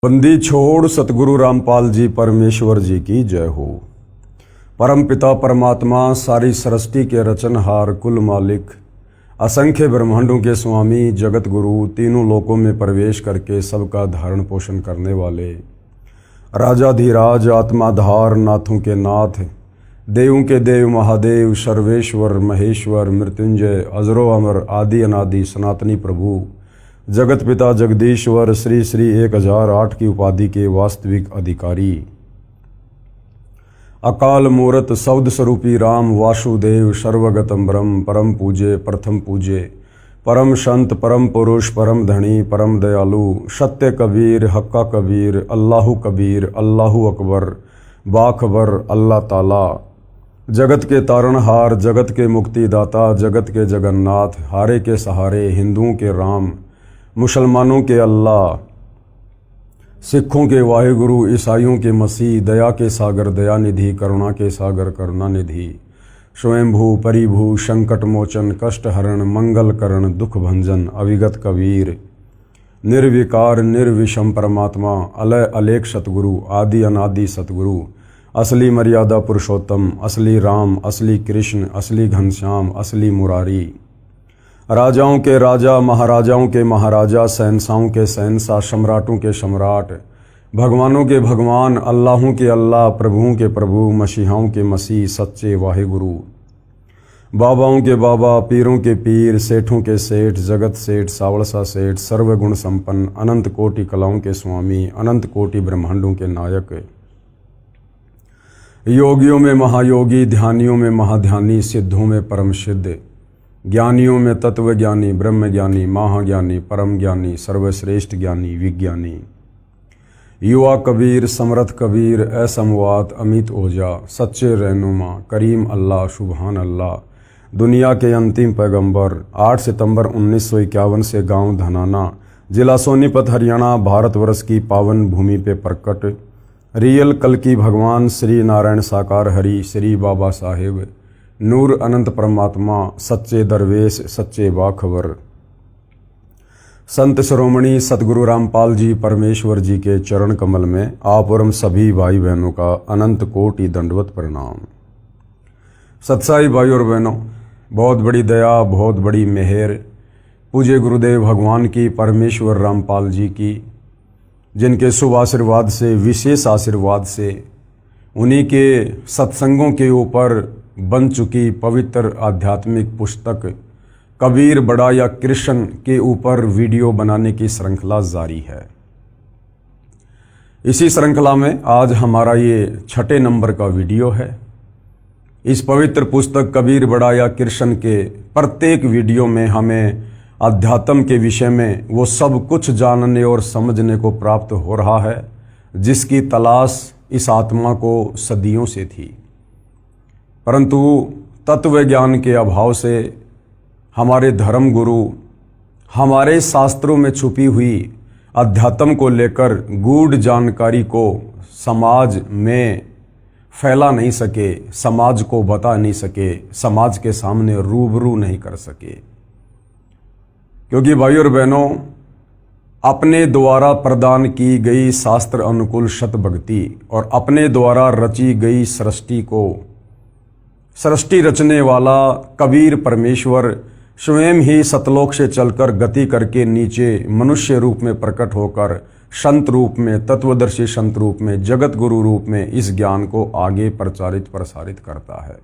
बंदी छोड़ सतगुरु रामपाल जी परमेश्वर जी की जय हो। परम पिता परमात्मा सारी सृष्टि के रचनहार कुल मालिक असंख्य ब्रह्मांडों के स्वामी जगत गुरु तीनों लोकों में प्रवेश करके सबका धारण पोषण करने वाले राजाधिराज आत्माधार नाथों के नाथ देवों के देव महादेव सर्वेश्वर महेश्वर मृत्युंजय अजरो अमर आदि अनादि सनातनी प्रभु जगत पिता जगदीश्वर श्री श्री 1008 की उपाधि के वास्तविक अधिकारी अकाल मूरत शब्द स्वरूपी राम वासुदेव सर्वगतम ब्रह्म परम पूज्य प्रथम पूज्य परम संत परम पुरुष परम धनी परम दयालु सत्य कबीर हक्का कबीर अल्लाहु अकबर बाखबर अल्लाह ताला जगत के तारणहार जगत के मुक्तिदाता जगत के जगन्नाथ हारे के सहारे हिंदुओं के राम मुसलमानों के अल्लाह सिखों के वाहिगुरु ईसाइयों के मसीह दया के सागर दया निधि करुणा के सागर करुणा निधि स्वयंभू परिभू संकट मोचन कष्ट हरण मंगल करण दुख भंजन अविगत कबीर निर्विकार निर्विषम परमात्मा अलय अलेख सतगुरु आदि अनादि सतगुरु असली मर्यादा पुरुषोत्तम असली राम असली कृष्ण असली घनश्याम असली मुरारी राजाओं के राजा महाराजाओं के महाराजा शहंशाहों के शहंशाह सम्राटों के सम्राट भगवानों के भगवान अल्लाहों के अल्लाह प्रभुओं के प्रभु मसीहाओं के मसीह सच्चे वाहिगुरु बाबाओं के बाबा पीरों के पीर सेठों के सेठ जगत सेठ सावड़सा सेठ सर्वगुण संपन्न अनंत कोटि कलाओं के स्वामी अनंत कोटि ब्रह्मांडों के नायक योगियों में महायोगी ध्यानियों में महाध्यानी सिद्धों में परम सिद्ध ज्ञानियों में तत्व ज्ञानी ब्रह्म ज्ञानी महाज्ञानी परम ज्ञानी सर्वश्रेष्ठ ज्ञानी विज्ञानी युवा कबीर समर्थ कबीर असमवात अमित ओझा सच्चे रहनुमा करीम अल्लाह सुबहान अल्लाह दुनिया के अंतिम पैगंबर 8 सितंबर 1951 से गांव धनाना जिला सोनीपत हरियाणा भारतवर्ष की पावन भूमि पे प्रकट रियल कल की भगवान श्री नारायण साकार हरि श्री बाबा साहेब नूर अनंत परमात्मा सच्चे दरवेश सच्चे बाखबर संत शिरोमणि सतगुरु रामपाल जी परमेश्वर जी के चरण कमल में आप और हम सभी भाई बहनों का अनंत कोटि दंडवत प्रणाम। सत्साई भाई और बहनों, बहुत बड़ी दया बहुत बड़ी मेहर पूज्य गुरुदेव भगवान की परमेश्वर रामपाल जी की, जिनके शुभ आशीर्वाद से विशेष आशीर्वाद से उन्हीं के सत्संगों के ऊपर बन चुकी पवित्र आध्यात्मिक पुस्तक कबीर बड़ा या कृष्ण के ऊपर वीडियो बनाने की श्रृंखला जारी है। इसी श्रृंखला में आज हमारा ये 6 नंबर का वीडियो है। इस पवित्र पुस्तक कबीर बड़ा या कृष्ण के प्रत्येक वीडियो में हमें अध्यात्म के विषय में वो सब कुछ जानने और समझने को प्राप्त हो रहा है जिसकी तलाश इस आत्मा को सदियों से थी, परंतु तत्व ज्ञान के अभाव से हमारे धर्म गुरु हमारे शास्त्रों में छुपी हुई अध्यात्म को लेकर गूढ़ जानकारी को समाज में फैला नहीं सके, समाज को बता नहीं सके, समाज के सामने रूबरू नहीं कर सके। क्योंकि भाई और बहनों, अपने द्वारा प्रदान की गई शास्त्र अनुकूल शत भक्ति और अपने द्वारा रची गई सृष्टि रचने वाला कबीर परमेश्वर स्वयं ही सतलोक से चलकर गति करके नीचे मनुष्य रूप में प्रकट होकर संत रूप में तत्वदर्शी संत रूप में जगत गुरु रूप में इस ज्ञान को आगे प्रचारित प्रसारित करता है।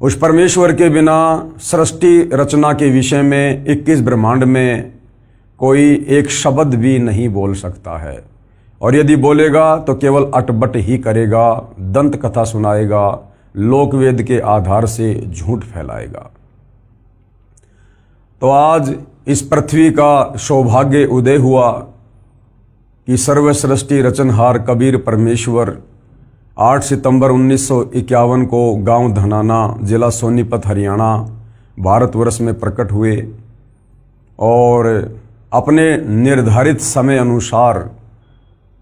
उस परमेश्वर के बिना सृष्टि रचना के विषय में 21 ब्रह्मांड में कोई एक शब्द भी नहीं बोल सकता है, और यदि बोलेगा तो केवल अटबट ही करेगा, दंत कथा सुनाएगा, लोकवेद के आधार से झूठ फैलाएगा। तो आज इस पृथ्वी का सौभाग्य उदय हुआ कि सर्व सृष्टि रचनहार कबीर परमेश्वर 8 सितंबर 1951 को गांव धनाना जिला सोनीपत हरियाणा भारतवर्ष में प्रकट हुए और अपने निर्धारित समय अनुसार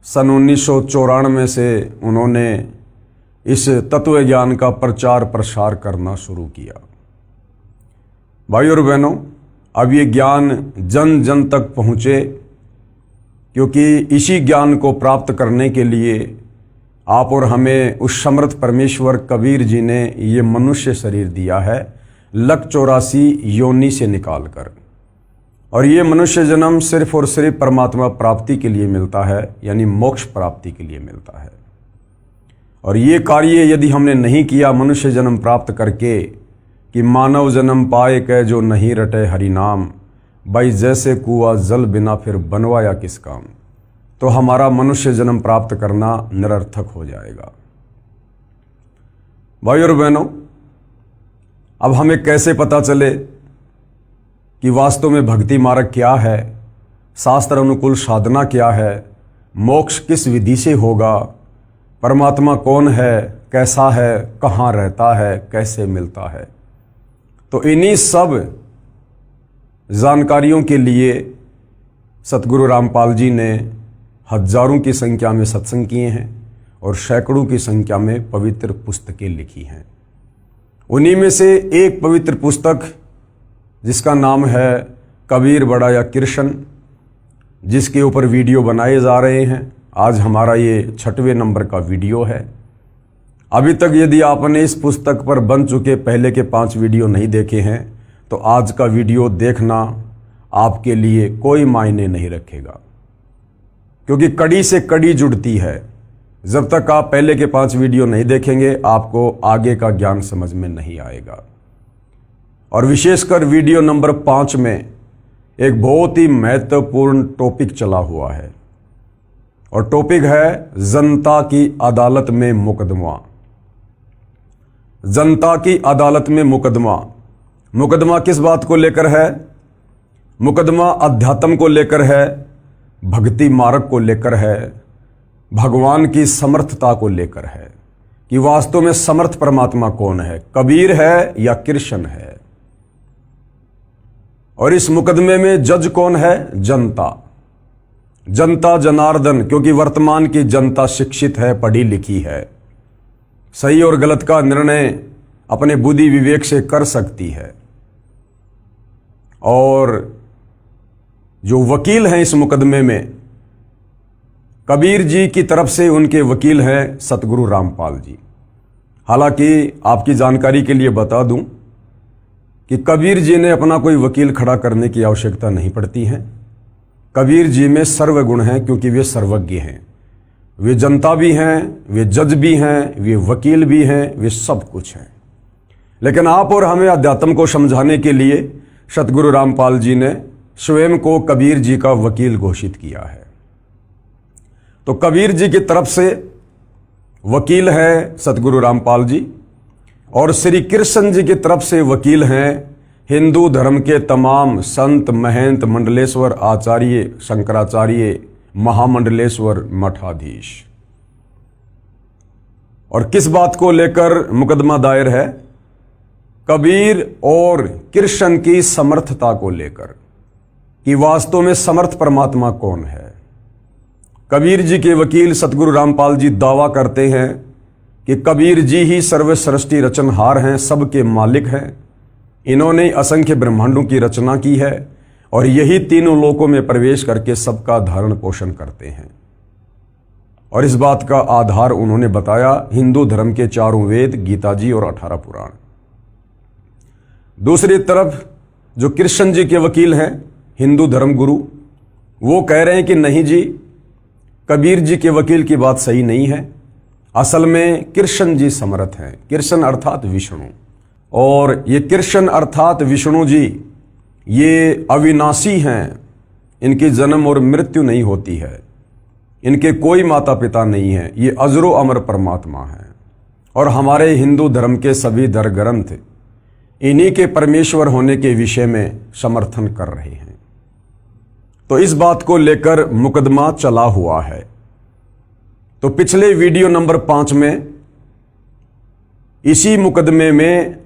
सन 1994 से उन्होंने इस तत्व ज्ञान का प्रचार प्रसार करना शुरू किया। भाई और बहनों, अब ये ज्ञान जन जन तक पहुँचे क्योंकि इसी ज्ञान को प्राप्त करने के लिए आप और हमें उस समर्थ परमेश्वर कबीर जी ने ये मनुष्य शरीर दिया है, लक 84 योनि से निकालकर। और ये मनुष्य जन्म सिर्फ और सिर्फ परमात्मा प्राप्ति के लिए मिलता है, यानी मोक्ष प्राप्ति के लिए मिलता है। और ये कार्य यदि हमने नहीं किया मनुष्य जन्म प्राप्त करके कि मानव जन्म पाए कै जो नहीं रटे हरि नाम, भाई जैसे कुआ जल बिना फिर बनवाया किस काम, तो हमारा मनुष्य जन्म प्राप्त करना निरर्थक हो जाएगा। भाई और बहनों, अब हमें कैसे पता चले कि वास्तव में भक्ति मार्ग क्या है, शास्त्र अनुकूल साधना क्या है, मोक्ष किस विधि से होगा, परमात्मा कौन है, कैसा है, कहाँ रहता है, कैसे मिलता है। तो इन्हीं सब जानकारियों के लिए सतगुरु रामपाल जी ने हजारों की संख्या में सत्संग किए हैं और सैकड़ों की संख्या में पवित्र पुस्तकें लिखी हैं। उन्हीं में से एक पवित्र पुस्तक जिसका नाम है कबीर बड़ा या कृष्ण, जिसके ऊपर वीडियो बनाए जा रहे हैं। आज हमारा ये 6वें नंबर का वीडियो है। अभी तक यदि आपने इस पुस्तक पर बन चुके पहले के 5 वीडियो नहीं देखे हैं तो आज का वीडियो देखना आपके लिए कोई मायने नहीं रखेगा, क्योंकि कड़ी से कड़ी जुड़ती है। जब तक आप पहले के 5 वीडियो नहीं देखेंगे आपको आगे का ज्ञान समझ में नहीं आएगा। और विशेषकर वीडियो नंबर 5 में एक बहुत ही महत्वपूर्ण टॉपिक चला हुआ है, और टॉपिक है जनता की अदालत में मुकदमा। जनता की अदालत में मुकदमा। मुकदमा किस बात को लेकर है? मुकदमा अध्यात्म को लेकर है, भक्ति मार्ग को लेकर है, भगवान की समर्थता को लेकर है कि वास्तव में समर्थ परमात्मा कौन है, कबीर है या कृष्ण है। और इस मुकदमे में जज कौन है? जनता। जनता जनार्दन, क्योंकि वर्तमान की जनता शिक्षित है, पढ़ी लिखी है, सही और गलत का निर्णय अपने बुद्धि विवेक से कर सकती है। और जो वकील हैं इस मुकदमे में, कबीर जी की तरफ से उनके वकील हैं सतगुरु रामपाल जी। हालांकि आपकी जानकारी के लिए बता दूं कि कबीर जी ने अपना कोई वकील खड़ा करने की आवश्यकता नहीं पड़ती है। कबीर जी में सर्वगुण हैं, क्योंकि वे सर्वज्ञ हैं। वे जनता भी हैं, वे जज भी हैं, वे वकील भी हैं, वे सब कुछ हैं। लेकिन आप और हमें अध्यात्म को समझाने के लिए सतगुरु रामपाल जी ने स्वयं को कबीर जी का वकील घोषित किया है। तो कबीर जी की तरफ से वकील है सतगुरु रामपाल जी, और श्री कृष्ण जी की तरफ से वकील हैं हिंदू धर्म के तमाम संत, महंत, मंडलेश्वर, आचार्य, शंकराचार्य, महामंडलेश्वर, मठाधीश। और किस बात को लेकर मुकदमा दायर है? कबीर और कृष्ण की समर्थता को लेकर कि वास्तव में समर्थ परमात्मा कौन है। कबीर जी के वकील सतगुरु रामपाल जी दावा करते हैं कि कबीर जी ही सर्व सृष्टि रचनहार हैं, सबके मालिक हैं। इन्होंने असंख्य ब्रह्मांडों की रचना की है और यही तीनों लोकों में प्रवेश करके सबका धारण पोषण करते हैं। और इस बात का आधार उन्होंने बताया हिंदू धर्म के 4 वेद, गीता जी और 18 पुराण। दूसरी तरफ जो कृष्ण जी के वकील हैं हिंदू धर्म गुरु, वो कह रहे हैं कि नहीं जी, कबीर जी के वकील की बात सही नहीं है। असल में कृष्ण जी समर्थ हैं। कृष्ण अर्थात विष्णु, और ये कृष्ण अर्थात विष्णु जी ये अविनाशी हैं। इनकी जन्म और मृत्यु नहीं होती है, इनके कोई माता पिता नहीं है, ये अजरो अमर परमात्मा हैं। और हमारे हिंदू धर्म के सभी धर्म ग्रंथ इन्हीं के परमेश्वर होने के विषय में समर्थन कर रहे हैं। तो इस बात को लेकर मुकदमा चला हुआ है। तो पिछले वीडियो नंबर 5 में इसी मुकदमे में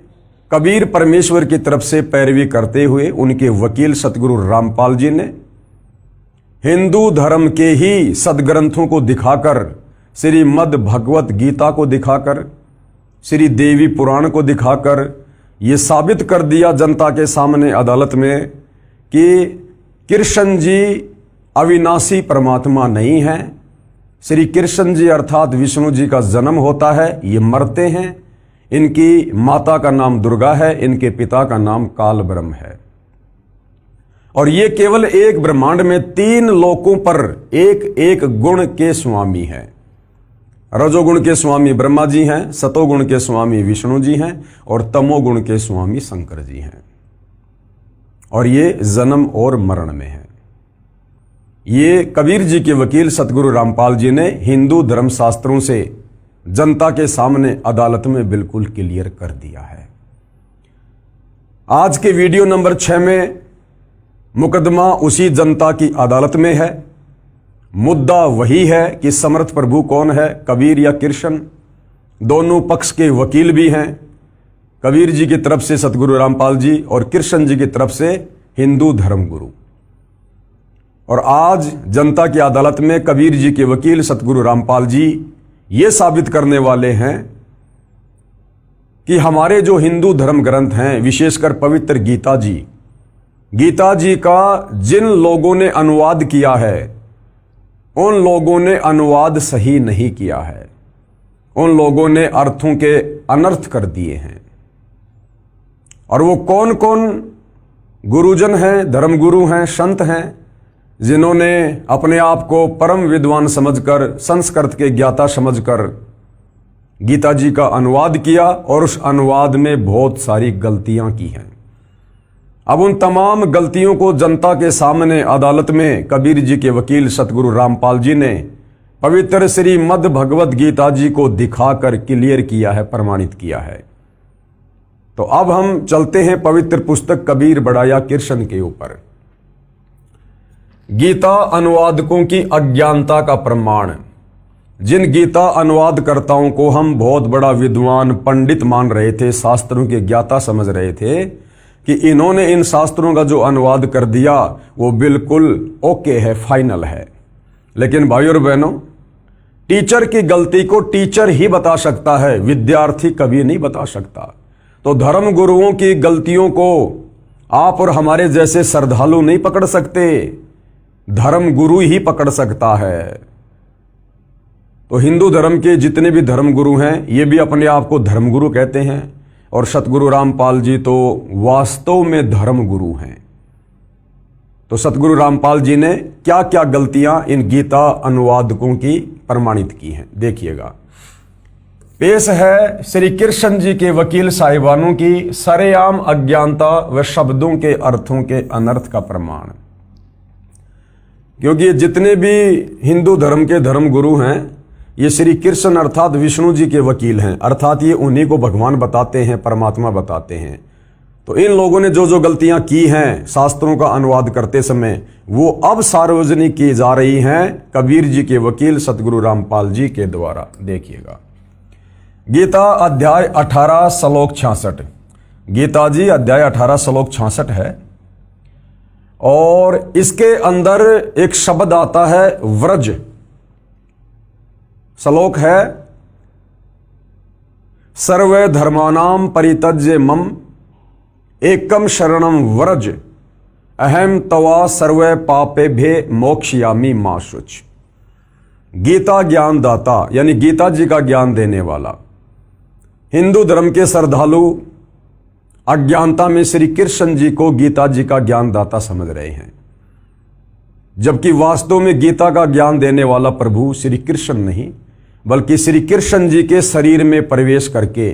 कबीर परमेश्वर की तरफ से पैरवी करते हुए उनके वकील सतगुरु रामपाल जी ने हिंदू धर्म के ही सदग्रंथों को दिखाकर, श्रीमद् भगवत गीता को दिखाकर, श्री देवी पुराण को दिखाकर ये साबित कर दिया जनता के सामने अदालत में कि कृष्ण जी अविनाशी परमात्मा नहीं है। श्री कृष्ण जी अर्थात विष्णु जी का जन्म होता है, ये मरते हैं। इनकी माता का नाम दुर्गा है, इनके पिता का नाम काल ब्रह्म है। और ये केवल एक ब्रह्मांड में 3 लोकों पर एक एक गुण के स्वामी हैं। रजोगुण के स्वामी ब्रह्मा जी हैं, सतोगुण के स्वामी विष्णु जी हैं और तमोगुण के स्वामी शंकर जी हैं। और ये जन्म और मरण में है। ये कबीर जी के वकील सतगुरु रामपाल जी ने हिंदू धर्मशास्त्रों से जनता के सामने अदालत में बिल्कुल क्लियर कर दिया है। आज के वीडियो नंबर 6 में मुकदमा उसी जनता की अदालत में है। मुद्दा वही है कि समर्थ प्रभु कौन है, कबीर या कृष्ण। दोनों पक्ष के वकील भी हैं, कबीर जी की तरफ से सतगुरु रामपाल जी और कृष्ण जी की तरफ से हिंदू धर्मगुरु। और आज जनता की अदालत में कबीर जी के वकील सतगुरु रामपाल जी ये साबित करने वाले हैं कि हमारे जो हिंदू धर्म ग्रंथ हैं, विशेषकर पवित्र गीता जी का जिन लोगों ने अनुवाद किया है, उन लोगों ने अनुवाद सही नहीं किया है। उन लोगों ने अर्थों के अनर्थ कर दिए हैं। और वो कौन कौन गुरुजन हैं, धर्मगुरु हैं, संत हैं, जिन्होंने अपने आप को परम विद्वान समझकर, संस्कृत के ज्ञाता समझकर गीता जी का अनुवाद किया और उस अनुवाद में बहुत सारी गलतियां की हैं। अब उन तमाम गलतियों को जनता के सामने अदालत में कबीर जी के वकील सतगुरु रामपाल जी ने पवित्र श्रीमद् भगवत गीता जी को दिखाकर क्लियर किया है, प्रमाणित किया है। तो अब हम चलते हैं पवित्र पुस्तक कबीर बढ़ाया कृष्ण के ऊपर। गीता अनुवादकों की अज्ञानता का प्रमाण। जिन गीता अनुवादकर्ताओं को हम बहुत बड़ा विद्वान पंडित मान रहे थे, शास्त्रों के ज्ञाता समझ रहे थे कि इन्होंने इन शास्त्रों का जो अनुवाद कर दिया वो बिल्कुल ओके है, फाइनल है। लेकिन भाइयों और बहनों, टीचर की गलती को टीचर ही बता सकता है, विद्यार्थी कभी नहीं बता सकता। तो धर्म गुरुओं की गलतियों को आप और हमारे जैसे श्रद्धालु नहीं पकड़ सकते, धर्म गुरु ही पकड़ सकता है। तो हिंदू धर्म के जितने भी धर्मगुरु हैं, ये भी अपने आप को धर्मगुरु कहते हैं और सतगुरु रामपाल जी तो वास्तव में धर्मगुरु हैं। तो सतगुरु रामपाल जी ने क्या क्या गलतियां इन गीता अनुवादकों की प्रमाणित की हैं, देखिएगा। पेश है श्री कृष्ण जी के वकील साहिबानों की सरेआम अज्ञानता व शब्दों के अर्थों के अनर्थ का प्रमाण। क्योंकि जितने भी हिंदू धर्म के धर्मगुरु हैं, ये श्री कृष्ण अर्थात विष्णु जी के वकील हैं, अर्थात ये उन्हीं को भगवान बताते हैं, परमात्मा बताते हैं। तो इन लोगों ने जो जो गलतियां की हैं शास्त्रों का अनुवाद करते समय, वो अब सार्वजनिक की जा रही हैं कबीर जी के वकील सतगुरु रामपाल जी के द्वारा। देखिएगा, गीता अध्याय 18 श्लोक 66। गीता जी अध्याय 18 श्लोक 66 है और इसके अंदर एक शब्द आता है व्रज। श्लोक है, सर्वे धर्मानाम परित्यज्य मम एकम शरणम व्रज अहम तवा सर्वे पापेभ्ये मोक्षयामि मा शुच। गीता ज्ञान दाता यानी गीता जी का ज्ञान देने वाला। हिंदू धर्म के श्रद्धालु अज्ञानता में श्री कृष्ण जी को गीता जी का ज्ञान दाता समझ रहे हैं, जबकि वास्तव में गीता का ज्ञान देने वाला प्रभु श्री कृष्ण नहीं, बल्कि श्री कृष्ण जी के शरीर में प्रवेश करके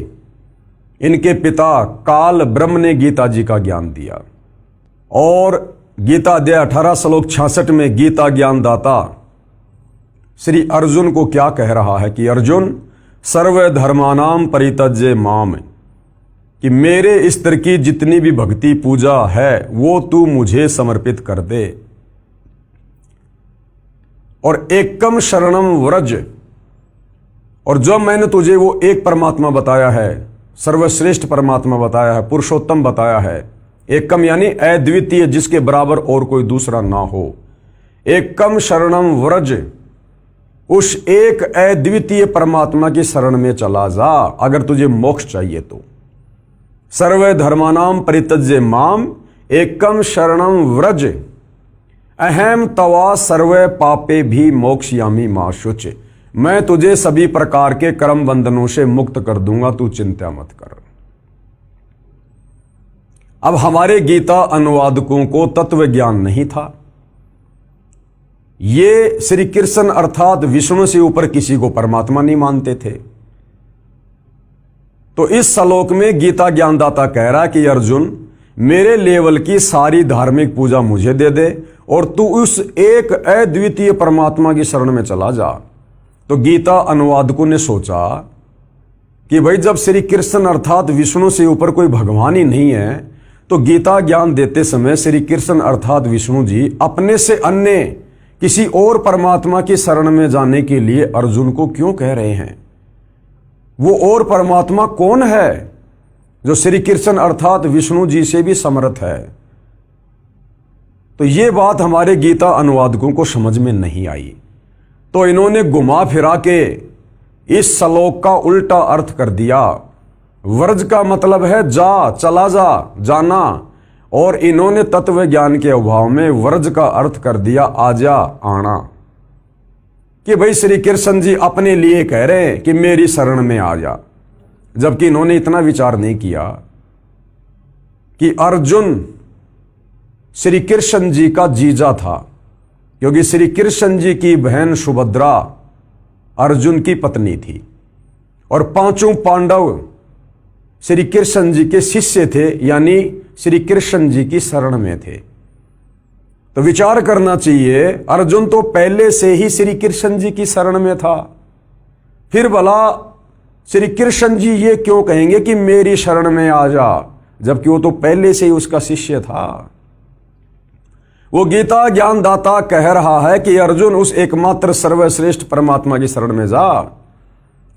इनके पिता काल ब्रह्म ने गीता जी का ज्ञान दिया। और गीता अध्याय 18 श्लोक 66 में गीता ज्ञान दाता श्री अर्जुन को क्या कह रहा है कि अर्जुन सर्व धर्मानाम परित्यज्य माम, कि मेरे स्तर की जितनी भी भक्ति पूजा है वो तू मुझे समर्पित कर दे। और एकम शरणम व्रज, और जो मैंने तुझे वो एक परमात्मा बताया है, सर्वश्रेष्ठ परमात्मा बताया है, पुरुषोत्तम बताया है। एकम यानी अद्वितीय, जिसके बराबर और कोई दूसरा ना हो। एकम शरणम व्रज, उस एक अद्वितीय परमात्मा की शरण में चला जा अगर तुझे मोक्ष चाहिए तो। सर्वे धर्मानाम परित्यज्य माम एकम शरणम व्रज अहम तवा सर्वे पापे भी मोक्षयामी मां शुच। मैं तुझे सभी प्रकार के कर्म बंधनों से मुक्त कर दूंगा, तू चिंता मत कर। अब हमारे गीता अनुवादकों को तत्व ज्ञान नहीं था। ये श्री कृष्ण अर्थात विष्णु से ऊपर किसी को परमात्मा नहीं मानते थे। तो इस श्लोक में गीता ज्ञानदाता कह रहा कि अर्जुन, मेरे लेवल की सारी धार्मिक पूजा मुझे दे दे और तू उस एक अद्वितीय परमात्मा की शरण में चला जा। तो गीता अनुवादकों ने सोचा कि भाई जब श्री कृष्ण अर्थात विष्णु से ऊपर कोई भगवान ही नहीं है, तो गीता ज्ञान देते समय श्री कृष्ण अर्थात विष्णु जी अपने से अन्य किसी और परमात्मा की शरण में जाने के लिए अर्जुन को क्यों कह रहे हैं? वो और परमात्मा कौन है जो श्री कृष्ण अर्थात विष्णु जी से भी समर्थ है? तो ये बात हमारे गीता अनुवादकों को समझ में नहीं आई। तो इन्होंने घुमा फिरा के इस श्लोक का उल्टा अर्थ कर दिया। वर्ज का मतलब है जा, चला जा, जाना, और इन्होंने तत्व ज्ञान के अभाव में वर्ज का अर्थ कर दिया आजा, आना। कि भाई श्री कृष्ण जी अपने लिए कह रहे हैं कि मेरी शरण में आ जा, जबकि इन्होंने इतना विचार नहीं किया कि अर्जुन श्री कृष्ण जी का जीजा था, क्योंकि श्री कृष्ण जी की बहन सुभद्रा अर्जुन की पत्नी थी और पांचों पांडव श्री कृष्ण जी के शिष्य थे, यानी श्री कृष्ण जी की शरण में थे। तो विचार करना चाहिए, अर्जुन तो पहले से ही श्री कृष्ण जी की शरण में था, फिर भला श्री कृष्ण जी ये क्यों कहेंगे कि मेरी शरण में आ जा, जबकि वो तो पहले से ही उसका शिष्य था। वो गीता ज्ञानदाता कह रहा है कि अर्जुन उस एकमात्र सर्वश्रेष्ठ परमात्मा की शरण में जा,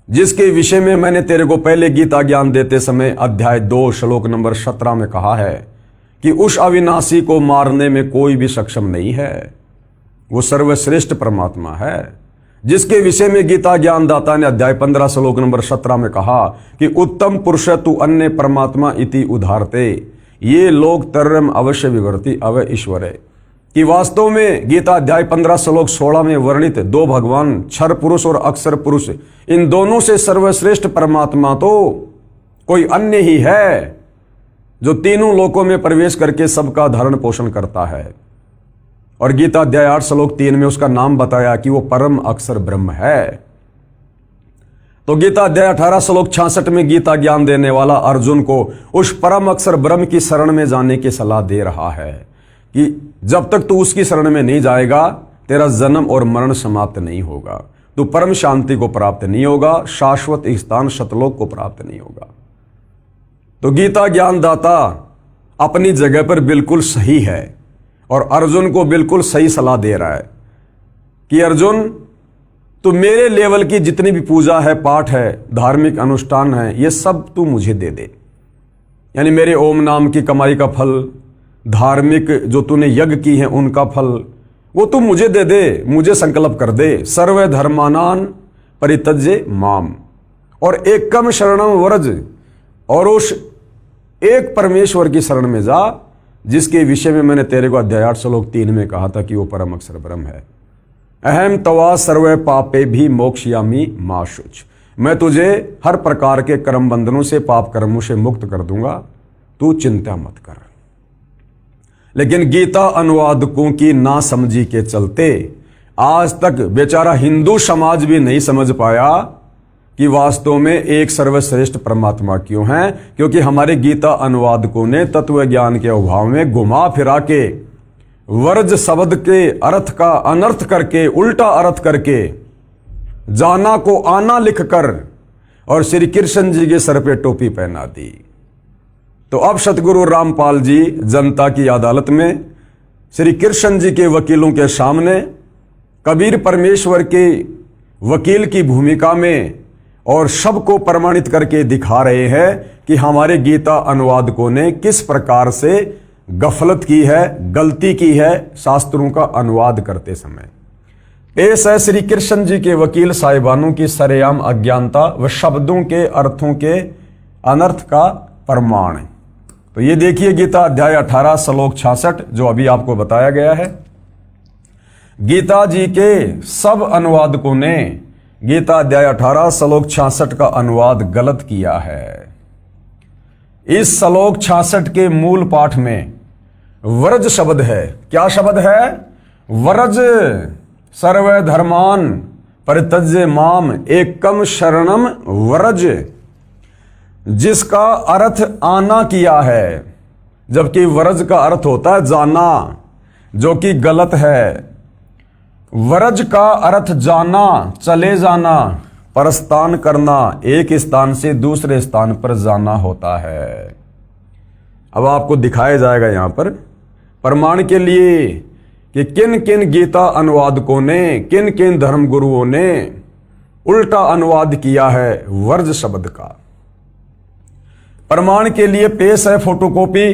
जिसके विषय में मैंने तेरे को पहले गीता ज्ञान देते समय अध्याय 2 श्लोक नंबर 17 में कहा है कि उस अविनाशी को मारने में कोई भी सक्षम नहीं है। वो सर्वश्रेष्ठ परमात्मा है, जिसके विषय में गीता ज्ञानदाता ने अध्याय 15 श्लोक नंबर 17 में कहा कि उत्तम पुरुष तु अन्य परमात्मा इति उदारते ये लोग तरम अवश्य विवर्ति अव ईश्वरे। कि वास्तव में गीता अध्याय 15 श्लोक 16 में वर्णित दो भगवान क्षर पुरुष और अक्षर पुरुष, इन दोनों से सर्वश्रेष्ठ परमात्मा तो कोई अन्य ही है, जो तीनों लोकों में प्रवेश करके सबका धारण पोषण करता है। और गीता अध्याय 8 श्लोक 3 में उसका नाम बताया कि वो परम अक्षर ब्रह्म है। तो गीता अध्याय 18 श्लोक 66 में गीता ज्ञान देने वाला अर्जुन को उस परम अक्षर ब्रह्म की शरण में जाने की सलाह दे रहा है कि जब तक तू उसकी शरण में नहीं जाएगा, तेरा जन्म और मरण समाप्त नहीं होगा, तू परम शांति को प्राप्त नहीं होगा, शाश्वत स्थान सतलोक को प्राप्त नहीं होगा। तो गीता ज्ञानदाता अपनी जगह पर बिल्कुल सही है और अर्जुन को बिल्कुल सही सलाह दे रहा है कि अर्जुन, तू मेरे लेवल की जितनी भी पूजा है, पाठ है, धार्मिक अनुष्ठान है, ये सब तू मुझे दे दे। यानी मेरे ओम नाम की कमाई का फल, धार्मिक जो तूने यज्ञ की है उनका फल, वो तू मुझे दे दे, मुझे संकल्प कर दे। सर्व धर्मानान परित्यज्य माम, और एकम शरणम व्रज, और उस एक परमेश्वर की शरण में जा, जिसके विषय में मैंने तेरे को अध्याय 8 श्लोक 3 में कहा था कि वो परम अक्षर ब्रह्म है। अहम तवा सर्वे पापे भी मोक्षयामी मा शुच। मैं तुझे हर प्रकार के कर्म बंधनों से, पाप कर्मों से मुक्त कर दूंगा, तू चिंता मत कर। लेकिन गीता अनुवादकों की नासमझी के चलते आज तक बेचारा हिंदू समाज भी नहीं समझ पाया कि वास्तव में एक सर्वश्रेष्ठ परमात्मा क्यों है, क्योंकि हमारे गीता अनुवादकों ने तत्व ज्ञान के अभाव में घुमा फिरा के वर्ज शब्द के अर्थ का अनर्थ करके, उल्टा अर्थ करके, जाना को आना लिखकर और श्री कृष्ण जी के सर पे टोपी पहना दी। तो अब सतगुरु रामपाल जी जनता की अदालत में श्री कृष्ण जी के वकीलों के सामने कबीर परमेश्वर के वकील की भूमिका में और सबको प्रमाणित करके दिखा रहे हैं कि हमारे गीता अनुवादकों ने किस प्रकार से गफलत की है, गलती की है शास्त्रों का अनुवाद करते समय। पेश है श्री कृष्ण जी के वकील साहिबानों की सरेआम अज्ञानता व शब्दों के अर्थों के अनर्थ का प्रमाण। तो ये देखिए गीता अध्याय 18 श्लोक 66 जो अभी आपको बताया गया है। गीता जी के सब अनुवादकों ने गीता अध्याय 18 श्लोक 66 का अनुवाद गलत किया है। इस श्लोक 66 के मूल पाठ में व्रज शब्द है। क्या शब्द है? व्रज। सर्व धर्मान परित्यज्य माम एकम शरणम व्रज, जिसका अर्थ आना किया है, जबकि व्रज का अर्थ होता है जाना, जो कि गलत है। व्रज का अर्थ जाना, चले जाना, प्रस्थान करना, एक स्थान से दूसरे स्थान पर जाना होता है। अब आपको दिखाया जाएगा यहां पर प्रमाण के लिए कि किन किन गीता अनुवादकों ने, किन किन धर्मगुरुओं ने उल्टा अनुवाद किया है व्रज शब्द का। प्रमाण के लिए पेश है फोटोकॉपी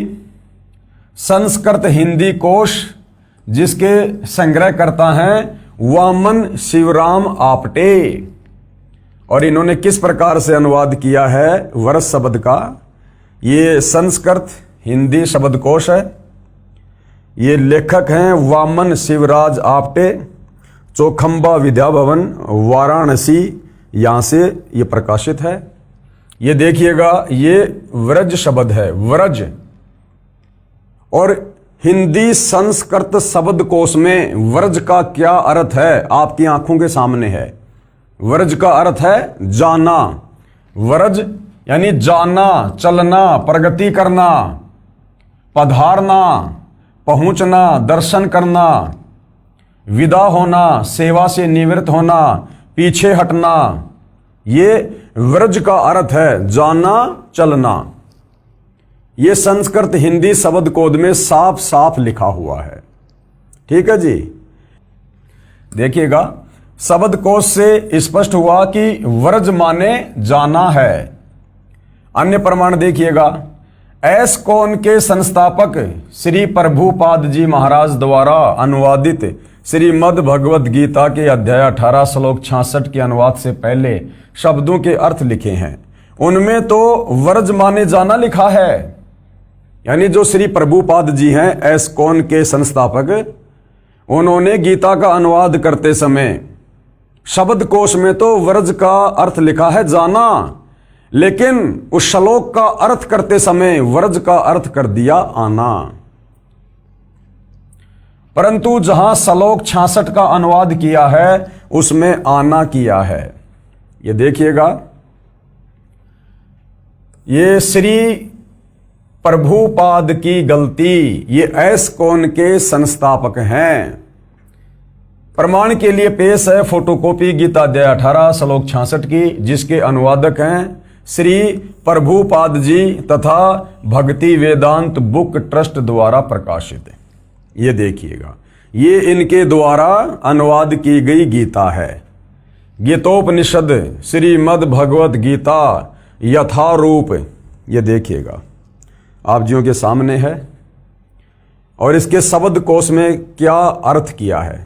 संस्कृत हिंदी कोश, जिसके संग्रहकर्ता हैं वामन शिवराम आपटे, और इन्होंने किस प्रकार से अनुवाद किया है व्रज शब्द का। ये संस्कृत हिंदी शब्दकोश है। ये लेखक हैं वामन शिवराज आपटे, चौखंबा विद्या भवन वाराणसी, यहां से ये प्रकाशित है। ये देखिएगा, ये व्रज शब्द है, व्रज। और हिंदी संस्कृत शब्दकोश में व्रज का क्या अर्थ है आपकी आंखों के सामने है। व्रज का अर्थ है जाना। व्रज यानी जाना, चलना, प्रगति करना, पधारना, पहुंचना, दर्शन करना, विदा होना, सेवा से निवृत्त होना, पीछे हटना, ये व्रज का अर्थ है, जाना, चलना। ये संस्कृत हिंदी शब्दकोश में साफ साफ लिखा हुआ है। ठीक है जी। देखिएगा, शब्दकोश से स्पष्ट हुआ कि व्रज माने जाना है। अन्य प्रमाण देखिएगा, एस्कॉन के संस्थापक श्री प्रभुपाद जी महाराज द्वारा अनुवादित श्रीमद् भगवद गीता के अध्याय 18 श्लोक 66 के अनुवाद से पहले शब्दों के अर्थ लिखे हैं। उनमें तो व्रज माने जाना लिखा है। यानी जो श्री प्रभुपाद जी हैं एस्कॉन के संस्थापक, उन्होंने गीता का अनुवाद करते समय शब्दकोश में तो व्रज का अर्थ लिखा है जाना, लेकिन उस श्लोक का अर्थ करते समय व्रज का अर्थ कर दिया आना। परंतु जहां श्लोक 66 का अनुवाद किया है उसमें आना किया है। ये देखिएगा, ये श्री प्रभुपाद की गलती, ये एस्कॉन के संस्थापक हैं। प्रमाण के लिए पेश है फोटोकॉपी गीता अध्याय 18 श्लोक 66 की, जिसके अनुवादक हैं श्री प्रभुपाद जी तथा भक्ति वेदांत बुक ट्रस्ट द्वारा प्रकाशित। ये देखिएगा, ये इनके द्वारा अनुवाद की गई गीता है। गीतोपनिषद श्रीमद् भगवत गीता यथारूप, ये देखिएगा आप जियों के सामने है। और इसके शब्दकोश में क्या अर्थ किया है,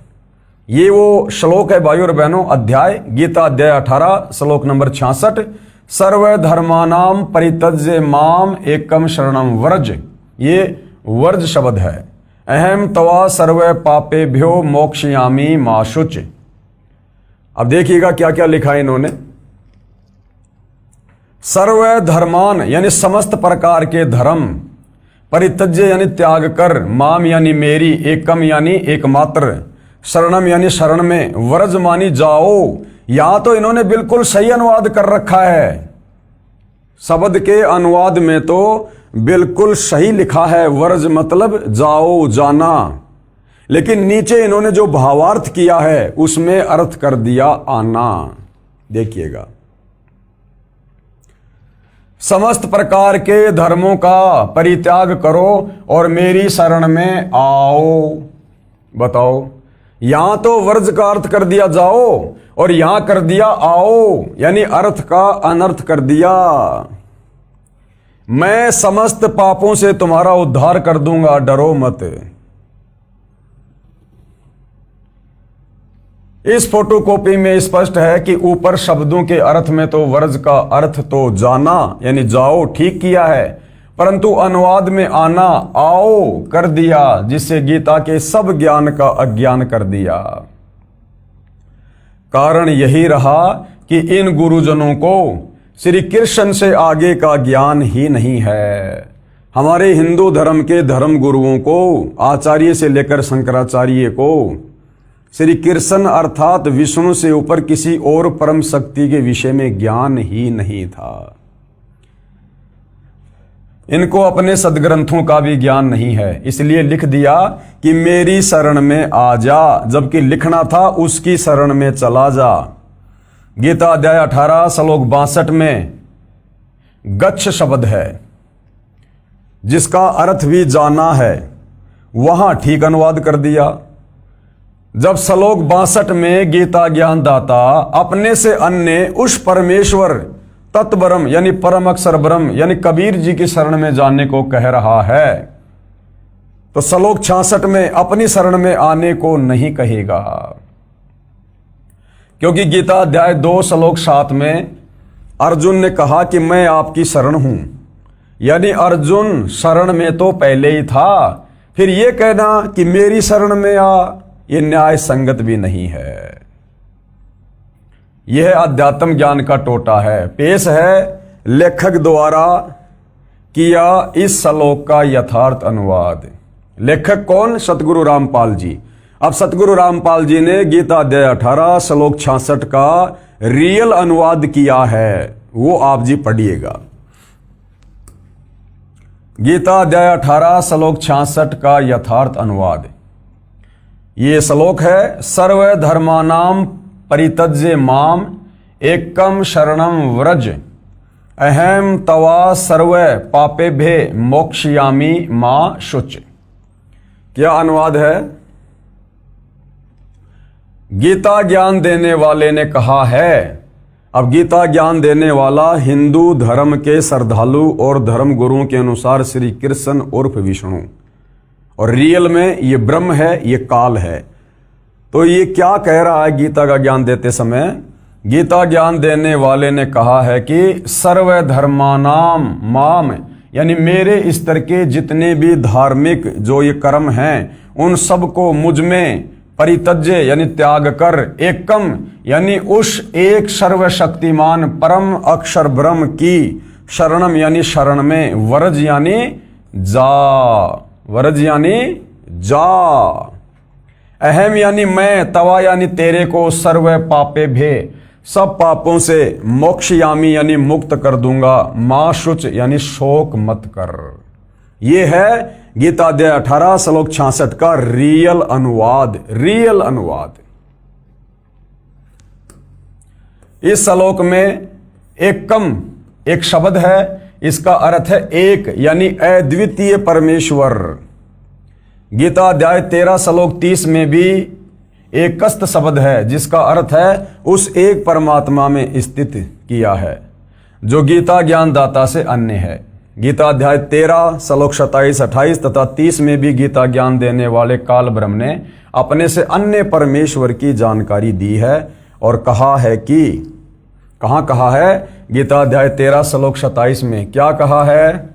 ये वो श्लोक है भाइयों और बहनों। अध्याय गीता अध्याय 18 श्लोक नंबर 66, सर्व धर्मानाम परित्यज्य माम एकम शरणम व्रज, ये वर्ज शब्द है। अहम तवा सर्व पापेभ्यो मोक्षयामी मा शुच। अब देखिएगा क्या क्या लिखा है इन्होंने। सर्व धर्मान यानी समस्त प्रकार के धर्म, परित्यज्य यानी त्याग कर, माम यानी मेरी, एकम यानी एकमात्र, शरणम यानी शरण में, व्रज मानी जाओ। यहां तो इन्होंने बिल्कुल सही अनुवाद कर रखा है। शब्द के अनुवाद में तो बिल्कुल सही लिखा है, व्रज मतलब जाओ, जाना। लेकिन नीचे इन्होंने जो भावार्थ किया है उसमें अर्थ कर दिया आना। देखिएगा, समस्त प्रकार के धर्मों का परित्याग करो और मेरी शरण में आओ। बताओ, यहां तो वर्ज का अर्थ कर दिया जाओ और यहां कर दिया आओ, यानी अर्थ का अनर्थ कर दिया। मैं समस्त पापों से तुम्हारा उद्धार कर दूंगा, डरो मत। इस फोटोकॉपी में स्पष्ट है कि ऊपर शब्दों के अर्थ में तो वर्ज का अर्थ तो जाना यानी जाओ ठीक किया है, परंतु अनुवाद में आना आओ कर दिया, जिससे गीता के सब ज्ञान का अज्ञान कर दिया। कारण यही रहा कि इन गुरुजनों को श्री कृष्ण से आगे का ज्ञान ही नहीं है। हमारे हिंदू धर्म के धर्म गुरुओं को, आचार्य से लेकर शंकराचार्य को, श्री कृष्ण अर्थात विष्णु से ऊपर किसी और परम शक्ति के विषय में ज्ञान ही नहीं था। इनको अपने सदग्रंथों का भी ज्ञान नहीं है, इसलिए लिख दिया कि मेरी शरण में आ जा, जबकि लिखना था उसकी शरण में चला जा। गीता अध्याय 18 श्लोक 62 में गच्छ शब्द है, जिसका अर्थ भी जाना है, वहां ठीक अनुवाद कर दिया। जब श्लोक 62 में गीता ज्ञान दाता अपने से अन्य उस परमेश्वर तत्ब्रह्म यानी परम अक्षर ब्रह्म यानी कबीर जी की शरण में जाने को कह रहा है, तो श्लोक 66 में अपनी शरण में आने को नहीं कहेगा। क्योंकि गीता अध्याय 2 श्लोक 7 में अर्जुन ने कहा कि मैं आपकी शरण हूं, यानी अर्जुन शरण में तो पहले ही था। फिर यह कहना कि मेरी शरण में आ, यह न्याय संगत भी नहीं है। यह अध्यात्म ज्ञान का टोटा है। पेश है लेखक द्वारा किया इस श्लोक का यथार्थ अनुवाद। लेखक कौन? सतगुरु रामपाल जी। अब सतगुरु रामपाल जी ने गीता अध्याय 18 श्लोक 66 का रियल अनुवाद किया है, वो आप जी पढ़िएगा। गीता अध्याय 18 श्लोक 66 का यथार्थ अनुवाद। ये श्लोक है, सर्व धर्मानाम परित्यज्य माम एकम शरणम व्रज अहम तवा सर्व पापेभ्य मोक्षयामि मां शुच। क्या अनुवाद है? गीता ज्ञान देने वाले ने कहा है। अब गीता ज्ञान देने वाला हिंदू धर्म के श्रद्धालु और धर्म गुरुओं के अनुसार श्री कृष्ण उर्फ विष्णु, और रियल में ये ब्रह्म है, ये काल है। तो ये क्या कह रहा है गीता का ज्ञान देते समय? गीता ज्ञान देने वाले ने कहा है कि सर्व धर्मानाम माम, यानी मेरे स्तर के जितने भी धार्मिक जो ये कर्म हैं, उन सबको मुझ में परित्यज्य यानी त्याग कर, एकम यानी उस एक सर्वशक्तिमान परम अक्षर ब्रह्म की शरणम यानी शरण में, वरज यानी जा, वरज यानी जा, अहम यानी मैं, तवा यानी तेरे को, सर्व पापे भे सब पापों से, मोक्षयामी यानी मुक्त कर दूंगा, मां शुच यानी शोक मत कर। ये है गीता अध्याय 18 श्लोक 66 का रियल अनुवाद। रियल अनुवाद। इस श्लोक में एकम एक शब्द है, इसका अर्थ है एक यानी अद्वितीय परमेश्वर। गीता अध्याय 13 श्लोक 30 में भी एकस्त शब्द है, जिसका अर्थ है उस एक परमात्मा में स्थित किया है, जो गीता ज्ञान दाता से अन्य है। गीता अध्याय 13 श्लोक 27, 28 तथा 30 में भी गीता ज्ञान देने वाले काल ब्रह्म ने अपने से अन्य परमेश्वर की जानकारी दी है और कहा है कि, कहां कहा है? गीता अध्याय 13 श्लोक 27 में क्या कहा है?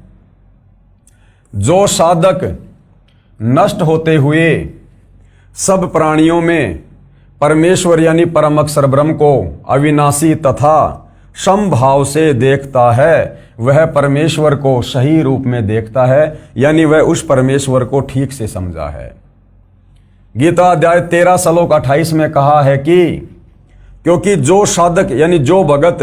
जो साधक नष्ट होते हुए सब प्राणियों में परमेश्वर यानी परम अक्षर ब्रह्म को अविनाशी तथा समभाव से देखता है, वह परमेश्वर को सही रूप में देखता है, यानी वह उस परमेश्वर को ठीक से समझा है। गीता अध्याय 13 श्लोक 28 में कहा है कि क्योंकि जो साधक यानी जो भगत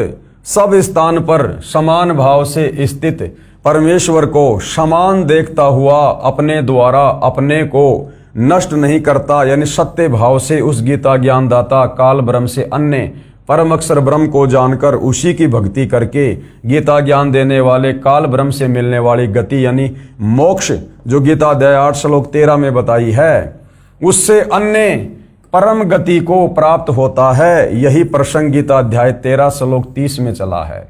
सब स्थान पर समान भाव से स्थित परमेश्वर को समान देखता हुआ अपने द्वारा अपने को नष्ट नहीं करता, यानी सत्य भाव से उस गीता ज्ञान दाता काल ब्रह्म से अन्य परम अक्षर ब्रह्म को जानकर उसी की भक्ति करके गीता ज्ञान देने वाले काल ब्रह्म से मिलने वाली गति यानी मोक्ष जो गीता अध्याय 8 श्लोक 13 में बताई है, उससे अन्य परम गति को प्राप्त होता है। यही प्रसंग गीता अध्याय 13 श्लोक 30 में चला है।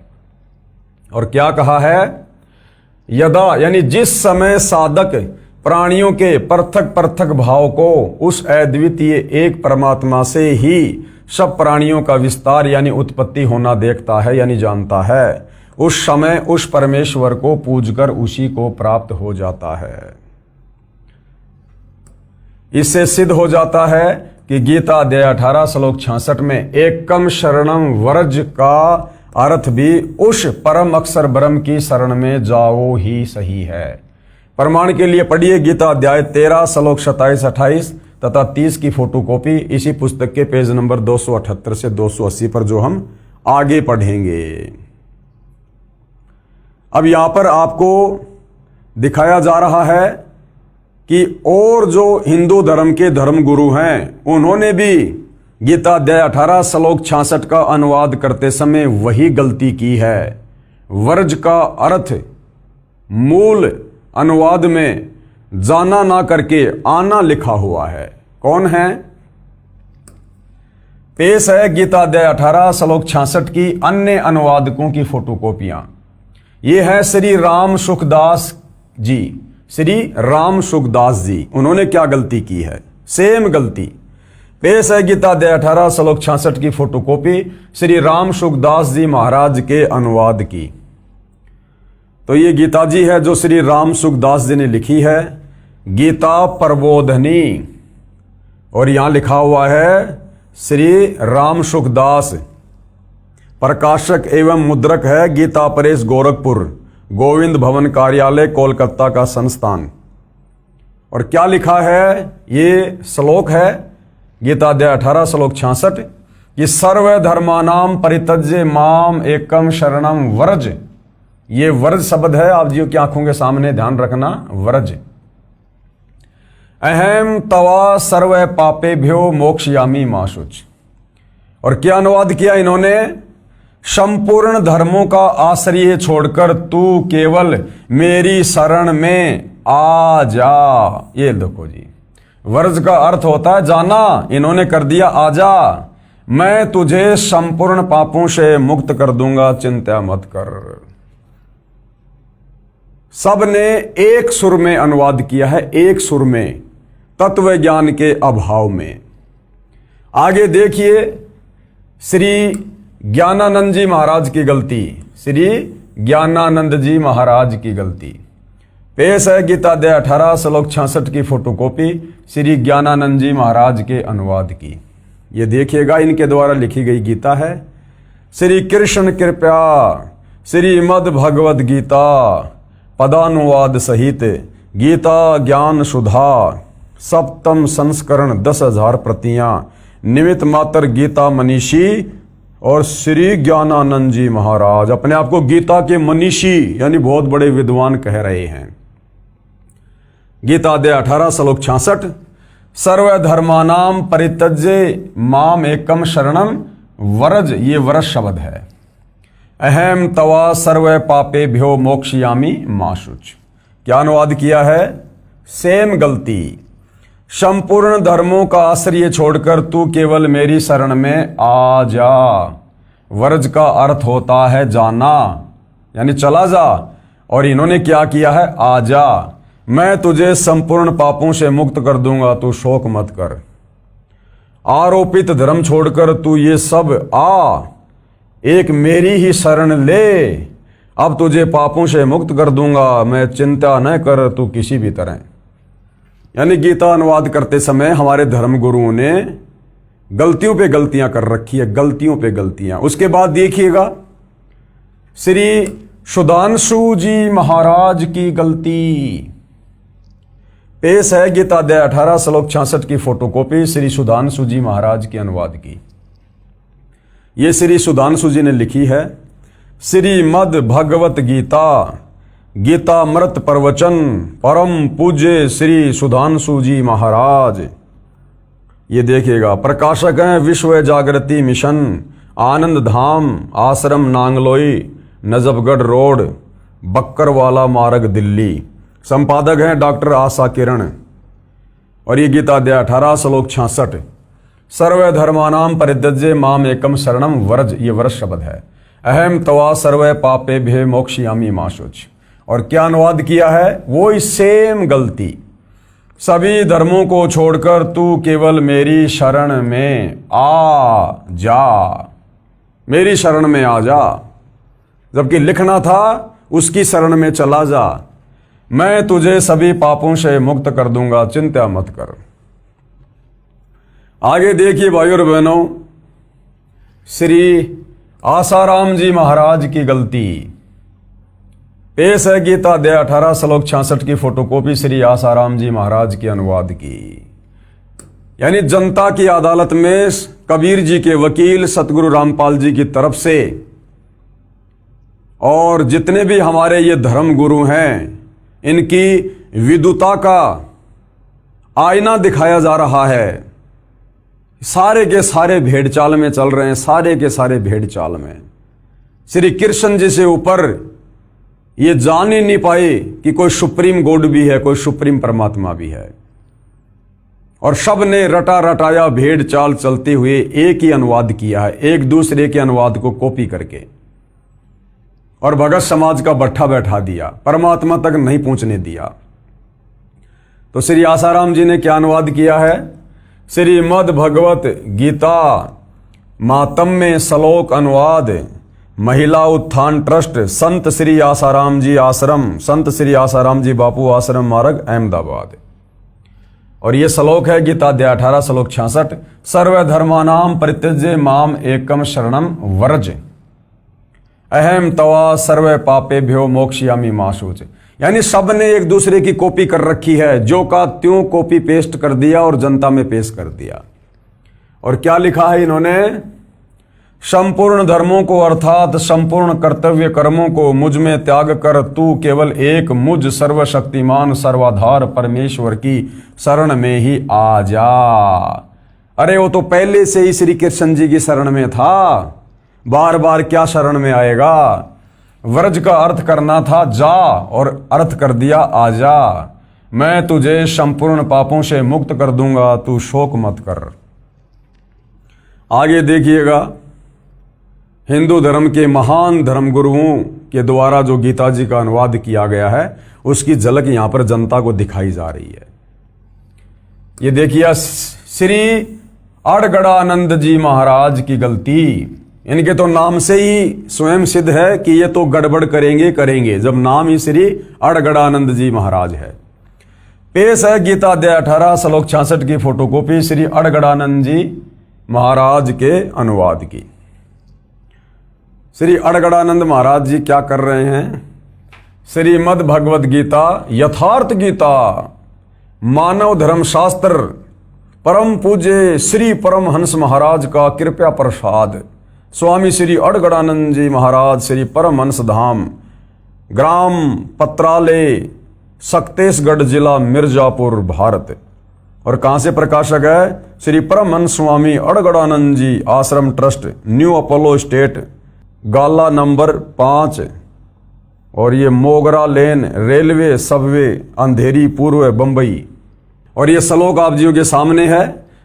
और क्या कहा है? यदा यानी जिस समय साधक प्राणियों के पृथक पृथक भाव को उस अद्वितीय एक परमात्मा से ही सब प्राणियों का विस्तार यानी उत्पत्ति होना देखता है यानी जानता है, उस समय उस परमेश्वर को पूजकर उसी को प्राप्त हो जाता है। इससे सिद्ध हो जाता है कि गीता अध्याय 18 श्लोक 66 में एकम शरणम व्रज का अर्थ भी उस परम अक्षर ब्रह्म की शरण में जाओ ही सही है। प्रमाण के लिए पढ़िए गीता अध्याय 13 श्लोक 27, 28 तथा 30 की फोटोकॉपी इसी पुस्तक के पेज नंबर 278 से 280 पर, जो हम आगे पढ़ेंगे। अब यहां पर आपको दिखाया जा रहा है कि और जो हिंदू धर्म के धर्मगुरु हैं उन्होंने भी गीता अध्याय 18 श्लोक 66 का अनुवाद करते समय वही गलती की है। वर्ज का अर्थ मूल अनुवाद में जाना ना करके आना लिखा हुआ है। कौन है? पेश है गीता अध्याय 18 श्लोक 66 की अन्य अनुवादकों की फोटोकॉपियां। ये है श्री राम सुखदास जी। श्री राम सुखदास जी, उन्होंने क्या गलती की है? सेम गलती। पेश है गीता अध्याय 18 श्लोक 66 की फोटोकॉपी श्री राम सुखदास जी महाराज के अनुवाद की। तो ये गीता जी है जो श्री राम सुखदास जी ने लिखी है, गीता प्रबोधनी, और यहां लिखा हुआ है श्री राम सुखदास। प्रकाशक एवं मुद्रक है गीता प्रेस गोरखपुर, गोविंद भवन कार्यालय कोलकाता का संस्थान। और क्या लिखा है? ये श्लोक है गीता अध्याय 18 श्लोक 66 कि सर्व धर्मानाम परित्यज्य माम एकम शरणम व्रज। ये व्रज शब्द है, आप जी की आंखों के सामने ध्यान रखना, व्रज। अहम तवा सर्व पापेभ्यो मोक्षयामी माशुच। और क्या अनुवाद किया इन्होंने? संपूर्ण धर्मों का आश्रय छोड़कर तू केवल मेरी शरण में आ जा। ये देखो जी, वर्ज का अर्थ होता है जाना, इन्होंने कर दिया आजा। मैं तुझे संपूर्ण पापों से मुक्त कर दूंगा, चिंता मत कर। सब ने एक सुर में अनुवाद किया है, एक सुर में, तत्व ज्ञान के अभाव में। आगे देखिए श्री ज्ञानानंद जी महाराज की गलती। श्री ज्ञानानंद जी महाराज की गलती। पेश है गीता अध्याय 18 श्लोक 66 की फोटोकॉपी श्री ज्ञानानंद जी महाराज के अनुवाद की। ये देखिएगा, इनके द्वारा लिखी गई गीता है। श्री कृष्ण कृपया श्रीमद् भगवद गीता पदानुवाद सहित गीता ज्ञान सुधा सप्तम संस्करण 10,000 प्रतियां निमित्त मात्र गीता मनीषी और श्री ज्ञानानंद जी महाराज अपने आप को गीता के मनीषी यानी बहुत बड़े विद्वान कह रहे हैं। गीता अध्याय 18 श्लोक 66 सर्वधर्मानाम परित्यज्य माम एकम शरणम व्रज। ये व्रज शब्द है। अहम तवा सर्व पापेभ्यो मोक्षयामी माशुच। क्या अनुवाद किया है? सेम गलती। संपूर्ण धर्मों का आश्रय छोड़कर तू केवल मेरी शरण में आ जा। वर्ज का अर्थ होता है जाना, यानी चला जा। और इन्होंने क्या किया है? आ जा, मैं तुझे संपूर्ण पापों से मुक्त कर दूंगा, तू शोक मत कर। आरोपित धर्म छोड़कर तू ये सब आ, एक मेरी ही शरण ले, अब तुझे पापों से मुक्त कर दूंगा, मैं चिंता न कर तू किसी भी तरह। यानी गीता अनुवाद करते समय हमारे धर्म गुरुओं ने गलतियों पे गलतियां कर रखी है, गलतियों पे गलतियां। उसके बाद देखिएगा श्री सुधांशु जी महाराज की गलती। पेश है गीता अध्याय 18 श्लोक 66 की फोटोकॉपी श्री सुधांशु जी महाराज के अनुवाद की। ये श्री सुधांशु जी ने लिखी है श्रीमद् भगवत गीता गीतामृत प्रवचन परम पूज्य श्री सुधांशु जी महाराज। ये देखिएगा, प्रकाशक हैं विश्व जागृति मिशन, आनंद धाम, आश्रम नांगलोई, नजफगढ़ रोड, बक्करवाला मार्ग, दिल्ली। संपादक हैं डॉक्टर आशा किरण। और ये गीता अध्याय 18 श्लोक 66 सर्वधर्मानाम परित्यज्य माम एकम शरणम व्रज। ये व्रज शब्द है। अहम तवा सर्व पापेभ्यो मोक्षयामी माशुच। और क्या अनुवाद किया है? वो सेम गलती। सभी धर्मों को छोड़कर तू केवल मेरी शरण में आ जा, मेरी शरण में आ जा। जबकि लिखना था उसकी शरण में चला जा, मैं तुझे सभी पापों से मुक्त कर दूंगा, चिंता मत कर। आगे देखिए भाइयों और बहनों, श्री आसाराम जी महाराज की गलती। पेश है गीता अध्याय 18 श्लोक 66 की फोटोकॉपी श्री आसाराम जी महाराज के अनुवाद की। यानी जनता की अदालत में कबीर जी के वकील सतगुरु रामपाल जी की तरफ से और जितने भी हमारे ये धर्म गुरु हैं, इनकी विद्वता का आईना दिखाया जा रहा है। सारे के सारे भेड़ चाल में चल रहे हैं, सारे के सारे भेड़ चाल में। श्री कृष्ण जी से ऊपर ये जान ही नहीं पाए कि कोई सुप्रीम गॉड भी है, कोई सुप्रीम परमात्मा भी है। और सब ने रटा रटाया भेड़ चाल चलते हुए एक ही अनुवाद किया है, एक दूसरे के अनुवाद को कॉपी करके, और भगत समाज का भट्ठा बैठा दिया, परमात्मा तक नहीं पहुंचने दिया। तो श्री आसाराम जी ने क्या अनुवाद किया है? श्रीमद् भगवत गीता मातम्य श्लोक अनुवाद, महिला उत्थान ट्रस्ट, संत श्री आसाराम जी आश्रम, संत श्री आसाराम जी बापू आश्रम मार्ग, अहमदाबाद। और ये श्लोक है गीता अध्याय 18 श्लोक 66, सर्वधर्मानाम परित्यज्य माम एकम शरणम व्रज, अहम तवा सर्व पापेभ्यो मोक्षयामि मा शुच। यानी सब ने एक दूसरे की कॉपी कर रखी है, जो का त्यों कॉपी पेस्ट कर दिया और जनता में पेश कर दिया। और क्या लिखा है इन्होंने? संपूर्ण धर्मों को अर्थात संपूर्ण कर्तव्य कर्मों को मुझ में त्याग कर तू केवल एक मुझ सर्वशक्तिमान सर्वाधार परमेश्वर की शरण में ही आ जा। अरे वो तो पहले से ही श्री कृष्ण जी की शरण में था, बार बार क्या शरण में आएगा? व्रज का अर्थ करना था जा, और अर्थ कर दिया आ जा। मैं तुझे संपूर्ण पापों से मुक्त कर दूंगा, तू शोक मत कर। आगे देखिएगा, हिंदू धर्म के महान धर्मगुरुओं के द्वारा जो गीता जी का अनुवाद किया गया है, उसकी झलक यहां पर जनता को दिखाई जा रही है। ये देखिए, श्री अड़गड़ानंद जी महाराज की गलती। इनके तो नाम से ही स्वयं सिद्ध है कि ये तो गड़बड़ करेंगे, जब नाम ही श्री अड़गड़ानंद जी महाराज है। पेश है गीता अध्याय 18 श्लोक 66 की फोटोकॉपी श्री अड़गड़ानंद जी महाराज के अनुवाद की। श्री अड़गड़ानंद महाराज जी क्या कर रहे हैं? श्रीमद् भगवद गीता यथार्थ गीता मानव धर्मशास्त्र परम पूज्य श्री परमहंस महाराज का कृपया प्रसाद, स्वामी श्री अड़गड़ानंद जी महाराज, श्री परमहंस धाम, ग्राम पत्रालय, सक्तेशगढ़ जिला, मिर्जापुर, भारत। और कहाँ से प्रकाशक है? श्री परमहंस स्वामी अड़गड़ानंद जी आश्रम ट्रस्ट, न्यू अपोलो स्टेट, गाला नंबर 5, और ये मोगरा लेन, रेलवे सबवे, अंधेरी पूर्व, बंबई। और ये श्लोक आप जियों के सामने है,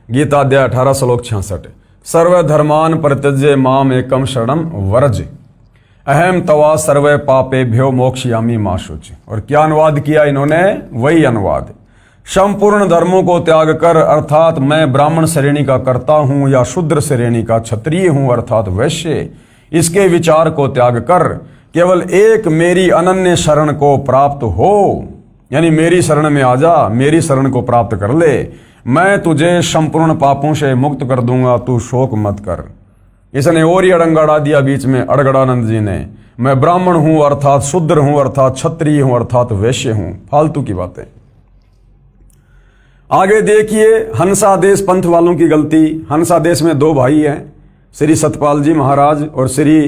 गीता अध्याय 18 श्लोक 66, सर्वधर्मान परित्यज्य माम एकम शरणम व्रज, अहम तवा सर्व पापेभ्यो मोक्षयामि मा शुच। और क्या अनुवाद किया इन्होंने? वही अनुवाद, संपूर्ण धर्मों को त्याग कर, अर्थात मैं ब्राह्मण श्रेणी का करता हूं या शूद्र श्रेणी का क्षत्रिय हूं अर्थात वैश्य, इसके विचार को त्याग कर केवल एक मेरी अनन्य शरण को प्राप्त हो, यानी मेरी शरण में आ जा, मेरी शरण को प्राप्त कर ले, मैं तुझे संपूर्ण पापों से मुक्त कर दूंगा, तू शोक मत कर। इसने और ही अड़ंगाड़ा दिया बीच में अड़गड़ानंद जी ने, मैं ब्राह्मण हूं अर्थात शूद्र हूं अर्थात क्षत्रिय हूं अर्थात वैश्य हूं, फालतू की बातें। आगे देखिए, हंसादेश पंथ वालों की गलती। हंसादेश में दो भाई हैं, श्री सतपाल जी महाराज और श्री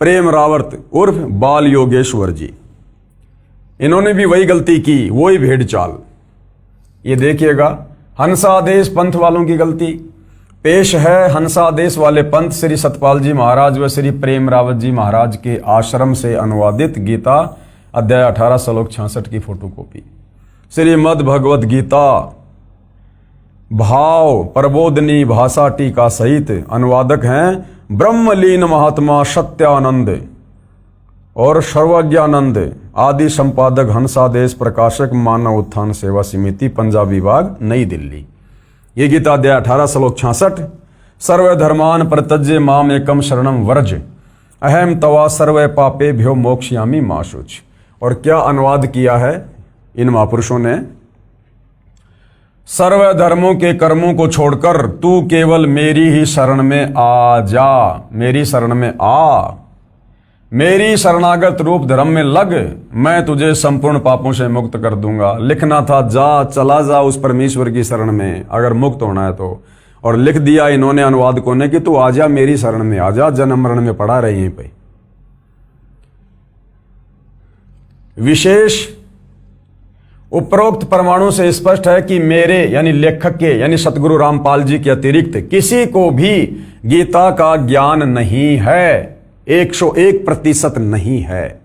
प्रेम रावर्त उर्फ बाल योगेश्वर जी। इन्होंने भी वही गलती की, वही भेड़ चाल। ये देखिएगा, हंसादेश पंथ वालों की गलती। पेश है हंसादेश वाले पंथ श्री सतपाल जी महाराज व श्री प्रेम रावत जी महाराज के आश्रम से अनुवादित गीता अध्याय 18 श्लोक 66 की फोटोकॉपी। श्रीमद् भगवद गीता भाव प्रबोधनी भाषा टीका सहित अनुवादक हैं ब्रह्मलीन महात्मा सत्यानंद और सर्वज्ञानंद आदि संपादक हंसादेश प्रकाशक मानव उत्थान सेवा समिति पंजाब विभाग नई दिल्ली। ये गीता अध्याय 18 श्लोक 66, सर्वधर्मान परित्यज्य माम एकम शरणम व्रज, अहम तवा सर्व पापे भ्यो मोक्षयामी माशुच। और क्या अनुवाद किया है इन महापुरुषों ने? सर्व धर्मों के कर्मों को छोड़कर तू केवल मेरी ही शरण में आ जा, मेरी शरण में आ, मेरी शरणागत रूप धर्म में लग, मैं तुझे संपूर्ण पापों से मुक्त कर दूंगा। लिखना था जा, चला जा उस परमेश्वर की शरण में अगर मुक्त होना है तो, और लिख दिया इन्होंने अनुवादकों ने कि तू आजा मेरी शरण में, आजा, जन्म मरण में पड़ा रहे यहीं पे। विशेष उपरोक्त प्रमाणों से स्पष्ट है कि मेरे यानी लेखक के यानी सतगुरु रामपाल जी के अतिरिक्त किसी को भी गीता का ज्ञान नहीं है, 101% नहीं है।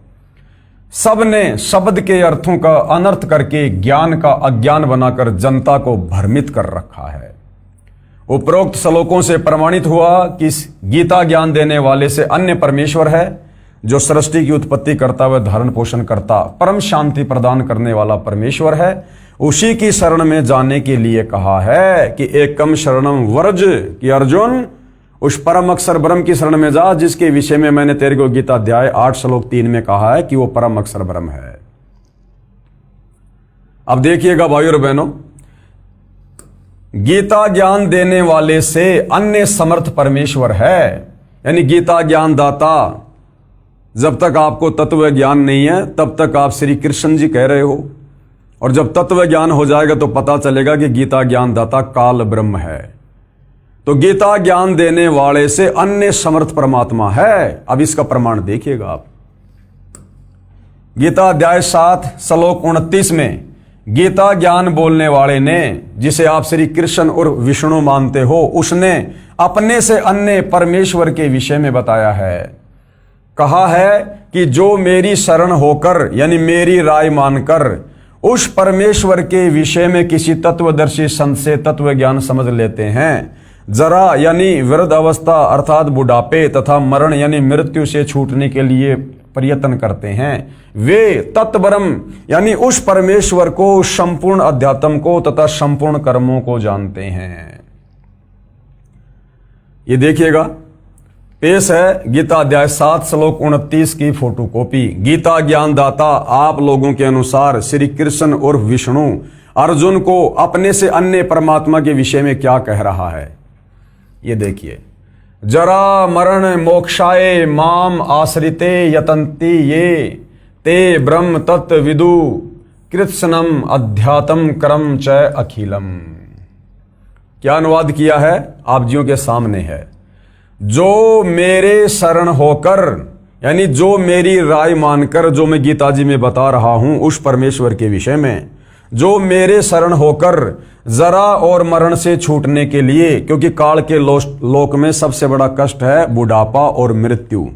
सबने शब्द के अर्थों का अनर्थ करके ज्ञान का अज्ञान बनाकर जनता को भ्रमित कर रखा है। उपरोक्त श्लोकों से प्रमाणित हुआ कि गीता ज्ञान देने वाले से अन्य परमेश्वर है, जो सृष्टि की उत्पत्ति करता व धारण पोषण करता परम शांति प्रदान करने वाला परमेश्वर है। उसी की शरण में जाने के लिए कहा है कि एकम शरणम व्रज, कि अर्जुन उस परम अक्षर ब्रह्म की शरण में जा, जिसके विषय में मैंने तेरे को गीता अध्याय 8 श्लोक 3 में कहा है कि वो परम अक्षर ब्रह्म है। अब देखिएगा भाइयों और बहनों, गीता ज्ञान देने वाले से अन्य समर्थ परमेश्वर है, यानी गीता ज्ञान दाता। जब तक आपको तत्व ज्ञान नहीं है तब तक आप श्री कृष्ण जी कह रहे हो, और जब तत्व ज्ञान हो जाएगा तो पता चलेगा कि गीता ज्ञान दाता काल ब्रह्म है। तो गीता ज्ञान देने वाले से अन्य समर्थ परमात्मा है। अब इसका प्रमाण देखिएगा आप। गीता अध्याय 7 श्लोक 29 में गीता ज्ञान बोलने वाले ने, जिसे आप श्री कृष्ण और विष्णु मानते हो, उसने अपने से अन्य परमेश्वर के विषय में बताया है। कहा है कि जो मेरी शरण होकर यानी मेरी राय मानकर उस परमेश्वर के विषय में किसी तत्वदर्शी संत से तत्व ज्ञान समझ लेते हैं, जरा यानी वृद्ध अवस्था अर्थात बुढ़ापे तथा मरण यानी मृत्यु से छूटने के लिए प्रयत्न करते हैं, वे तत्ब्रह्म यानी उस परमेश्वर को, संपूर्ण अध्यात्म को तथा संपूर्ण कर्मों को जानते हैं। ये देखिएगा, पेश है गीता अध्याय 7 श्लोक 29 की फोटोकॉपी। गीता ज्ञान दाता आप लोगों के अनुसार श्री कृष्ण और विष्णु अर्जुन को अपने से अन्य परमात्मा के विषय में क्या कह रहा है। ये देखिए, जरा मरण मोक्षाय माम आश्रिते यतन्ति ये ते ब्रह्म तत्व विदु कृत्स्नम अध्यात्म क्रम च अखिलम। क्या अनुवाद किया है आप जियों के सामने है। जो मेरे शरण होकर यानी जो मेरी राय मानकर, जो मैं गीता जी में बता रहा हूं उस परमेश्वर के विषय में, जो मेरे शरण होकर जरा और मरण से छूटने के लिए, क्योंकि काल के लोक में सबसे बड़ा कष्ट है बुढ़ापा और मृत्यु।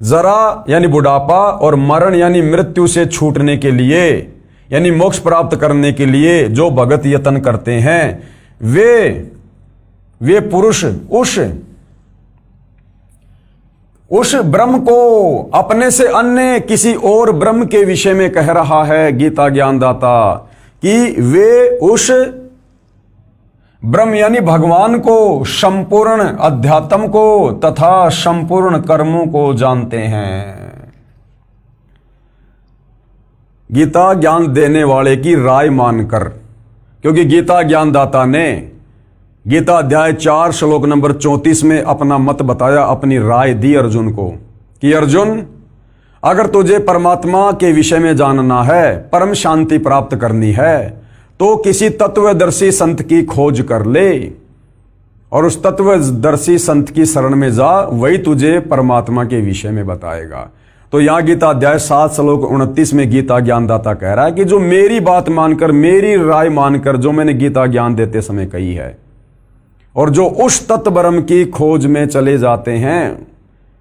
जरा यानी बुढ़ापा और मरण यानी मृत्यु से छूटने के लिए यानी मोक्ष प्राप्त करने के लिए जो भगत यत्न करते हैं, वे पुरुष उस ब्रह्म को अपने से अन्य किसी और ब्रह्म के विषय में कह रहा है गीता ज्ञानदाता, कि वे उस ब्रह्म यानी भगवान को, संपूर्ण अध्यात्म को तथा संपूर्ण कर्मों को जानते हैं। गीता ज्ञान देने वाले की राय मानकर, क्योंकि गीता ज्ञानदाता ने गीता अध्याय 4 श्लोक नंबर 34 में अपना मत बताया, अपनी राय दी अर्जुन को कि अर्जुन, अगर तुझे परमात्मा के विषय में जानना है, परम शांति प्राप्त करनी है, तो किसी तत्वदर्शी संत की खोज कर ले और उस तत्वदर्शी संत की शरण में जा, वही तुझे परमात्मा के विषय में बताएगा। तो यहां गीता अध्याय 7 श्लोक 29 में गीता ज्ञानदाता कह रहा है कि जो मेरी बात मानकर, मेरी राय मानकर जो मैंने गीता ज्ञान देते समय कही है, और जो उस तत्व ब्रह्म की खोज में चले जाते हैं,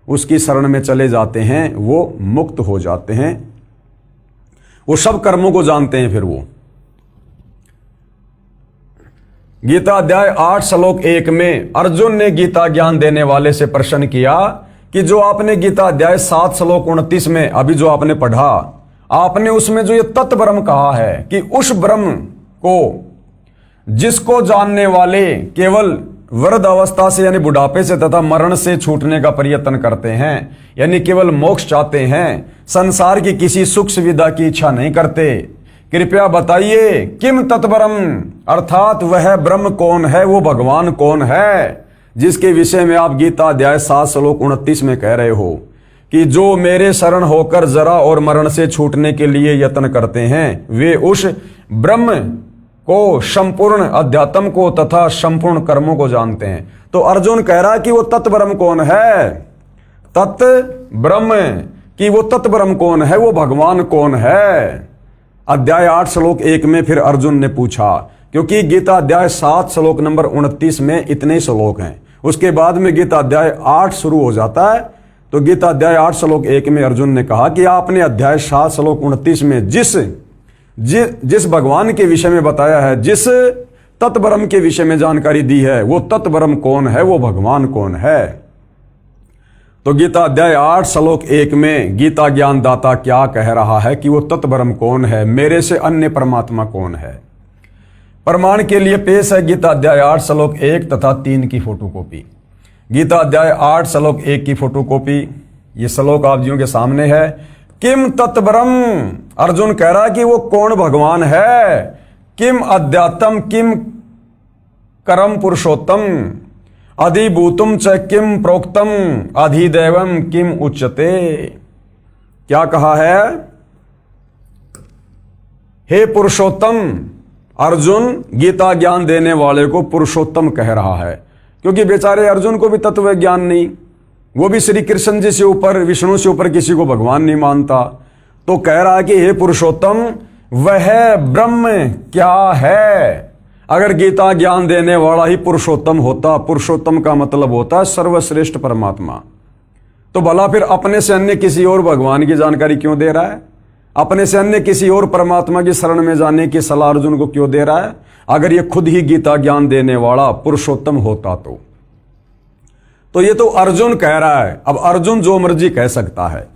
उसकी शरण में चले जाते हैं, वो मुक्त हो जाते हैं, वो सब कर्मों को जानते हैं। फिर वो गीता अध्याय 8 श्लोक 1 में अर्जुन ने गीता ज्ञान देने वाले से प्रश्न किया कि जो आपने गीता अध्याय 7 श्लोक 29 में अभी जो आपने पढ़ा, आपने उसमें जो ये तत्व ब्रह्म कहा है कि उस ब्रह्म को जिसको जानने वाले केवल वृद्ध अवस्था से यानी बुढ़ापे से तथा मरण से छूटने का प्रयत्न करते हैं, यानी केवल मोक्ष चाहते हैं, संसार की किसी सुख सुविधा की इच्छा नहीं करते, कृपया बताइए किम तत्परम, अर्थात वह ब्रह्म कौन है, वो भगवान कौन है जिसके विषय में आप गीता अध्याय 7 श्लोक 29 में कह रहे हो कि जो मेरे शरण होकर जरा और मरण से छूटने के लिए यत्न करते हैं वे उस ब्रह्म को, संपूर्ण अध्यात्म को तथा संपूर्ण कर्मों को जानते हैं। तो अर्जुन कह रहा है कि वो तत्ब्रह्म कौन है, तत् ब्रह्म, कि वो तत्ब्रह्म कौन है, वो भगवान कौन है। अध्याय 8 श्लोक 1 में फिर अर्जुन ने पूछा, क्योंकि गीता अध्याय 7 श्लोक नंबर 29 में इतने श्लोक हैं, उसके बाद में गीता अध्याय 8 शुरू हो जाता है। तो गीता अध्याय 8 श्लोक 1 में अर्जुन ने कहा कि आपने अध्याय 7 श्लोक 29 में जिस भगवान के विषय में बताया है, जिस तत्ब्रह्म के विषय में जानकारी दी है, वो तत्ब्रह्म कौन है, वो भगवान कौन है। तो गीता अध्याय 8 श्लोक 1 में गीता ज्ञान दाता क्या कह रहा है कि वो तत्ब्रह्म कौन है, मेरे से अन्य परमात्मा कौन है। प्रमाण के लिए पेश है गीता अध्याय 8 श्लोक 1 तथा 3 की फोटोकॉपी। गीता अध्याय 8 श्लोक 1 की फोटोकॉपी, ये श्लोक आप जियों के सामने है। किम तत्ब्रह्म, अर्जुन कह रहा है कि वो कौन भगवान है। किम अध्यात्म, किम करम पुरुषोत्तम, अधिभूतम च किम प्रोक्तम, अधिदैवम किम उच्यते। क्या कहा है, हे पुरुषोत्तम। अर्जुन गीता ज्ञान देने वाले को पुरुषोत्तम कह रहा है, क्योंकि बेचारे अर्जुन को भी तत्व ज्ञान नहीं, वो भी श्री कृष्ण जी से ऊपर, विष्णु से ऊपर किसी को भगवान नहीं मानता। तो कह रहा है कि हे पुरुषोत्तम, वह ब्रह्म क्या है। अगर गीता ज्ञान देने वाला ही पुरुषोत्तम होता, पुरुषोत्तम का मतलब होता है सर्वश्रेष्ठ परमात्मा, तो भला फिर अपने से अन्य किसी और भगवान की जानकारी क्यों दे रहा है, अपने से अन्य किसी और परमात्मा की शरण में जाने की सलाह अर्जुन को क्यों दे रहा है, अगर ये खुद ही गीता ज्ञान देने वाला पुरुषोत्तम होता तो ये तो अर्जुन कह रहा है। अब अर्जुन जो मर्जी कह सकता है।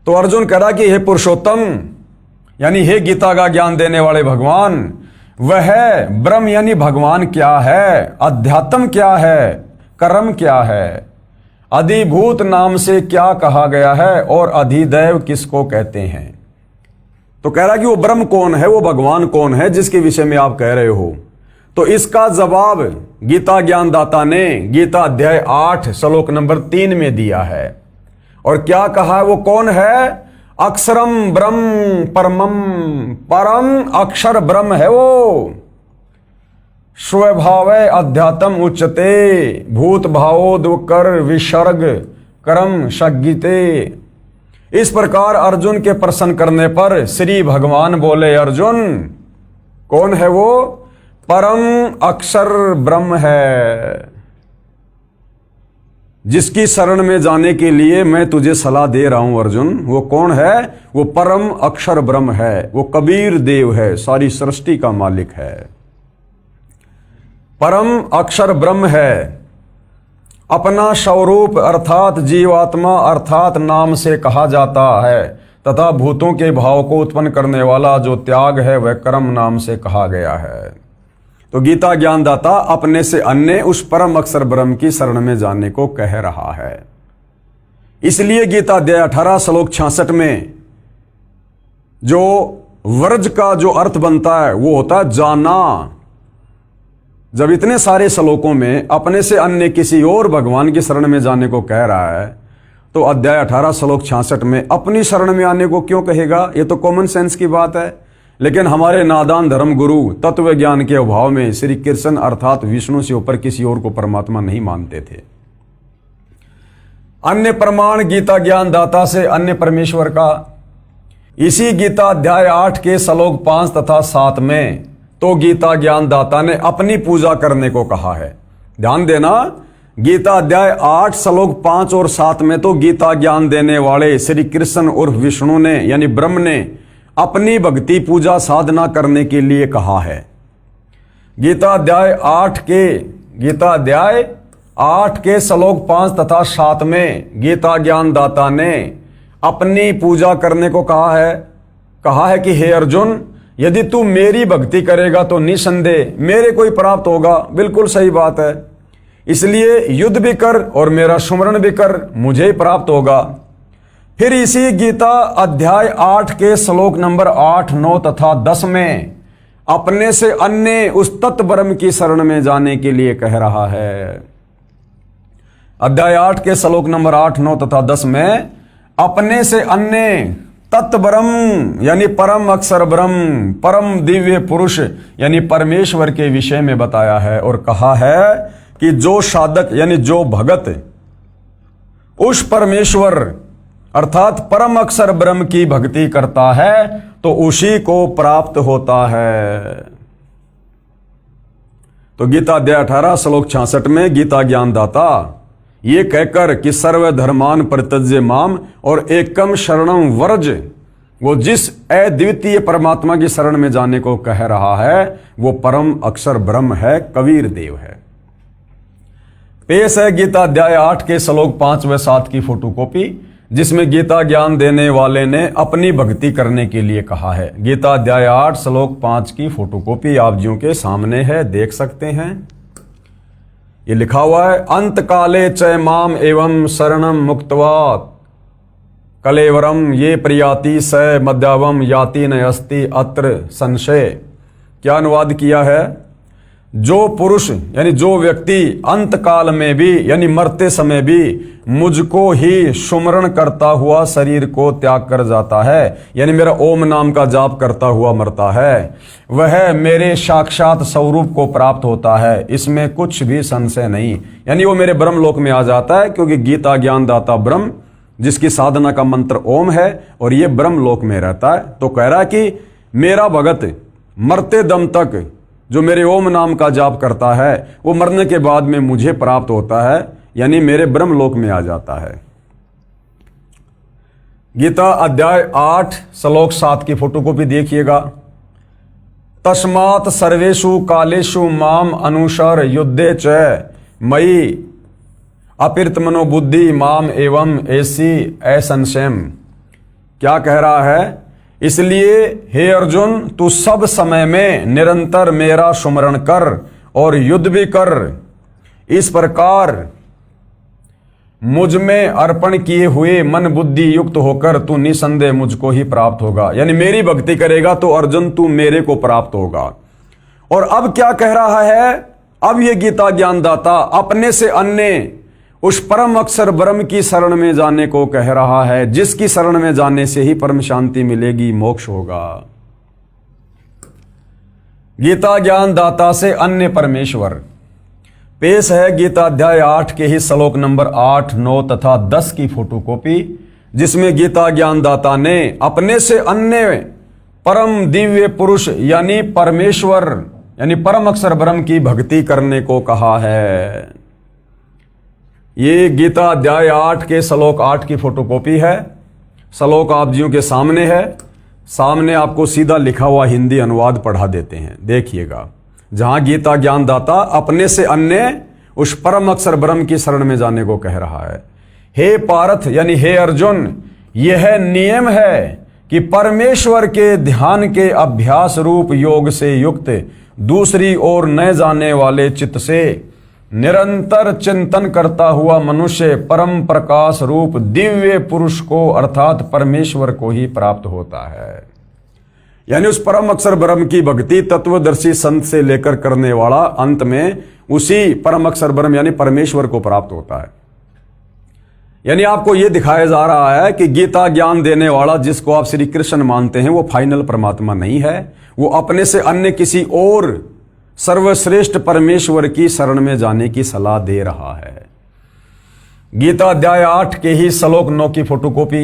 तो अर्जुन कह रहा कि हे पुरुषोत्तम, यानी हे गीता का ज्ञान देने वाले भगवान, वह ब्रह्म यानी भगवान क्या है, अध्यात्म क्या है, कर्म क्या है, अधिभूत नाम से क्या कहा गया है और अधिदैव किसको कहते हैं। तो कह रहा कि वो ब्रह्म कौन है, वो भगवान कौन है जिसके विषय में आप कह रहे हो। तो इसका जवाब गीता ज्ञानदाता ने गीता अध्याय 8 श्लोक नंबर 3 में दिया है। और क्या कहा है, वो कौन है, अक्षरम ब्रह्म परमम, परम अक्षर ब्रह्म है वो। स्वभाव अध्यात्म उच्चते, भूत भावोद्कर विसर्ग कर्म सज्ञिते। इस प्रकार अर्जुन के प्रश्न करने पर श्री भगवान बोले, अर्जुन कौन है वो, परम अक्षर ब्रह्म है, जिसकी शरण में जाने के लिए मैं तुझे सलाह दे रहा हूं अर्जुन। वो कौन है, वो परम अक्षर ब्रह्म है, वो कबीर देव है, सारी सृष्टि का मालिक है। परम अक्षर ब्रह्म है, अपना स्वरूप अर्थात जीवात्मा अर्थात नाम से कहा जाता है, तथा भूतों के भाव को उत्पन्न करने वाला जो त्याग है वह कर्म नाम से कहा गया है। तो गीता ज्ञानदाता अपने से अन्य उस परम अक्षर ब्रह्म की शरण में जाने को कह रहा है। इसलिए गीता अध्याय 18 श्लोक 66 में जो वर्ज का जो अर्थ बनता है वो होता है जाना। जब इतने सारे श्लोकों में अपने से अन्य किसी और भगवान की शरण में जाने को कह रहा है, तो अध्याय 18 श्लोक 66 में अपनी शरण में आने को क्यों कहेगा, ये तो कॉमन सेंस की बात है। लेकिन हमारे नादान धर्म गुरु तत्व ज्ञान के अभाव में श्री कृष्ण अर्थात विष्णु से ऊपर किसी और को परमात्मा नहीं मानते थे। अन्य प्रमाण गीता ज्ञान दाता से अन्य परमेश्वर का, इसी गीता अध्याय 8 के श्लोक 5 तथा 7 में तो गीता ज्ञान दाता ने अपनी पूजा करने को कहा है। ध्यान देना, गीता अध्याय 8 श्लोक 5 और 7 में तो गीता ज्ञान देने वाले श्री कृष्ण और विष्णु ने यानी ब्रह्म ने अपनी भक्ति पूजा साधना करने के लिए कहा है। गीता अध्याय 8 के श्लोक 5 तथा 7 में गीता ज्ञान दाता ने अपनी पूजा करने को कहा है कि हे अर्जुन, यदि तू मेरी भक्ति करेगा तो निसंदेह मेरे को ही प्राप्त होगा। बिल्कुल सही बात है। इसलिए युद्ध भी कर और मेरा सुमरण भी कर, मुझे ही प्राप्त होगा। फिर इसी गीता अध्याय 8 के श्लोक नंबर 8, 9 तथा 10 में अपने से अन्य उस तत्व ब्रह्म की शरण में जाने के लिए कह रहा है। अध्याय 8 के श्लोक नंबर 8, 9 तथा 10 में अपने से अन्य तत्व ब्रह्म यानी परम अक्षर ब्रह्म, परम दिव्य पुरुष यानी परमेश्वर के विषय में बताया है और कहा है कि जो साधक यानी जो भगत उस परमेश्वर अर्थात परम अक्षर ब्रह्म की भक्ति करता है तो उसी को प्राप्त होता है। तो गीता अध्याय 18 श्लोक 66 में गीता ज्ञानदाता ये कहकर कि सर्वधर्मान परित्यज्य माम और एकम शरणम वर्ज, वो जिस अद्वितीय परमात्मा की शरण में जाने को कह रहा है वो परम अक्षर ब्रह्म है, कबीर देव है। पेश है गीता अध्याय 8 के श्लोक 5 व 7 की फोटोकॉपी, जिसमें गीता ज्ञान देने वाले ने अपनी भक्ति करने के लिए कहा है। गीता अध्याय 8 श्लोक 5 की फोटोकॉपी आप जियों के सामने है, देख सकते हैं। ये लिखा हुआ है, अंत काले च माम एवं शरणम मुक्त्वा कलेवरम ये प्रयाति स मध्यावम याति न अस्ति अत्र संशय। क्या अनुवाद किया है? जो पुरुष यानी जो व्यक्ति अंत काल में भी यानी मरते समय भी मुझको ही सुमरण करता हुआ शरीर को त्याग कर जाता है, यानी मेरा ओम नाम का जाप करता हुआ मरता है, वह मेरे साक्षात स्वरूप को प्राप्त होता है, इसमें कुछ भी संशय नहीं। यानी वो मेरे ब्रह्म लोक में आ जाता है, क्योंकि गीता ज्ञानदाता ब्रह्म जिसकी साधना का मंत्र ओम है और ये ब्रह्म लोक में रहता है। तो कह रहा है कि मेरा भगत मरते दम तक जो मेरे ओम नाम का जाप करता है वो मरने के बाद में मुझे प्राप्त होता है, यानी मेरे ब्रह्म लोक में आ जाता है। गीता अध्याय 8 श्लोक 7 की फोटोकॉपी देखिएगा। तस्मात् सर्वेषु कालेषु माम अनुसर युद्धे च मयि अपिर्त मनोबुद्धि माम एवं ऐसी असंशयम। क्या कह रहा है? इसलिए हे अर्जुन, तू सब समय में निरंतर मेरा सुमरण कर और युद्ध भी कर। इस प्रकार मुझ में अर्पण किए हुए मन बुद्धि युक्त होकर तू निसंदेह मुझको ही प्राप्त होगा। यानी मेरी भक्ति करेगा तो अर्जुन तू मेरे को प्राप्त होगा। और अब क्या कह रहा है? अब ये गीता ज्ञानदाता अपने से अन्य उस परम अक्षर ब्रह्म की शरण में जाने को कह रहा है, जिसकी शरण में जाने से ही परम शांति मिलेगी, मोक्ष होगा। गीता ज्ञानदाता से अन्य परमेश्वर। पेश है गीता अध्याय 8 के ही श्लोक नंबर 8, 9 तथा 10 की फोटोकॉपी, जिसमें गीता ज्ञानदाता ने अपने से अन्य परम दिव्य पुरुष यानी परमेश्वर यानी परम अक्षर ब्रह्म की भक्ति करने को कहा है। ये गीता अध्याय 8 के श्लोक 8 की फोटोकॉपी है। श्लोक आप जियों के सामने है। सामने आपको सीधा लिखा हुआ हिंदी अनुवाद पढ़ा देते हैं, देखिएगा। जहां गीता ज्ञानदाता अपने से अन्य उस परम अक्षर ब्रह्म की शरण में जाने को कह रहा है। हे पार्थ यानी हे अर्जुन, यह नियम है कि परमेश्वर के ध्यान के अभ्यास रूप योग से युक्त दूसरी ओर न जाने वाले चित्त से निरंतर चिंतन करता हुआ मनुष्य परम प्रकाश रूप दिव्य पुरुष को अर्थात परमेश्वर को ही प्राप्त होता है। यानी उस परम अक्षर ब्रह्म की भक्ति तत्वदर्शी संत से लेकर करने वाला अंत में उसी परम अक्षर ब्रह्म यानी परमेश्वर को प्राप्त होता है। यानी आपको यह दिखाया जा रहा है कि गीता ज्ञान देने वाला जिसको आप श्री कृष्ण मानते हैं वो फाइनल परमात्मा नहीं है, वो अपने से अन्य किसी और सर्वश्रेष्ठ परमेश्वर की शरण में जाने की सलाह दे रहा है। गीता अध्याय 8 के ही श्लोक 9 की फोटोकॉपी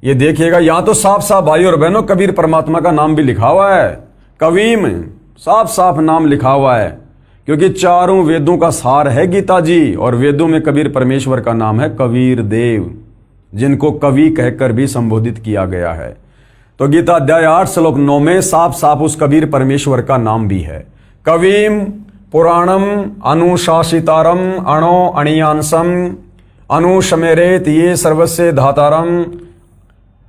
ये देखिएगा। यहां तो साफ साफ भाई और बहनों कबीर परमात्मा का नाम भी लिखा हुआ है, कवीम साफ साफ नाम लिखा हुआ है, क्योंकि चारों वेदों का सार है गीता जी, और वेदों में कबीर परमेश्वर का नाम है कबीर देव, जिनको कवि कहकर भी संबोधित किया गया है। तो गीता अध्याय 8 श्लोक 9 में साफ साफ उस कबीर परमेश्वर का नाम भी है। कवीम पुराणम अनुशासितारम अणो अणियांसम अनुशमेरेत ये सर्वस्य धातारम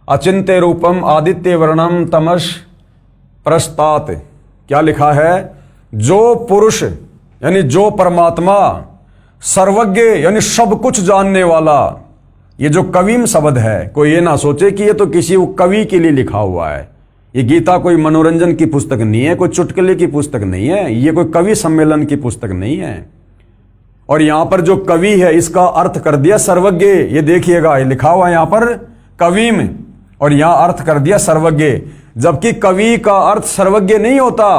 अचिंत्य रूपम आदित्य वर्णम तमस प्रस्तात। क्या लिखा है? जो पुरुष यानी जो परमात्मा सर्वज्ञ यानी सब कुछ जानने वाला। ये जो कवीम शब्द है, कोई ये ना सोचे कि ये तो किसी कवि के लिए लिखा हुआ है। ये गीता कोई मनोरंजन की पुस्तक नहीं है, कोई चुटकुले की पुस्तक नहीं है, ये कोई कवि सम्मेलन की पुस्तक नहीं है। और यहां पर जो कवि है इसका अर्थ कर दिया सर्वज्ञ। ये देखिएगा, ये लिखा हुआ है यहां पर कवीम, और यहां अर्थ कर दिया सर्वज्ञ, जबकि कवि का अर्थ सर्वज्ञ नहीं होता।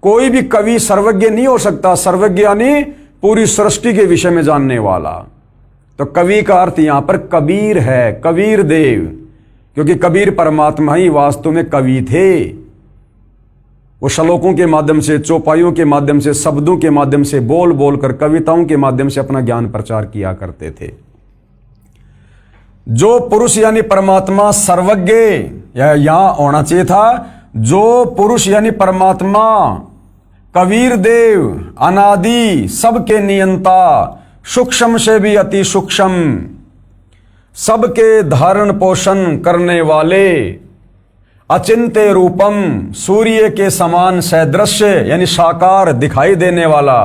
कोई भी कवि सर्वज्ञ नहीं हो सकता। सर्वज्ञ यानी पूरी सृष्टि के विषय में जानने वाला। तो कवि का अर्थ यहां पर कबीर है, कबीर देव, क्योंकि कबीर परमात्मा ही वास्तव में कवि थे। वो श्लोकों के माध्यम से, चौपाइयों के माध्यम से, शब्दों के माध्यम से, बोल बोलकर, कविताओं के माध्यम से अपना ज्ञान प्रचार किया करते थे। जो पुरुष यानी परमात्मा सर्वज्ञ, यहां होना चाहिए था, जो पुरुष यानी परमात्मा कबीर देव, अनादि, सबके नियंता, सूक्ष्म से भी अति सूक्ष्म, सबके धारण पोषण करने वाले, अचिंत्य रूपम, सूर्य के समान सदृश्य यानी साकार दिखाई देने वाला,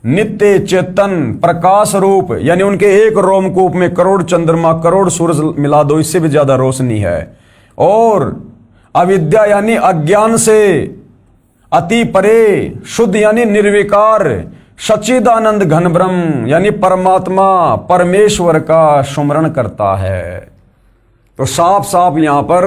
नित्य चेतन, प्रकाश रूप यानी उनके एक रोमकूप में करोड़ चंद्रमा, करोड़ सूरज मिला दो, इससे भी ज्यादा रोशनी है। और अविद्या यानी अज्ञान से अति परे, शुद्ध यानी निर्विकार, सच्चिदानंद घन ब्रह्म यानी परमात्मा परमेश्वर का सुमरण करता है। तो साफ साफ यहां पर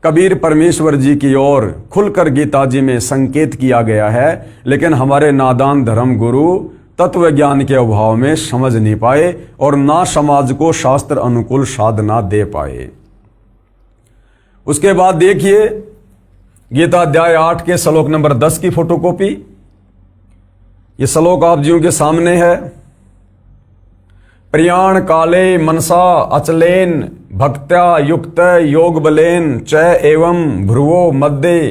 कबीर परमेश्वर जी की ओर खुलकर गीता जी में संकेत किया गया है, लेकिन हमारे नादान धर्म गुरु तत्व ज्ञान के अभाव में समझ नहीं पाए और ना समाज को शास्त्र अनुकूल साधना दे पाए। उसके बाद देखिए गीता अध्याय 8 के श्लोक नंबर 10 की फोटोकॉपी। ये श्लोक आप जियों के सामने है। प्रियाण काले मनसा अचलेन भक्त्या युक्त योग बलेन च एवं भ्रुवो मध्य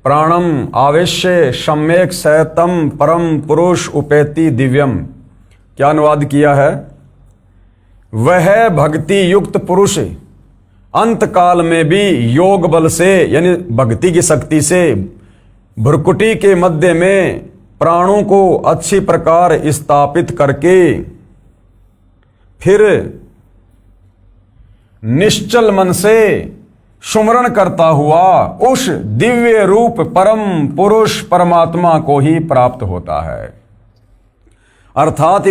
प्राणम आवेश्य सम्यक सतम परम पुरुष उपेति दिव्यम। क्या अनुवाद किया है? वह भक्ति युक्त पुरुष अंत काल में भी योग बल से यानी भक्ति की शक्ति से भ्रुकुटी के मध्य में प्राणों को अच्छी प्रकार स्थापित करके फिर निश्चल मन से सुमरण करता हुआ उस दिव्य रूप परम पुरुष परमात्मा को ही प्राप्त होता है। अर्थात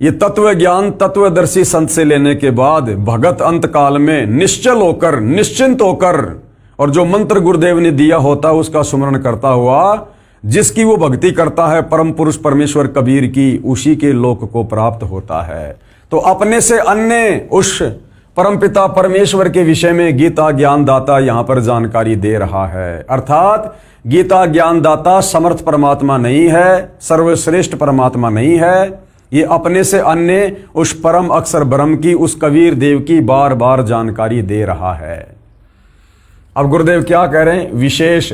ये तत्व ज्ञान तत्वदर्शी संत से लेने के बाद भगत अंत काल में निश्चल होकर, निश्चिंत होकर, और जो मंत्र गुरुदेव ने दिया होता है उसका सुमरण करता हुआ जिसकी वो भक्ति करता है परम पुरुष परमेश्वर कबीर की, उसी के लोक को प्राप्त होता है। तो अपने से अन्य उस परमपिता परमेश्वर के विषय में गीता ज्ञानदाता यहां पर जानकारी दे रहा है। अर्थात गीता ज्ञानदाता समर्थ परमात्मा नहीं है, सर्वश्रेष्ठ परमात्मा नहीं है, ये अपने से अन्य उस परम अक्षर ब्रह्म की, उस कबीर देव की बार बार जानकारी दे रहा है। अब गुरुदेव क्या कह रहे हैं? विशेष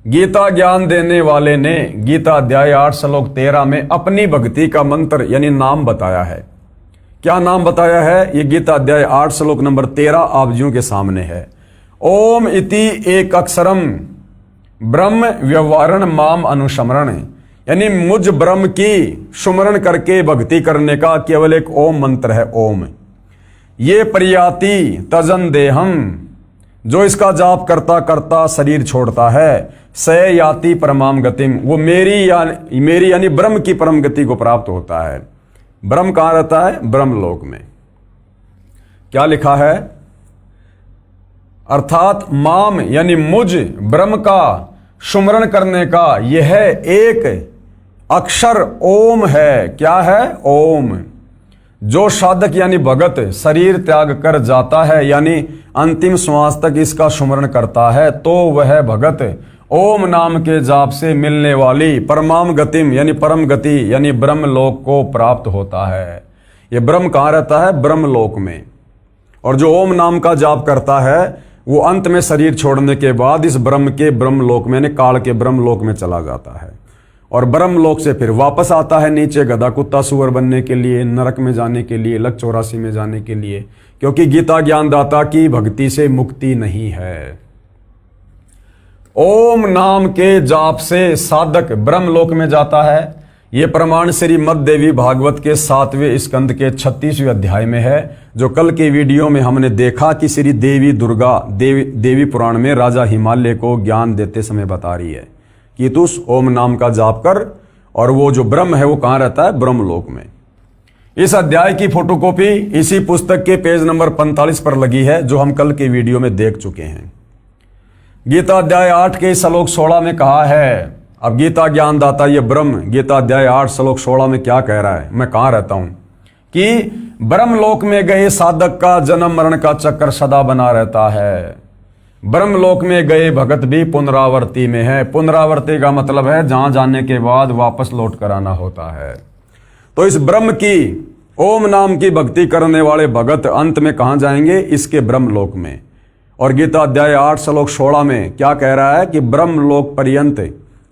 गीता ज्ञान देने वाले ने गीता अध्याय 8 श्लोक 13 में अपनी भक्ति का मंत्र यानी नाम बताया है। क्या नाम बताया है? ये गीता अध्याय 8 श्लोक नंबर 13 आप जियों के सामने है। ओम इति एक अक्षरम ब्रह्म व्यवहारण माम अनुस्मरण, यानी मुझ ब्रह्म की सुमरण करके भक्ति करने का केवल एक ओम मंत्र है, ओम। ये प्रयाति तजन देहम, जो इसका जाप करता करता शरीर छोड़ता है, स याति परमाम गतिम, वो मेरी यानी ब्रह्म की परम गति को प्राप्त होता है। ब्रह्म कहां रहता है? ब्रह्मलोक में। क्या लिखा है? अर्थात माम यानी मुझ ब्रह्म का सुमरण करने का यह एक अक्षर ओम है। क्या है? ओम। जो साधक यानी भगत शरीर त्याग कर जाता है यानी अंतिम श्वास तक इसका सुमरण करता है, तो वह भगत ओम नाम के जाप से मिलने वाली परमाम गतिम यानी परम गति यानी ब्रह्मलोक को प्राप्त होता है। यह ब्रह्म कहाँ रहता है? ब्रह्मलोक में। और जो ओम नाम का जाप करता है वो अंत में शरीर छोड़ने के बाद इस ब्रह्म के ब्रह्मलोक में यानी काल के ब्रह्मलोक में चला जाता है, और ब्रह्मलोक से फिर वापस आता है नीचे गधा कुत्ता सुअर बनने के लिए, नरक में जाने के लिए, लक 84 में जाने के लिए, क्योंकि गीता ज्ञानदाता की भक्ति से मुक्ति नहीं है। ओम नाम के जाप से साधक ब्रह्मलोक में जाता है, ये प्रमाण श्रीमद् देवी भागवत के 7वें स्कंद के 36वें अध्याय में है, जो कल के वीडियो में हमने देखा कि श्री देवी दुर्गा देवी पुराण में राजा हिमालय को ज्ञान देते समय बता रही है कि तू उस ओम नाम का जाप कर, और वो जो ब्रह्म है वो कहाँ रहता है? ब्रह्मलोक में। इस अध्याय की फोटोकॉपी इसी पुस्तक के पेज नंबर 45 पर लगी है, जो हम कल के वीडियो में देख चुके हैं। गीता अध्याय 8 के श्लोक 16 में कहा है, अब गीता ज्ञान दाता ये ब्रह्म गीता अध्याय 8 श्लोक 16 में क्या कह रहा है? मैं कहाँ रहता हूं कि ब्रह्मलोक में गए साधक का जन्म मरण का चक्कर सदा बना रहता है। ब्रह्मलोक में गए भगत भी पुनरावर्ती में है। पुनरावर्ती का मतलब है जहां जाने के बाद वापस लौट कर आना होता है। तो इस ब्रह्म की ओम नाम की भक्ति करने वाले भगत अंत में कहां जाएंगे? इसके ब्रह्मलोक में। और गीता अध्याय 8 श्लोक 16 में क्या कह रहा है कि ब्रह्मलोक पर्यंत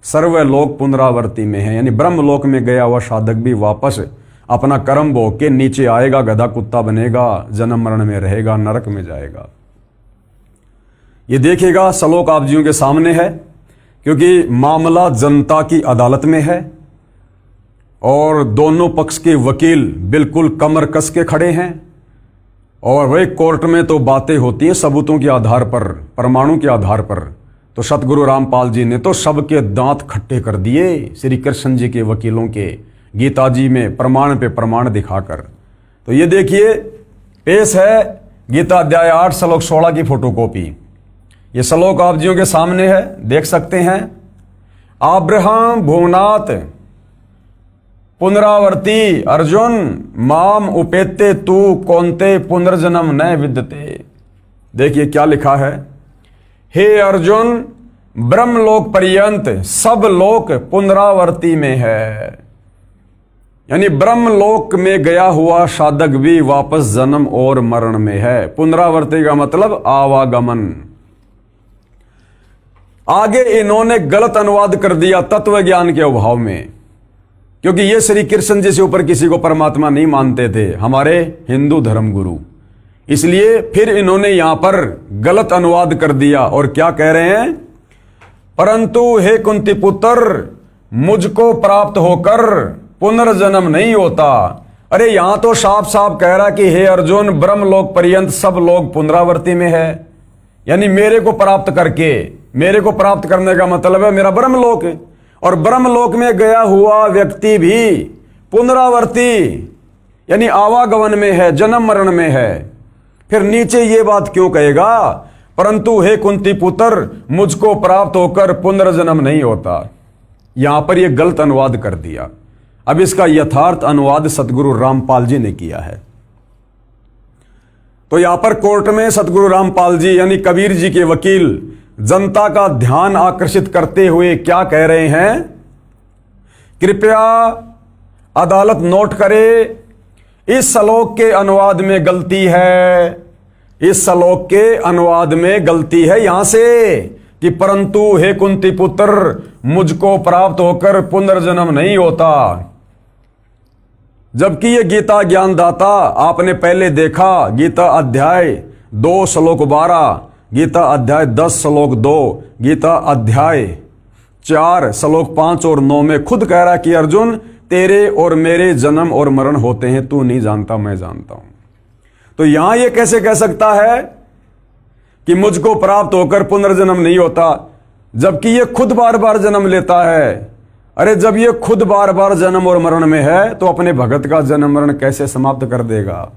सर्वलोक पुनरावर्ती में है, यानी ब्रह्मलोक में गया हुआ साधक भी वापस अपना कर्म भोग के नीचे आएगा, गधा कुत्ता बनेगा, जन्म मरण में रहेगा, नरक में जाएगा। ये देखिएगा श्लोक आप जियों के सामने है, क्योंकि मामला जनता की अदालत में है और दोनों पक्ष के वकील बिल्कुल कमर कस के खड़े हैं। और वही कोर्ट में तो बातें होती हैं सबूतों के आधार पर, परमाणु के आधार पर। तो सतगुरु रामपाल जी ने तो सबके दांत खट्टे कर दिए श्री कृष्ण जी के वकीलों के, गीता जी में प्रमाण पे प्रमाण दिखाकर। तो ये देखिए पेश है गीता अध्याय 8 श्लोक 16 की फोटोकॉपी। ये श्लोक आप जियों के सामने है, देख सकते हैं। आब्रहाम भुवनाथ पुनरावर्ती अर्जुन माम उपेते तू कौनते पुनर्जन्म न विद्यते। देखिए क्या लिखा है, हे अर्जुन ब्रह्मलोक पर्यंत सब लोक पुनरावर्ती में है, यानी ब्रह्मलोक में गया हुआ साधक भी वापस जन्म और मरण में है। पुनरावर्ती का मतलब आवागमन। आगे इन्होंने गलत अनुवाद कर दिया तत्व ज्ञान के अभाव में, क्योंकि ये श्री कृष्ण जी से ऊपर किसी को परमात्मा नहीं मानते थे, हमारे हिंदू धर्म गुरु। इसलिए फिर इन्होंने यहां पर गलत अनुवाद कर दिया और क्या कह रहे हैं, परंतु हे कुंती पुत्र मुझको प्राप्त होकर पुनर्जन्म नहीं होता। अरे यहां तो साफ साफ कह रहा कि हे अर्जुन ब्रह्मलोक पर्यंत सब लोग पुनरावर्ती में है, यानी मेरे को प्राप्त करके, मेरे को प्राप्त करने का मतलब है मेरा ब्रह्मलोक है। और ब्रह्मलोक में गया हुआ व्यक्ति भी पुनरावर्ती यानी आवागमन में है, जन्म मरण में है। फिर नीचे ये बात क्यों कहेगा, परंतु हे कुंती पुत्र मुझको प्राप्त होकर पुनर्जन्म नहीं होता। यहां पर यह गलत अनुवाद कर दिया। अब इसका यथार्थ अनुवाद सतगुरु रामपाल जी ने किया है। तो यहां पर कोर्ट में सतगुरु रामपाल जी यानी कबीर जी के वकील जनता का ध्यान आकर्षित करते हुए क्या कह रहे हैं, कृपया अदालत नोट करे, इस श्लोक के अनुवाद में गलती है। इस श्लोक के अनुवाद में गलती है यहां से कि परंतु हे कुंती पुत्र मुझको प्राप्त होकर पुनर्जन्म नहीं होता। जबकि ये गीता ज्ञानदाता आपने पहले देखा, गीता अध्याय 2 श्लोक 12, गीता अध्याय 10 श्लोक 2, गीता अध्याय 4 श्लोक 5 और 9 में खुद कह रहा कि अर्जुन तेरे और मेरे जन्म और मरण होते हैं, तू नहीं जानता मैं जानता हूं। तो यहां ये कैसे कह सकता है कि मुझको प्राप्त होकर पुनर्जन्म नहीं होता, जबकि ये खुद बार बार जन्म लेता है। अरे जब ये खुद बार बार जन्म और मरण में है तो अपने भगत का जन्म मरण कैसे समाप्त कर देगा।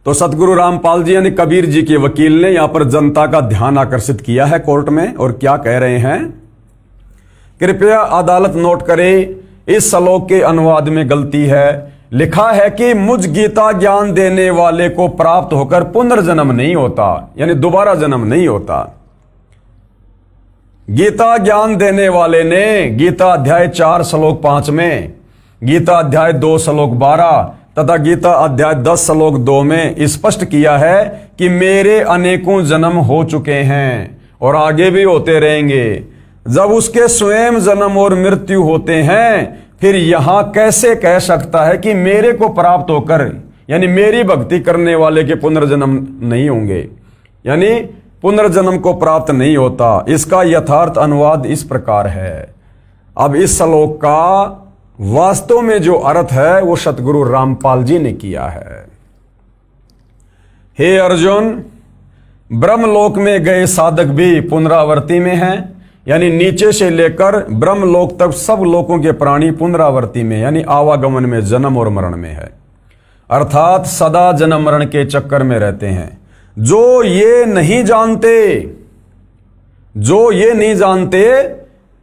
तो सतगुरु रामपाल जी यानी कबीर जी के वकील ने यहां पर जनता का ध्यान आकर्षित किया है कोर्ट में, और क्या कह रहे हैं, कृपया अदालत नोट करे, इस श्लोक के अनुवाद में गलती है। लिखा है कि मुझ गीता ज्ञान देने वाले को प्राप्त होकर पुनर्जन्म नहीं होता, यानी दोबारा जन्म नहीं होता। गीता ज्ञान देने वाले ने गीता अध्याय 4 श्लोक 5 में, गीता अध्याय 2 श्लोक 12 तथा गीता अध्याय 10 श्लोक 2 में स्पष्ट किया है कि मेरे अनेकों जन्म हो चुके हैं और आगे भी होते रहेंगे। जब उसके स्वयं जन्म और मृत्यु होते हैं, फिर यहां कैसे कह सकता है कि मेरे को प्राप्त होकर, यानी मेरी भक्ति करने वाले के पुनर्जन्म नहीं होंगे, यानी पुनर्जन्म को प्राप्त नहीं होता। इसका यथार्थ अनुवाद इस प्रकार है। अब इस श्लोक का वास्तव में जो अर्थ है वो सतगुरु रामपाल जी ने किया है। हे अर्जुन, ब्रह्मलोक में गए साधक भी पुनरावृत्ति में हैं, यानी नीचे से लेकर ब्रह्मलोक तक सब लोकों के प्राणी पुनरावृत्ति में यानी आवागमन में, जन्म और मरण में है, अर्थात सदा जन्म मरण के चक्कर में रहते हैं। जो ये नहीं जानते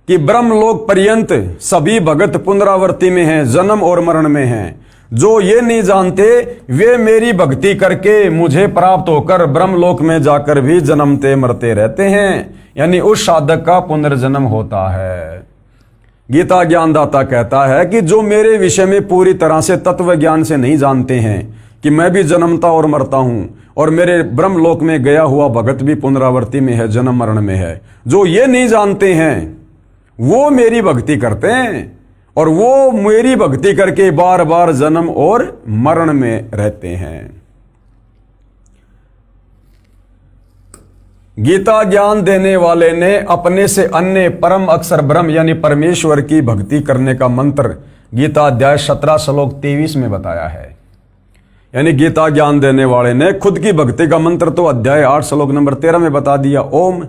कि ब्रह्मलोक पर्यंत सभी भगत पुनरावृत्ति में हैं, जन्म और मरण में हैं, जो ये नहीं जानते वे मेरी भक्ति करके मुझे प्राप्त होकर ब्रह्मलोक में जाकर भी जन्मते मरते रहते हैं, यानी उस साधक का पुनर्जन्म होता है। गीता ज्ञानदाता कहता है कि जो मेरे विषय में पूरी तरह से तत्व ज्ञान से नहीं जानते हैं कि मैं भी जन्मता और मरता हूं और मेरे ब्रह्मलोक में गया हुआ भगत भी पुनरावृत्ति में है, जन्म मरण में है, जो ये नहीं जानते हैं वो मेरी भक्ति करते हैं और वो मेरी भक्ति करके बार बार जन्म और मरण में रहते हैं। गीता ज्ञान देने वाले ने अपने से अन्य परम अक्षर ब्रह्म यानी परमेश्वर की भक्ति करने का मंत्र गीता अध्याय 17 श्लोक 23 में बताया है। यानी गीता ज्ञान देने वाले ने खुद की भक्ति का मंत्र तो अध्याय 8 श्लोक नंबर 13 में बता दिया, ओम,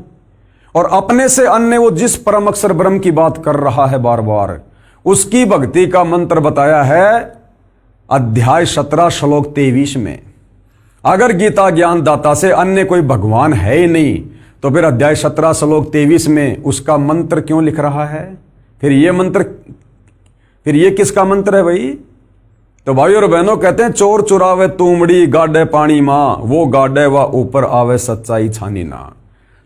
और अपने से अन्य वो जिस परम अक्षर ब्रह्म की बात कर रहा है बार बार, उसकी भक्ति का मंत्र बताया है अध्याय 17 श्लोक 23 में। अगर गीता ज्ञान दाता से अन्य कोई भगवान है ही नहीं तो फिर अध्याय 17 श्लोक 23 में उसका मंत्र क्यों लिख रहा है? फिर ये किसका मंत्र है भाई? तो भाई और बहनों कहते हैं, चोर चुरावे तूमड़ी गाडे पानी मां, वो गाडे व ऊपर आवे सच्चाई छानी ना।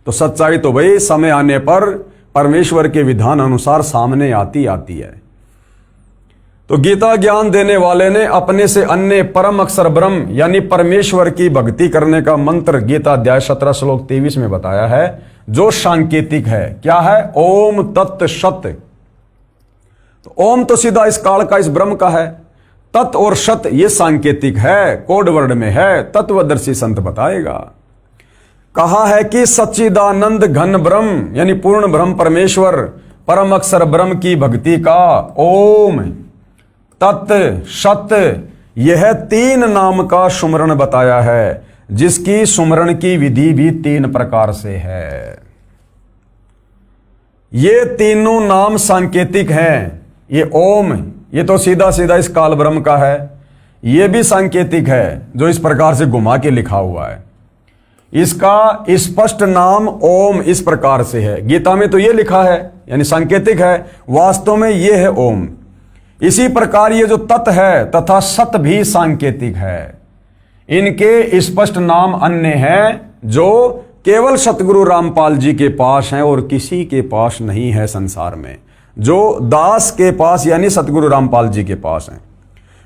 तो सच्चाई तो भाई समय आने पर परमेश्वर के विधान अनुसार सामने आती है। तो गीता ज्ञान देने वाले ने अपने से अन्य परम अक्षर ब्रह्म यानी परमेश्वर की भक्ति करने का मंत्र गीता अध्याय 17 श्लोक 23 में बताया है, जो सांकेतिक है। क्या है? ओम तत् सत। तो ओम तो सीधा इस काल का, इस ब्रह्म का है। तत् और सत ये सांकेतिक है, कोड वर्ड में है, तत्वदर्शी संत बताएगा। कहा है कि सच्चिदानंद घन ब्रह्म यानी पूर्ण ब्रह्म परमेश्वर परम अक्षर ब्रह्म की भक्ति का ओम तत् सत यह 3 नाम का सुमरण बताया है, जिसकी सुमरण की विधि भी 3 प्रकार से है। ये तीनों नाम सांकेतिक हैं। ये ओम ये तो सीधा सीधा इस काल ब्रह्म का है, ये भी सांकेतिक है जो इस प्रकार से घुमा के लिखा हुआ है। इसका स्पष्ट नाम ओम इस प्रकार से है, गीता में तो ये लिखा है यानी सांकेतिक है, वास्तव में ये है ओम। इसी प्रकार ये जो तत् है तथा सत भी सांकेतिक है। इनके स्पष्ट नाम अन्य हैं जो केवल सतगुरु रामपाल जी के पास हैं और किसी के पास नहीं है संसार में, जो दास के पास यानी सतगुरु रामपाल जी के पास हैं।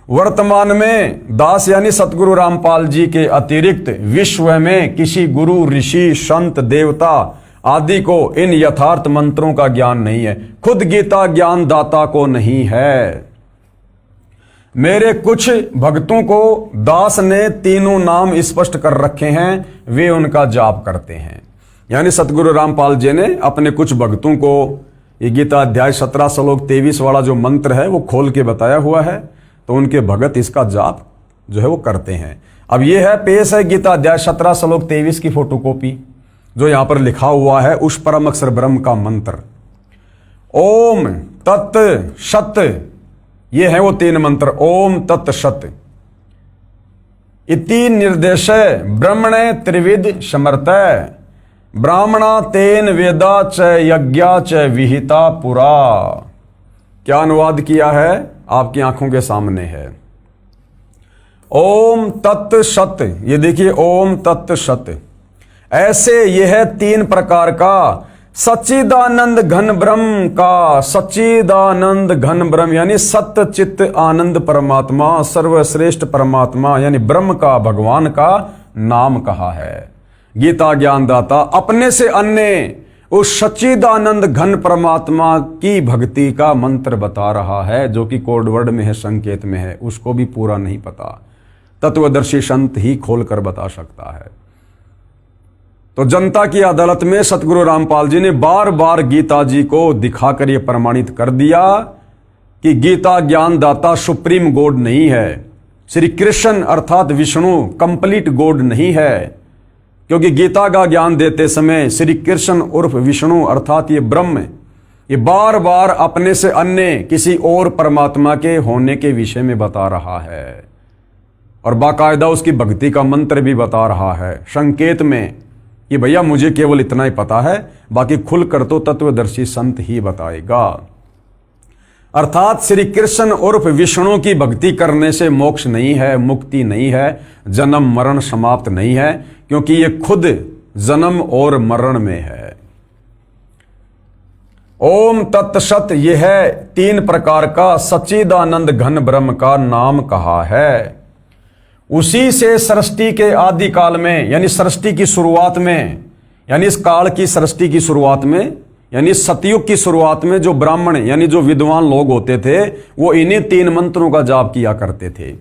वर्तमान में दास यानी सतगुरु रामपाल जी के अतिरिक्त विश्व में किसी गुरु ऋषि संत देवता आदि को इन यथार्थ मंत्रों का ज्ञान नहीं है, खुद गीता ज्ञान दाता को नहीं है। मेरे कुछ भक्तों को दास ने तीनों नाम स्पष्ट कर रखे हैं, वे उनका जाप करते हैं। यानी सतगुरु रामपाल जी ने अपने कुछ भक्तों को ये गीता अध्याय 17 श्लोक 23 वाला जो मंत्र है वो खोल के बताया हुआ है, तो उनके भगत इसका जाप जो है वो करते हैं। अब ये है पेश है गीता अध्याय 17 श्लोक 23 की फोटोकॉपी, जो यहां पर लिखा हुआ है उस परम अक्षर ब्रह्म का मंत्र ओम तत् सत। ये है वो 3 मंत्र ओम तत् सत इति निर्देश ब्रह्मणे त्रिविध समर्तय ब्राह्मणा तेन वेदा च यज्ञा च विहिता पुरा। क्या अनुवाद किया है आपकी आंखों के सामने है। ओम तत् सत, ये देखिए ओम तत् सत, ऐसे यह 3 प्रकार का सच्चिदानंद घन ब्रह्म का, सच्चिदानंद घन ब्रह्म यानी सत्य चित्त आनंद परमात्मा सर्वश्रेष्ठ परमात्मा यानी ब्रह्म का, भगवान का नाम कहा है। गीता ज्ञानदाता अपने से अन्य उस सच्चिदानंद घन परमात्मा की भक्ति का मंत्र बता रहा है, जो कि कोड वर्ड में है, संकेत में है, उसको भी पूरा नहीं पता, तत्वदर्शी संत ही खोलकर बता सकता है। तो जनता की अदालत में सतगुरु रामपाल जी ने बार बार गीता जी को दिखाकर यह प्रमाणित कर दिया कि गीता ज्ञानदाता सुप्रीम गॉड नहीं है, श्री कृष्ण अर्थात विष्णु कंप्लीट गॉड नहीं है, क्योंकि गीता का ज्ञान देते समय श्री कृष्ण उर्फ विष्णु अर्थात ये ब्रह्म ये बार बार अपने से अन्य किसी और परमात्मा के होने के विषय में बता रहा है और बाकायदा उसकी भक्ति का मंत्र भी बता रहा है संकेत में कि भैया मुझे केवल इतना ही पता है, बाकी खुलकर तो तत्वदर्शी संत ही बताएगा। अर्थात श्री कृष्ण उर्फ विष्णु की भक्ति करने से मोक्ष नहीं है, मुक्ति नहीं है, जन्म मरण समाप्त नहीं है, क्योंकि ये खुद जन्म और मरण में है। ओम तत्सत यह है 3 प्रकार का सच्चिदानंद घन ब्रह्म का नाम कहा है। उसी से सृष्टि के आदि काल में यानी सृष्टि की शुरुआत में, यानी इस काल की सृष्टि की शुरुआत में, यानी सतयुग की शुरुआत में जो ब्राह्मण यानी जो विद्वान लोग होते थे वो इन्हीं 3 मंत्रों का जाप किया करते थे।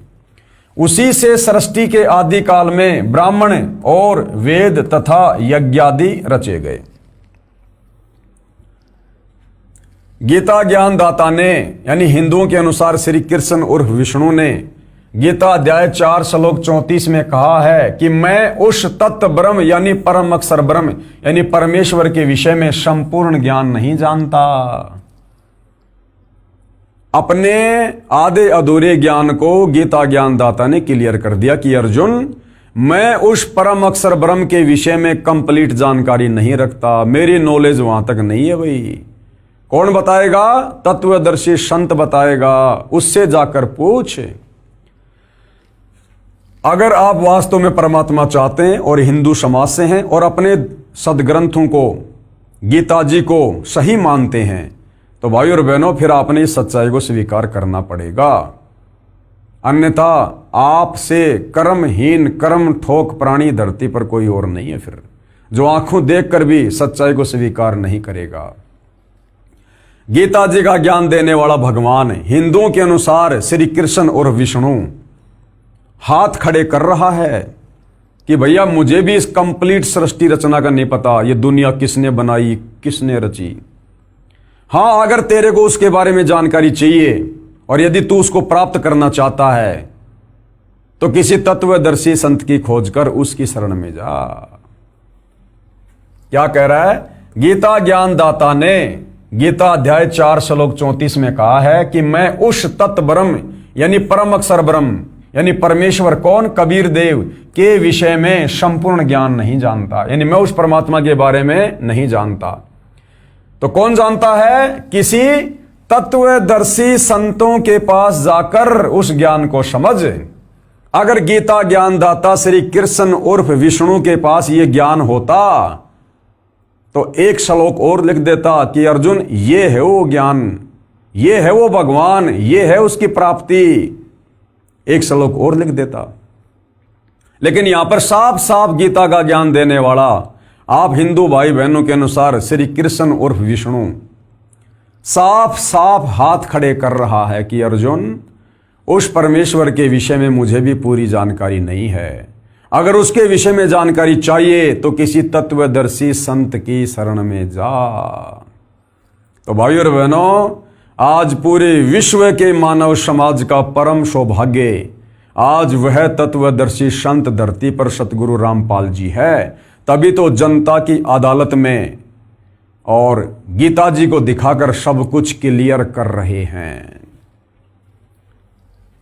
उसी से सृष्टि के आदि काल में ब्राह्मण और वेद तथा यज्ञादि रचे गए। गीता ज्ञानदाता ने यानी हिंदुओं के अनुसार श्री कृष्ण उर्फ विष्णु ने गीता अध्याय 4 श्लोक 34 में कहा है कि मैं उस तत्व ब्रह्म यानी परम अक्षर ब्रह्म यानी परमेश्वर के विषय में संपूर्ण ज्ञान नहीं जानता। अपने आधे अधूरे ज्ञान को गीता ज्ञानदाता ने क्लियर कर दिया कि अर्जुन मैं उस परम अक्षर ब्रह्म के विषय में कंप्लीट जानकारी नहीं रखता, मेरी नॉलेज वहां तक नहीं है। भाई कौन बताएगा? तत्वदर्शी संत बताएगा, उससे जाकर पूछ। अगर आप वास्तव में परमात्मा चाहते हैं और हिंदू समाज से हैं और अपने सदग्रंथों को गीता जी को सही मानते हैं तो भाई और बहनों फिर आपने इस सच्चाई को स्वीकार करना पड़ेगा, अन्यथा आपसे कर्महीन कर्म ठोक प्राणी धरती पर कोई और नहीं है फिर, जो आंखों देखकर भी सच्चाई को स्वीकार नहीं करेगा। गीता जी का ज्ञान देने वाला भगवान हिंदुओं के अनुसार श्री कृष्ण और विष्णु हाथ खड़े कर रहा है कि भैया मुझे भी इस कंप्लीट सृष्टि रचना का नहीं पता, ये दुनिया किसने बनाई किसने रची। हां, अगर तेरे को उसके बारे में जानकारी चाहिए और यदि तू उसको प्राप्त करना चाहता है तो किसी तत्वदर्शी संत की खोज कर उसकी शरण में जा। क्या कह रहा है? गीता ज्ञानदाता ने गीता अध्याय 4 श्लोक 34 में कहा है कि मैं उस तत्व ब्रह्म यानी परम अक्षर ब्रह्म यानी परमेश्वर कौन? कबीर देव के विषय में संपूर्ण ज्ञान नहीं जानता, यानी मैं उस परमात्मा के बारे में नहीं जानता। तो कौन जानता है? किसी तत्वदर्शी संतों के पास जाकर उस ज्ञान को समझ। अगर गीता ज्ञानदाता श्री कृष्ण उर्फ विष्णु के पास यह ज्ञान होता तो एक श्लोक और लिख देता कि अर्जुन ये है वो ज्ञान, ये है वो भगवान, ये है उसकी प्राप्ति, एक श्लोक और लिख देता। लेकिन यहां पर साफ साफ गीता का ज्ञान देने वाला आप हिंदू भाई बहनों के अनुसार श्री कृष्ण उर्फ विष्णु साफ साफ हाथ खड़े कर रहा है कि अर्जुन उस परमेश्वर के विषय में मुझे भी पूरी जानकारी नहीं है, अगर उसके विषय में जानकारी चाहिए तो किसी तत्वदर्शी संत की शरण में जा। तो भाई और बहनों, आज पूरे विश्व के मानव समाज का परम सौभाग्य आज वह तत्वदर्शी संत धरती पर सतगुरु रामपाल जी है। तभी तो जनता की अदालत में और गीता जी को दिखाकर सब कुछ क्लियर कर रहे हैं।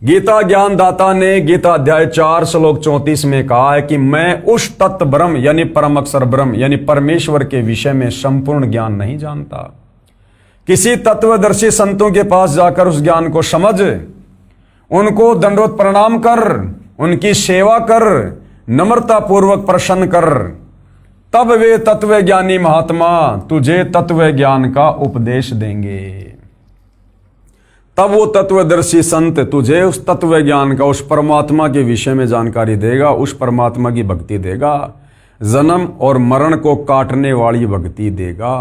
गीता ज्ञानदाता ने गीता अध्याय 4 श्लोक 34 में कहा है कि मैं उस तत्व ब्रह्म यानी परम अक्षर ब्रह्म यानी परमेश्वर के विषय में संपूर्ण ज्ञान नहीं जानता। किसी तत्वदर्शी संतों के पास जाकर उस ज्ञान को समझ, उनको दंडवत प्रणाम कर, उनकी सेवा कर, नम्रता पूर्वक प्रसन्न कर, तब वे तत्व ज्ञानी महात्मा तुझे तत्व ज्ञान का उपदेश देंगे। तब वो तत्वदर्शी संत तुझे उस तत्व ज्ञान का, उस परमात्मा के विषय में जानकारी देगा, उस परमात्मा की भक्ति देगा, जन्म और मरण को काटने वाली भक्ति देगा।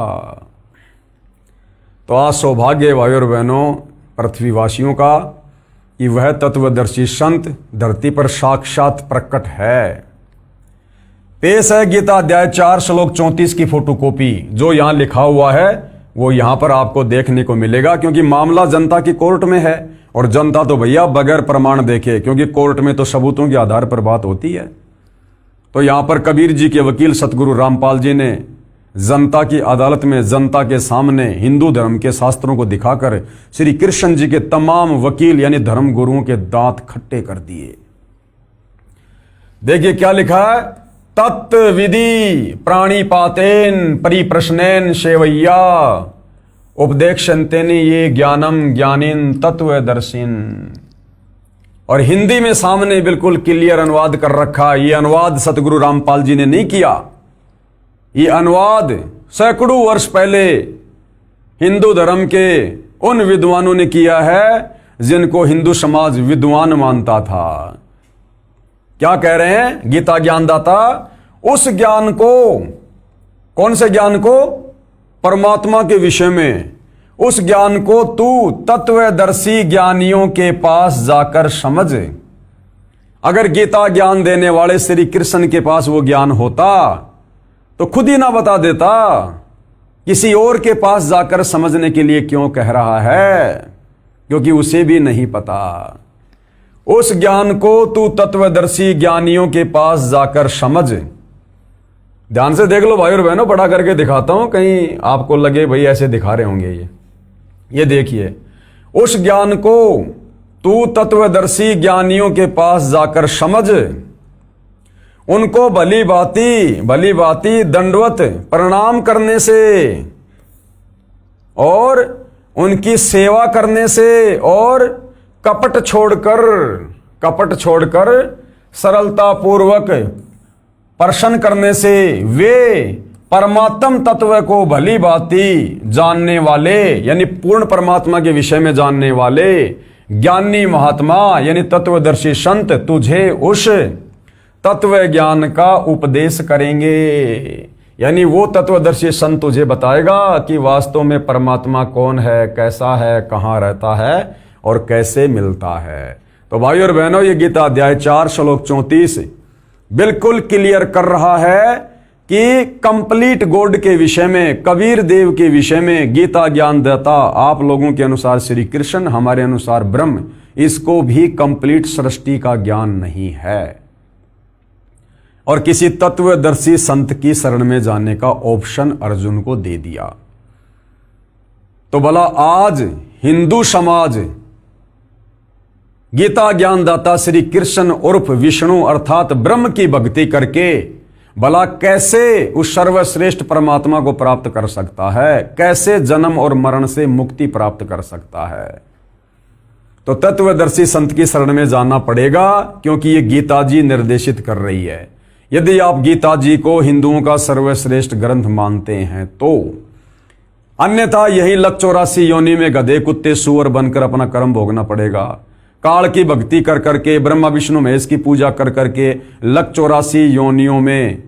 तो आज सौभाग्य भाई और बहनों पृथ्वीवासियों का कि वह तत्वदर्शी संत धरती पर साक्षात प्रकट है। पेश है गीता अध्याय 4 श्लोक 34 की फोटोकॉपी, जो यहां लिखा हुआ है वो यहां पर आपको देखने को मिलेगा, क्योंकि मामला जनता की कोर्ट में है और जनता तो भैया बगैर प्रमाण देखे, क्योंकि कोर्ट में तो सबूतों के आधार पर बात होती है। तो यहां पर कबीर जी के वकील सतगुरु रामपाल जी ने जनता की अदालत में जनता के सामने हिंदू धर्म के शास्त्रों को दिखाकर श्री कृष्ण जी के तमाम वकील यानी धर्म गुरुओं के दांत खट्टे कर दिए। देखिए क्या लिखा है, तत्व विधि प्राणिपातेन परिप्रश्नेन सेवैया उपदेक्षन्तेन ये ज्ञानम ज्ञानिन तत्वदर्शिन। और हिंदी में सामने बिल्कुल क्लियर अनुवाद कर रखा। ये अनुवाद सतगुरु रामपाल जी ने नहीं किया, ये अनुवाद सैकड़ों वर्ष पहले हिंदू धर्म के उन विद्वानों ने किया है जिनको हिंदू समाज विद्वान मानता था। क्या कह रहे हैं गीता ज्ञानदाता, उस ज्ञान को, कौन से ज्ञान को, परमात्मा के विषय में, उस ज्ञान को तू तत्वदर्शी ज्ञानियों के पास जाकर समझ। अगर गीता ज्ञान देने वाले श्री कृष्ण के पास वो ज्ञान होता तो खुद ही ना बता देता, किसी और के पास जाकर समझने के लिए क्यों कह रहा है, क्योंकि उसे भी नहीं पता। उस ज्ञान को तू तत्वदर्शी ज्ञानियों के पास जाकर समझ। ध्यान से देख लो भाई और बहनों, बड़ा करके दिखाता हूं, कहीं आपको लगे भाई ऐसे दिखा रहे होंगे। ये देखिए, उस ज्ञान को तू तत्वदर्शी ज्ञानियों के पास जाकर समझ, उनको भली भांति दंडवत प्रणाम करने से और उनकी सेवा करने से और कपट छोड़कर सरलता पूर्वक प्रश्न करने से वे परमात्म तत्व को भली भांति जानने वाले यानी पूर्ण परमात्मा के विषय में जानने वाले ज्ञानी महात्मा यानी तत्वदर्शी संत तुझे उस तत्व ज्ञान का उपदेश करेंगे। यानी वो तत्वदर्शी संत तुझे बताएगा कि वास्तव में परमात्मा कौन है, कैसा है, कहाँ रहता है और कैसे मिलता है। तो भाई और बहनों, ये गीता अध्याय 4 श्लोक 34 बिल्कुल क्लियर कर रहा है कि कंप्लीट गॉड के विषय में, कबीर देव के विषय में गीता ज्ञान देता आप लोगों के अनुसार श्री कृष्ण, हमारे अनुसार ब्रह्म, इसको भी कंप्लीट सृष्टि का ज्ञान नहीं है और किसी तत्वदर्शी संत की शरण में जाने का ऑप्शन अर्जुन को दे दिया। तो भला आज हिंदू समाज गीता ज्ञानदाता श्री कृष्ण उर्फ विष्णु अर्थात ब्रह्म की भक्ति करके भला कैसे उस सर्वश्रेष्ठ परमात्मा को प्राप्त कर सकता है, कैसे जन्म और मरण से मुक्ति प्राप्त कर सकता है। तो तत्वदर्शी संत की शरण में जाना पड़ेगा, क्योंकि ये गीता जी निर्देशित कर रही है। यदि आप गीता जी को हिंदुओं का सर्वश्रेष्ठ ग्रंथ मानते हैं तो, अन्यथा यही लक 84 योनि में गधे कुत्ते सूअर बनकर अपना कर्म भोगना पड़ेगा। काल की भक्ति कर करके, ब्रह्मा विष्णु महेश की पूजा कर करके लक 84 योनियों में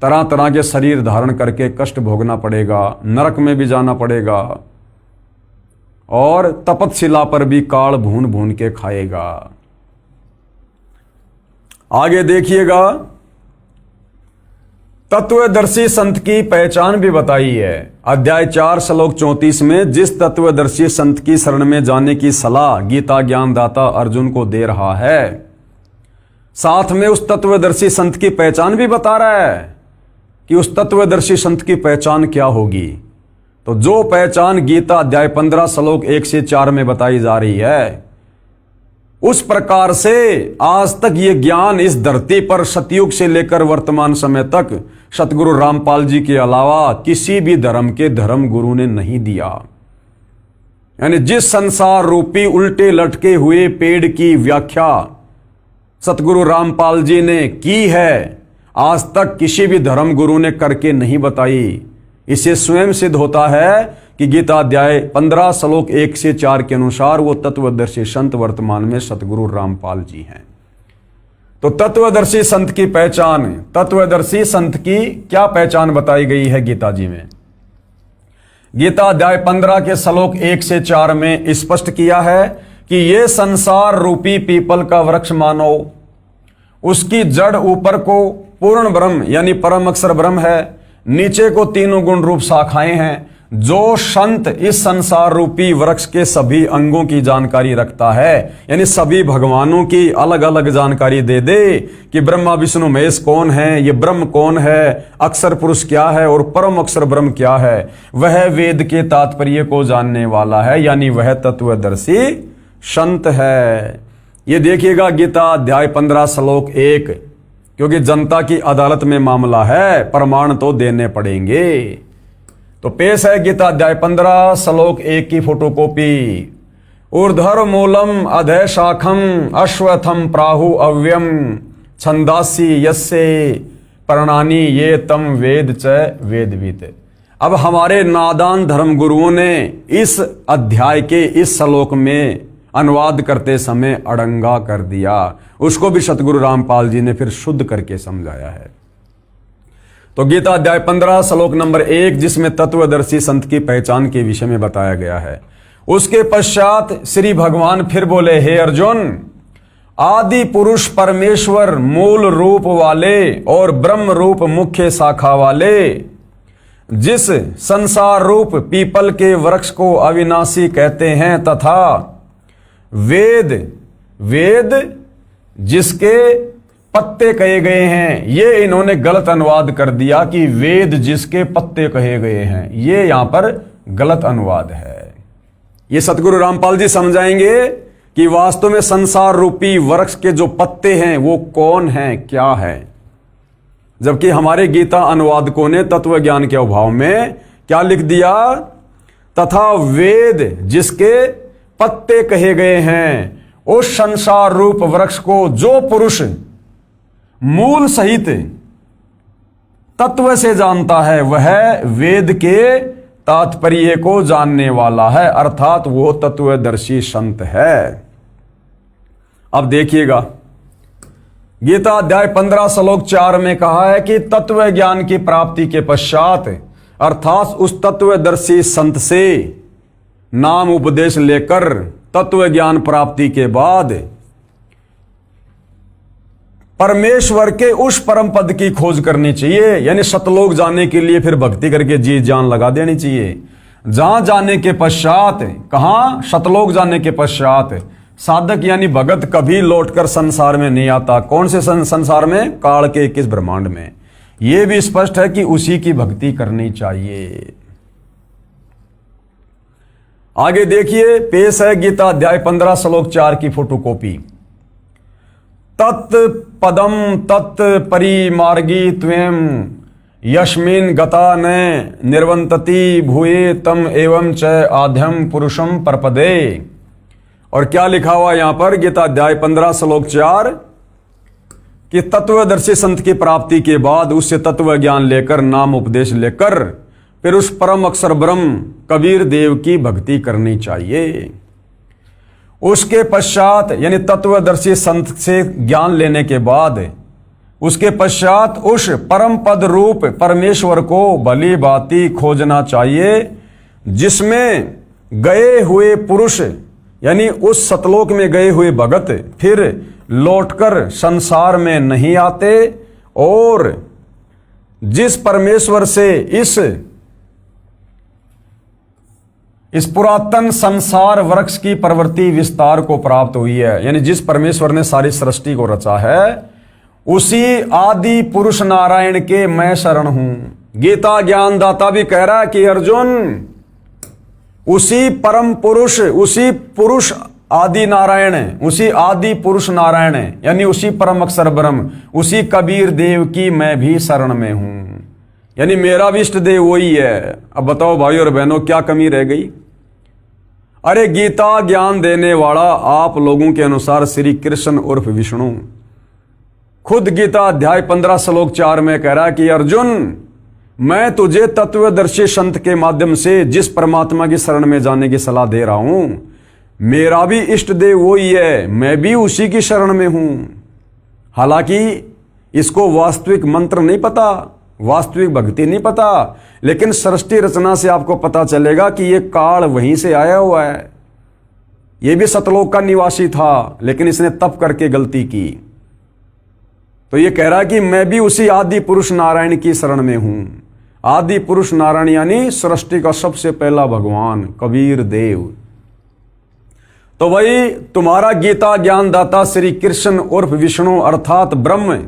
तरह तरह के शरीर धारण करके कष्ट भोगना पड़ेगा, नरक में भी जाना पड़ेगा और तपतशिला पर भी काल भून भून के खाएगा। आगे देखिएगा, तत्वदर्शी संत की पहचान भी बताई है। अध्याय 4 श्लोक 34 में जिस तत्वदर्शी संत की शरण में जाने की सलाह गीता ज्ञानदाता अर्जुन को दे रहा है, साथ में उस तत्वदर्शी संत की पहचान भी बता रहा है कि उस तत्वदर्शी संत की पहचान क्या होगी। तो जो पहचान गीता अध्याय 15 श्लोक 1 से 4 में बताई जा रही है, उस प्रकार से आज तक ये ज्ञान इस धरती पर सतयुग से लेकर वर्तमान समय तक सतगुरु रामपाल जी के अलावा किसी भी धर्म के धर्म गुरु ने नहीं दिया। यानी जिस संसार रूपी उल्टे लटके हुए पेड़ की व्याख्या सतगुरु रामपाल जी ने की है, आज तक किसी भी धर्म गुरु ने करके नहीं बताई। इसे स्वयं सिद्ध होता है कि गीता अध्याय 15 श्लोक 1 से 4 के अनुसार वो तत्वदर्शी संत वर्तमान में सतगुरु रामपाल जी हैं। तो तत्वदर्शी संत की पहचान, तत्वदर्शी संत की क्या पहचान बताई गई है गीता जी में? गीता अध्याय 15 के श्लोक 1 से 4 में स्पष्ट किया है कि ये संसार रूपी पीपल का वृक्ष मानो, उसकी जड़ ऊपर को पूर्ण ब्रह्म यानी परम अक्षर ब्रह्म है, नीचे को तीनों गुण रूप शाखाएं हैं, जो संत इस संसार रूपी वृक्ष के सभी अंगों की जानकारी रखता है, यानी सभी भगवानों की अलग अलग जानकारी दे दे कि ब्रह्मा विष्णु महेश कौन है, ये ब्रह्म कौन है, अक्षर पुरुष क्या है और परम अक्षर ब्रह्म क्या है, वह वेद के तात्पर्य को जानने वाला है, यानी वह तत्वदर्शी संत है। ये देखिएगा गीता अध्याय 15 श्लोक 1, क्योंकि जनता की अदालत में मामला है, प्रमाण तो देने पड़ेंगे। तो पेश है गीता अध्याय 15 श्लोक 1 की फोटोकॉपी। ऊर्ध्वर मूलम अधय शाखम अश्वत्थम प्राहु अव्यम छंदासी यस्य प्रणानी ये तम वेद च वेदवित। अब हमारे नादान धर्म गुरुओं ने इस अध्याय के इस श्लोक में अनुवाद करते समय अड़ंगा कर दिया, उसको भी सतगुरु रामपाल जी ने फिर शुद्ध करके समझाया है। तो गीता अध्याय 15 श्लोक नंबर 1, जिसमें तत्वदर्शी संत की पहचान के विषय में बताया गया है, उसके पश्चात श्री भगवान फिर बोले, हे अर्जुन, आदि पुरुष परमेश्वर मूल रूप वाले और ब्रह्म रूप मुख्य शाखा वाले, जिस संसार रूप पीपल के वृक्ष को अविनाशी कहते हैं, तथा वेद जिसके पत्ते कहे गए हैं, ये इन्होंने गलत अनुवाद कर दिया कि वेद जिसके पत्ते कहे गए हैं, ये यहां पर गलत अनुवाद है। ये सतगुरु रामपाल जी समझाएंगे कि वास्तव में संसार रूपी वृक्ष के जो पत्ते हैं वो कौन हैं, क्या है। जबकि हमारे गीता अनुवादकों ने तत्व ज्ञान के अभाव में क्या लिख दिया, तथा वेद जिसके पत्ते कहे गए हैं, उस संसार रूप वृक्ष को जो पुरुष मूल सहित तत्व से जानता है, वह वेद के तात्पर्य को जानने वाला है, अर्थात वो तत्वदर्शी संत है। अब देखिएगा गीता अध्याय 15 श्लोक 4 में कहा है कि तत्व ज्ञान की प्राप्ति के पश्चात, अर्थात उस तत्वदर्शी संत से नाम उपदेश लेकर तत्व ज्ञान प्राप्ति के बाद परमेश्वर के उस परम पद की खोज करनी चाहिए, यानी सतलोक जाने के लिए फिर भक्ति करके जी जान लगा देनी चाहिए। जहां जाने के पश्चात, कहां, सतलोक जाने के पश्चात साधक यानी भगत कभी लौटकर संसार में नहीं आता। कौन से संसार में? काल के 21 ब्रह्मांड में। यह भी स्पष्ट है कि उसी की भक्ति करनी चाहिए। आगे देखिए, पेश है गीता अध्याय 15 श्लोक 4 की फोटोकॉपी। तत् पदम तत् परिमार्गी त्वं यस्मिन् गता न निर्वंतति भूये तम एवं च आद्यम पुरुषम परपदे। और क्या लिखा हुआ यहां पर गीता अध्याय 15 श्लोक 4 कि तत्वदर्शी संत की प्राप्ति के बाद उससे तत्व ज्ञान लेकर, नाम उपदेश लेकर, फिर उस परम अक्षर ब्रह्म कबीर देव की भक्ति करनी चाहिए। उसके पश्चात यानी तत्वदर्शी संत से ज्ञान लेने के बाद, उसके पश्चात उस परम पद रूप परमेश्वर को भली भांति खोजना चाहिए, जिसमें गए हुए पुरुष यानी उस सतलोक में गए हुए भगत फिर लौटकर संसार में नहीं आते, और जिस परमेश्वर से इस पुरातन संसार वृक्ष की प्रवृत्ति विस्तार को प्राप्त हुई है, यानी जिस परमेश्वर ने सारी सृष्टि को रचा है, उसी आदि पुरुष नारायण के मैं शरण हूं। गीता ज्ञानदाता भी कह रहा है कि अर्जुन, उसी परम पुरुष, उसी पुरुष आदि नारायण, उसी आदि पुरुष नारायण यानी उसी परम अक्षर ब्रह्म, उसी कबीर देव की मैं भी शरण में हूं, यानी मेरा भी इष्ट देव वही है। अब बताओ भाई और बहनों, क्या कमी रह गई? अरे गीता ज्ञान देने वाला आप लोगों के अनुसार श्री कृष्ण उर्फ विष्णु खुद गीता अध्याय 15 श्लोक 4 में कह रहा है कि अर्जुन, मैं तुझे तत्वदर्शी संत के माध्यम से जिस परमात्मा की शरण में जाने की सलाह दे रहा हूं, मेरा भी इष्ट देव वही है, मैं भी उसी की शरण में हूं। हालांकि इसको वास्तविक मंत्र नहीं पता, वास्तविक भक्ति नहीं पता, लेकिन सृष्टि रचना से आपको पता चलेगा कि यह काल वहीं से आया हुआ है। यह भी सतलोक का निवासी था, लेकिन इसने तप करके गलती की। तो यह कह रहा है कि मैं भी उसी आदि पुरुष नारायण की शरण में हूं। आदि पुरुष नारायण यानी सृष्टि का सबसे पहला भगवान कबीर देव। तो वही तुम्हारा गीता ज्ञानदाता श्री कृष्ण उर्फ विष्णु अर्थात ब्रह्म,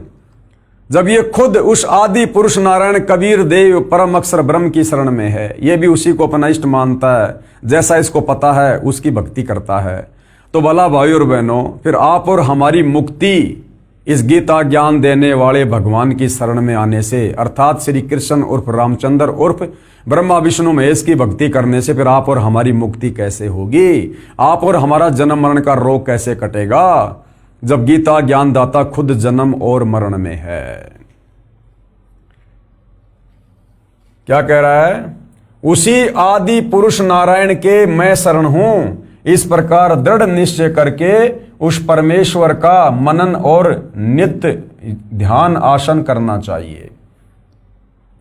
जब ये खुद उस आदि पुरुष नारायण कबीर देव परम अक्षर ब्रह्म की शरण में है, ये भी उसी को अपना इष्ट मानता है, जैसा इसको पता है उसकी भक्ति करता है, तो भला भाई और बहनों, फिर आप और हमारी मुक्ति इस गीता ज्ञान देने वाले भगवान की शरण में आने से, अर्थात श्री कृष्ण उर्फ रामचंद्र उर्फ ब्रह्मा विष्णु महेश की भक्ति करने से फिर आप और हमारी मुक्ति कैसे होगी? आप और हमारा जन्म मरण का रोग कैसे कटेगा, जब गीता ज्ञानदाता खुद जन्म और मरण में है? क्या कह रहा है? उसी आदि पुरुष नारायण के मैं शरण हूं, इस प्रकार दृढ़ निश्चय करके उस परमेश्वर का मनन और नित्य ध्यान आसन करना चाहिए।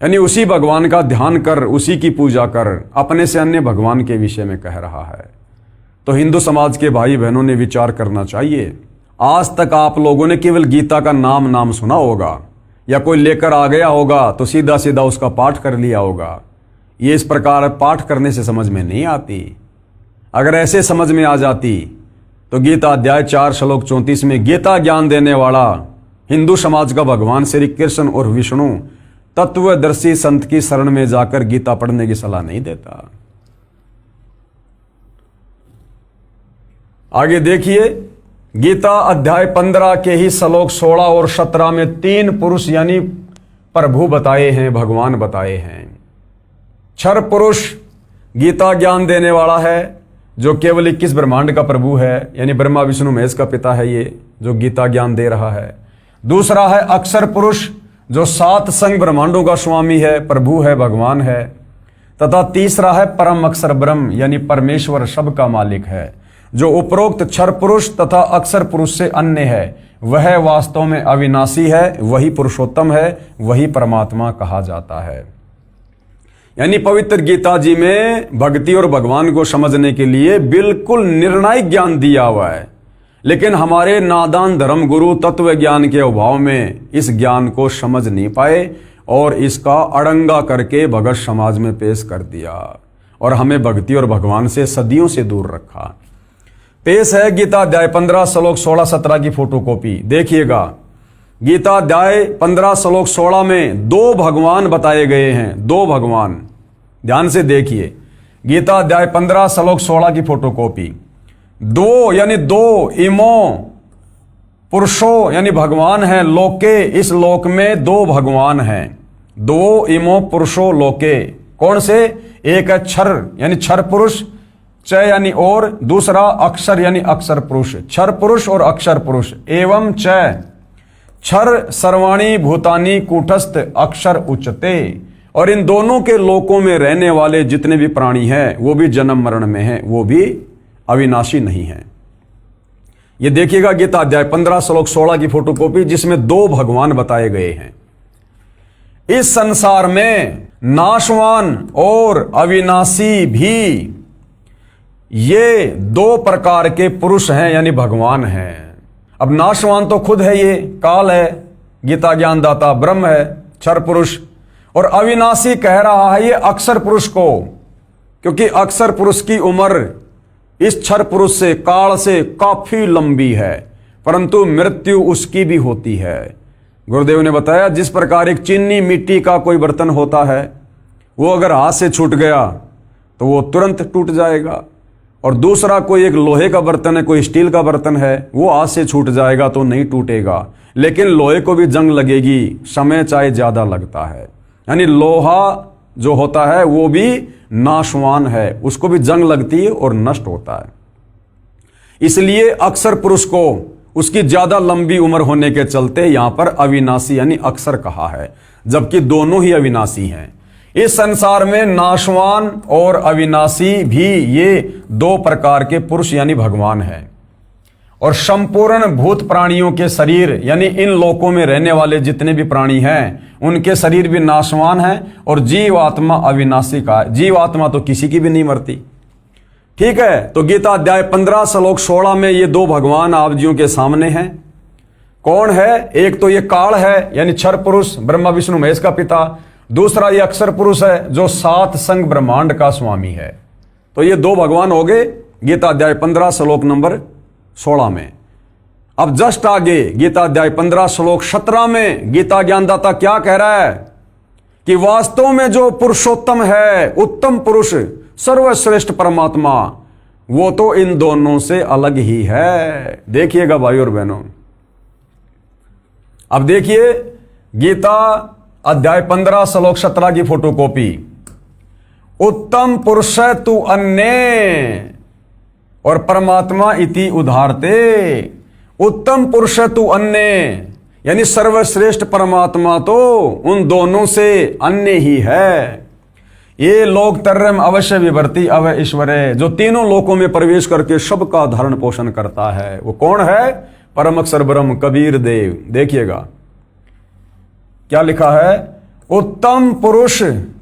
यानी उसी भगवान का ध्यान कर, उसी की पूजा कर, अपने से अन्य भगवान के विषय में कह रहा है। तो हिंदू समाज के भाई बहनों ने विचार करना चाहिए। आज तक आप लोगों ने केवल गीता का नाम सुना होगा, या कोई लेकर आ गया होगा तो सीधा सीधा उसका पाठ कर लिया होगा। ये इस प्रकार पाठ करने से समझ में नहीं आती। अगर ऐसे समझ में आ जाती तो गीता अध्याय 4 श्लोक 34 में गीता ज्ञान देने वाला हिंदू समाज का भगवान श्री कृष्ण और विष्णु तत्वदर्शी संत की शरण में जाकर गीता पढ़ने की सलाह नहीं देता। आगे देखिए, गीता अध्याय 15 के ही श्लोक 16 और 17 में 3 पुरुष यानी प्रभु बताए हैं, भगवान बताए हैं। क्षर पुरुष गीता ज्ञान देने वाला है, जो केवल 21 ब्रह्मांड का प्रभु है, यानी ब्रह्मा विष्णु महेश का पिता है ये, जो गीता ज्ञान दे रहा है। दूसरा है अक्षर पुरुष, जो 7 संग ब्रह्मांडों का स्वामी है, प्रभु है, भगवान है। तथा तीसरा है परम अक्षर ब्रह्म, यानी परमेश्वर सबका मालिक है, जो उपरोक्त क्षर पुरुष तथा अक्षर पुरुष से अन्य है। वह वास्तव में अविनाशी है, वही पुरुषोत्तम है, वही परमात्मा कहा जाता है। यानी पवित्र गीता जी में भक्ति और भगवान को समझने के लिए बिल्कुल निर्णायक ज्ञान दिया हुआ है, लेकिन हमारे नादान धर्म गुरु तत्व ज्ञान के अभाव में इस ज्ञान को समझ नहीं पाए और इसका अड़ंगा करके भगत समाज में पेश कर दिया और हमें भक्ति और भगवान से सदियों से दूर रखा। पेश है गीता अध्याय 15 श्लोक 16-17 की फोटोकॉपी, देखिएगा। गीता अध्याय 15 श्लोक 16 में 2 भगवान बताए गए हैं, 2 भगवान, ध्यान से देखिए। गीता अध्याय 15 श्लोक 16 की फोटोकॉपी। 2 यानी 2 इमो पुरुषो यानी भगवान है, लोके इस लोक में 2 भगवान हैं। 2 इमो पुरुषो लोके, कौन से? एक है क्षर यानी क्षर पुरुष, च यानी और, दूसरा अक्षर यानी अक्षर पुरुष। क्षर पुरुष और अक्षर पुरुष। एवं च क्षर सर्वाणी भूतानी कूटस्थ अक्षर उच्चते। और इन दोनों के लोकों में रहने वाले जितने भी प्राणी हैं वो भी जन्म मरण में हैं, वो भी अविनाशी नहीं हैं। ये देखिएगा गीता अध्याय 15 श्लोक 16 की फोटोकॉपी, जिसमें 2 भगवान बताए गए हैं। इस संसार में नाशवान और अविनाशी भी ये 2 प्रकार के पुरुष हैं, यानी भगवान हैं। अब नाशवान तो खुद है, ये काल है, गीता ज्ञानदाता ब्रह्म है, क्षर पुरुष, और अविनाशी कह रहा है ये अक्षर पुरुष को, क्योंकि अक्षर पुरुष की उम्र इस क्षर पुरुष से, काल से काफी लंबी है, परंतु मृत्यु उसकी भी होती है। गुरुदेव ने बताया जिस प्रकार एक चीनी मिट्टी का कोई बर्तन होता है, वो अगर हाथ से छूट गया तो वो तुरंत टूट जाएगा, और दूसरा कोई एक लोहे का बर्तन है, कोई स्टील का बर्तन है, वो हाथ से छूट जाएगा तो नहीं टूटेगा, लेकिन लोहे को भी जंग लगेगी, समय चाहे ज्यादा लगता है। यानी लोहा जो होता है वो भी नाशवान है, उसको भी जंग लगती है और नष्ट होता है। इसलिए अक्षर पुरुष को उसकी ज्यादा लंबी उम्र होने के चलते यहां पर अविनाशी यानी अक्षर कहा है, जबकि दोनों ही अविनाशी हैं। इस संसार में नाशवान और अविनाशी भी ये 2 प्रकार के पुरुष यानी भगवान हैं। और संपूर्ण भूत प्राणियों के शरीर यानी इन लोकों में रहने वाले जितने भी प्राणी हैं उनके शरीर भी नाशवान हैं, और जीवात्मा अविनाशी का है। जीवात्मा तो किसी की भी नहीं मरती, ठीक है। तो गीता अध्याय 15 श्लोक 16 में ये 2 भगवान आप जियों के सामने हैं। कौन है? एक तो ये काल है यानी क्षर पुरुष, ब्रह्मा विष्णु महेश का पिता। दूसरा ये अक्षर पुरुष है जो सात संग ब्रह्मांड का स्वामी है। तो ये दो भगवान हो गए गीता अध्याय 15 श्लोक नंबर 16 में। अब जस्ट आगे गीता अध्याय 15 श्लोक 17 में गीता ज्ञानदाता क्या कह रहा है कि वास्तव में जो पुरुषोत्तम है, उत्तम पुरुष, सर्वश्रेष्ठ परमात्मा, वो तो इन दोनों से अलग ही है। देखिएगा भाई और बहनों, अब देखिए गीता अध्याय 15 श्लोक 17 की फोटोकॉपी। उत्तम पुरुष तु अन्य और परमात्मा इति उदाहरते। उत्तम पुरुष तु अन्य यानी सर्वश्रेष्ठ परमात्मा तो उन दोनों से अन्य ही है। ये लोक तरम अवश्य विवर्ती अव ईश्वरे, जो तीनों लोकों में प्रवेश करके सबका धारण पोषण करता है, वो कौन है? परम अक्षर ब्रह्म कबीर देव। देखिएगा क्या लिखा है, उत्तम पुरुष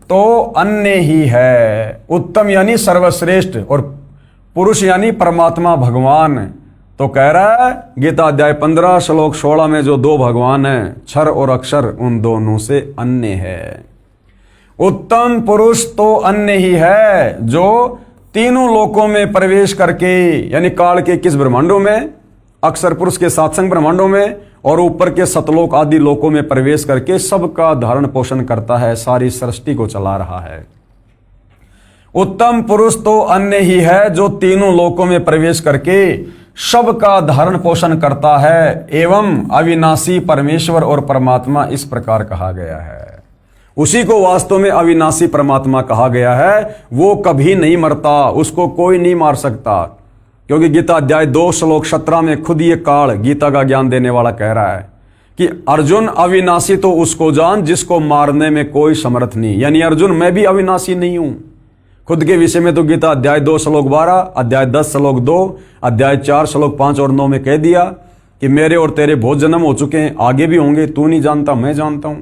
तो अन्य ही है। उत्तम यानी सर्वश्रेष्ठ और पुरुष यानी परमात्मा भगवान। तो कह रहा है गीता अध्याय 15 श्लोक 16 में जो दो भगवान हैं, क्षर और अक्षर, उन दोनों से अन्य है। उत्तम पुरुष तो अन्य ही है जो तीनों लोकों में प्रवेश करके, यानी काल के किस ब्रह्मांडों में? अक्षर पुरुष के सात्संग ब्रह्मांडों में, और ऊपर के सतलोक आदि लोकों में प्रवेश करके सबका धारण पोषण करता है, सारी सृष्टि को चला रहा है। उत्तम पुरुष तो अन्य ही है जो तीनों लोकों में प्रवेश करके सबका धारण पोषण करता है, एवं अविनाशी परमेश्वर और परमात्मा इस प्रकार कहा गया है। उसी को वास्तव में अविनाशी परमात्मा कहा गया है। वो कभी नहीं मरता, उसको कोई नहीं मार सकता, क्योंकि गीता अध्याय 2 श्लोक 17 में खुद ये काल गीता का ज्ञान देने वाला कह रहा है कि अर्जुन अविनाशी तो उसको जान जिसको मारने में कोई समर्थ नहीं। यानी अर्जुन मैं भी अविनाशी नहीं हूं। खुद के विषय में तो गीता अध्याय 2 श्लोक 12, अध्याय 10 श्लोक 2, अध्याय 4 श्लोक 5 और 9 में कह दिया कि मेरे और तेरे बहुत जन्म हो चुके हैं, आगे भी होंगे, तू नहीं जानता मैं जानता हूं।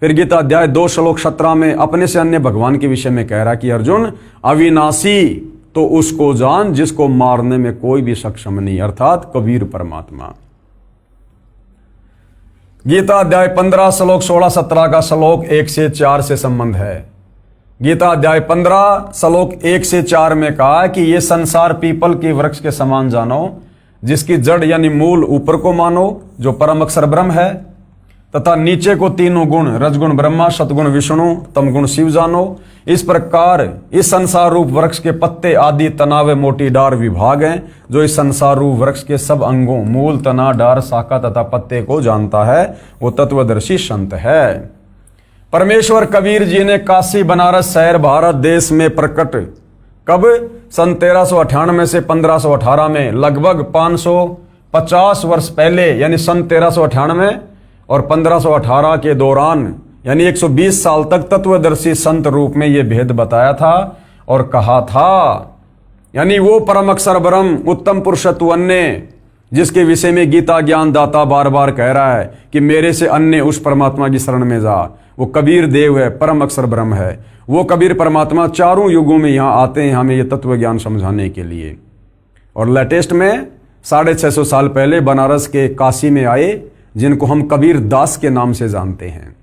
फिर गीता अध्याय 2 श्लोक 17 में अपने से अन्य भगवान के विषय में कह रहा कि अर्जुन अविनाशी तो उसको जान जिसको मारने में कोई भी सक्षम नहीं, अर्थात कबीर परमात्मा। गीता अध्याय 15 श्लोक 16-17 का श्लोक 1 से 4 से संबंध है। गीता अध्याय 15 श्लोक 1 से 4 में कहा कि ये संसार पीपल के वृक्ष के समान जानो, जिसकी जड़ यानी मूल ऊपर को मानो जो परम अक्षर ब्रह्म है, तथा नीचे को तीनों गुण रजगुण ब्रह्मा, सतगुण विष्णु, तमगुण शिव जानो। इस प्रकार इस संसार रूप वृक्ष के पत्ते आदि तना व मोटी डार विभाग हैं, जो इस संसार रूप वृक्ष के सब अंगों मूल, तना, डार, शाखा तथा पत्ते को जानता है, वो तत्वदर्शी संत है। परमेश्वर कबीर जी ने काशी, बनारस शहर, भारत देश में प्रकट कब? सन 1398 से 1518 में, लगभग 550 वर्ष पहले, यानी सन 1398 और 1518 के दौरान, यानी 120 साल तक तत्वदर्शी संत रूप में यह भेद बताया था और कहा था। यानी वो परम अक्षर ब्रह्म, उत्तम पुरुषत्व अन्य, जिसके विषय में गीता ज्ञान दाता बार बार कह रहा है कि मेरे से अन्य उस परमात्मा की शरण में जा, वो कबीर देव है, परम अक्षर ब्रह्म है। वो कबीर परमात्मा चारों युगों में यहाँ आते हैं हमें ये तत्व ज्ञान समझाने के लिए। और लेटेस्ट में 650 साल पहले बनारस के काशी में आए, जिनको हम कबीर दास के नाम से जानते हैं।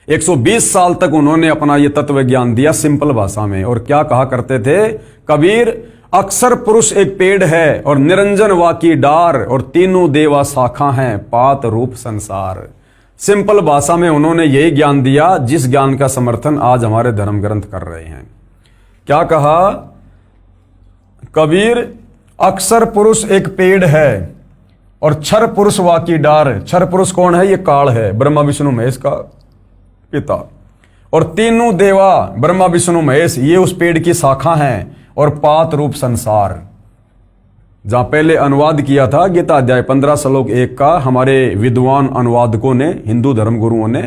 120 साल तक उन्होंने अपना ये तत्व ज्ञान दिया सिंपल भाषा में। और क्या कहा करते थे? कबीर अक्षर पुरुष एक पेड़ है और निरंजन वाकी डार, और तीनों देवा शाखा हैं, पात रूप संसार। सिंपल भाषा में उन्होंने यही ज्ञान दिया जिस ज्ञान का समर्थन आज हमारे धर्म ग्रंथ कर रहे हैं। क्या कहा? कबीर अक्षर पुरुष एक पेड़ है और क्षर पुरुष वाकी डार। क्षर पुरुष कौन है? ये काल है, ब्रह्मा विष्णु महेश का पिता। और तीनों देवा ब्रह्मा विष्णु महेश ये उस पेड़ की शाखा हैं, और पात रूप संसार। जहां पहले अनुवाद किया था गीता अध्याय 15 श्लोक 1 का हमारे विद्वान अनुवादकों ने, हिंदू धर्म गुरुओं ने,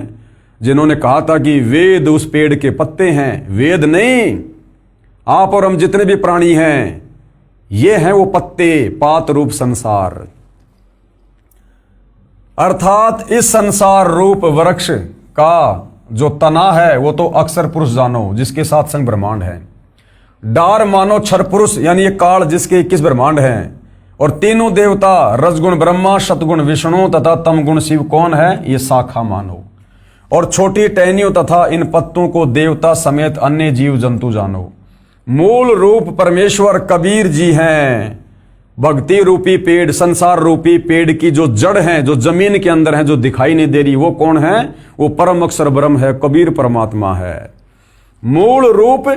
जिन्होंने कहा था कि वेद उस पेड़ के पत्ते हैं। वेद नहीं, आप और हम जितने भी प्राणी हैं ये हैं वो पत्ते, पात रूप संसार। अर्थात इस संसार रूप वृक्ष का जो तना है वो तो अक्षर पुरुष जानो, जिसके साथ संग ब्रह्मांड है। डार मानो क्षर पुरुष, यानी ये काल जिसके 21 ब्रह्मांड हैं। और तीनों देवता रजगुण ब्रह्मा, सतगुण विष्णु तथा तमगुण शिव कौन है? ये शाखा मानो। और छोटी टहनियों तथा इन पत्तों को देवता समेत अन्य जीव जंतु जानो। मूल रूप परमेश्वर कबीर जी हैं। भक्ति रूपी पेड़, संसार रूपी पेड़ की जो जड़ है, जो जमीन के अंदर है, जो दिखाई नहीं दे रही, वो कौन है? वो परम अक्षर ब्रह्म है, कबीर परमात्मा है। मूल रूप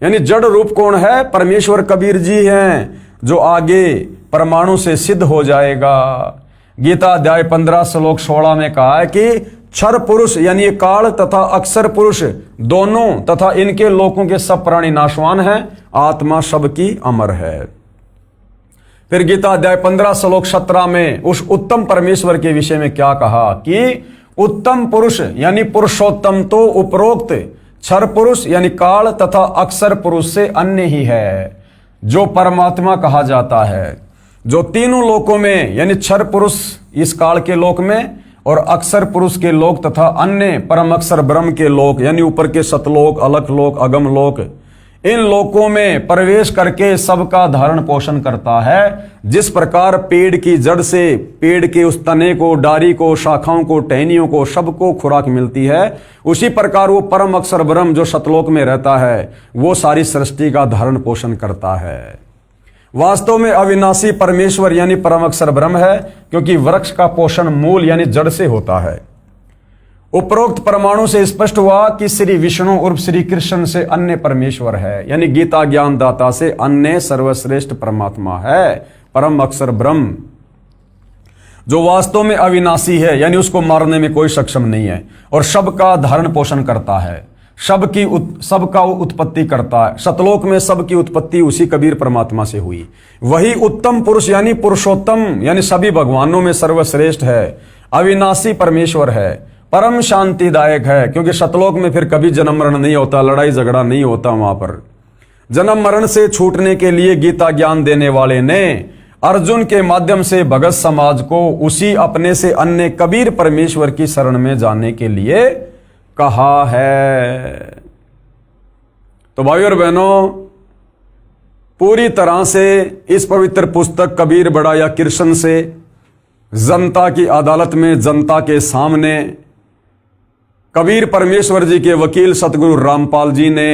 यानी जड़ रूप कौन है? परमेश्वर कबीर जी हैं, जो आगे परमाणु से सिद्ध हो जाएगा। गीता अध्याय 15 श्लोक 16 में कहा है कि क्षर पुरुष यानी ये काल तथा अक्षर पुरुष दोनों तथा इनके लोकों के सब प्राणी नाशवान हैं, आत्मा सबकी अमर है। फिर गीता अध्याय 15 श्लोक 17 में उस उत्तम परमेश्वर के विषय में क्या कहा कि उत्तम पुरुष यानी पुरुषोत्तम तो उपरोक्त क्षर पुरुष यानी काल तथा अक्षर पुरुष से अन्य ही है, जो परमात्मा कहा जाता है, जो तीनों लोकों में यानी क्षर पुरुष इस काल के लोक में और अक्षर पुरुष के लोक तथा अन्य परम अक्षर ब्रह्म के लोक यानी ऊपर के सतलोक, अलख लोक, अगम लोक, इन लोकों में प्रवेश करके सबका धारण पोषण करता है। जिस प्रकार पेड़ की जड़ से पेड़ के उस तने को, डारी को, शाखाओं को, टहनियों को सबको खुराक मिलती है, उसी प्रकार वो परम अक्षर ब्रह्म जो सतलोक में रहता है वो सारी सृष्टि का धारण पोषण करता है। वास्तव में अविनाशी परमेश्वर यानी परम अक्षर ब्रह्म है, क्योंकि वृक्ष का पोषण मूल यानी जड़ से होता है। उपरोक्त परमाणु से स्पष्ट हुआ कि श्री विष्णु उर्फ श्री कृष्ण से अन्य परमेश्वर है, यानी गीता ज्ञान दाता से अन्य सर्वश्रेष्ठ परमात्मा है, परम अक्षर ब्रह्म, जो वास्तव में अविनाशी है, यानी उसको मारने में कोई सक्षम नहीं है और सबका धारण पोषण करता है, सबका उत्पत्ति करता है। सतलोक में सबकी उत्पत्ति उसी कबीर परमात्मा से हुई। वही उत्तम पुरुष यानी पुरुषोत्तम यानी सभी भगवानों में सर्वश्रेष्ठ है, अविनाशी परमेश्वर है, परम शांतिदायक है, क्योंकि सतलोक में फिर कभी जन्म मरण नहीं होता, लड़ाई झगड़ा नहीं होता। वहां पर जन्म मरण से छूटने के लिए गीता ज्ञान देने वाले ने अर्जुन के माध्यम से भगत समाज को उसी अपने से अन्य कबीर परमेश्वर की शरण में जाने के लिए कहा है। तो भाइयों और बहनों, पूरी तरह से इस पवित्र पुस्तक कबीर बड़ा या कृष्ण से जनता की अदालत में, जनता के सामने कबीर परमेश्वर जी के वकील सतगुरु रामपाल जी ने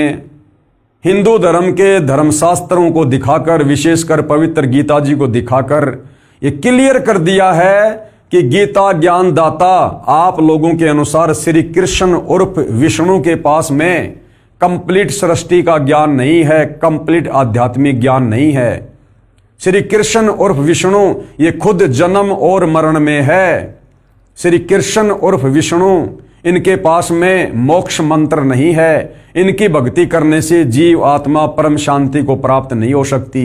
हिंदू धर्म के धर्मशास्त्रों को दिखाकर, विशेषकर पवित्र गीता जी को दिखाकर ये क्लियर कर दिया है कि गीता ज्ञान दाता आप लोगों के अनुसार श्री कृष्ण उर्फ विष्णु के पास में कंप्लीट सृष्टि का ज्ञान नहीं है, कंप्लीट आध्यात्मिक ज्ञान नहीं है। श्री कृष्ण उर्फ विष्णु ये खुद जन्म और मरण में है। श्री कृष्ण उर्फ विष्णु इनके पास में मोक्ष मंत्र नहीं है। इनकी भक्ति करने से जीव आत्मा परम शांति को प्राप्त नहीं हो सकती।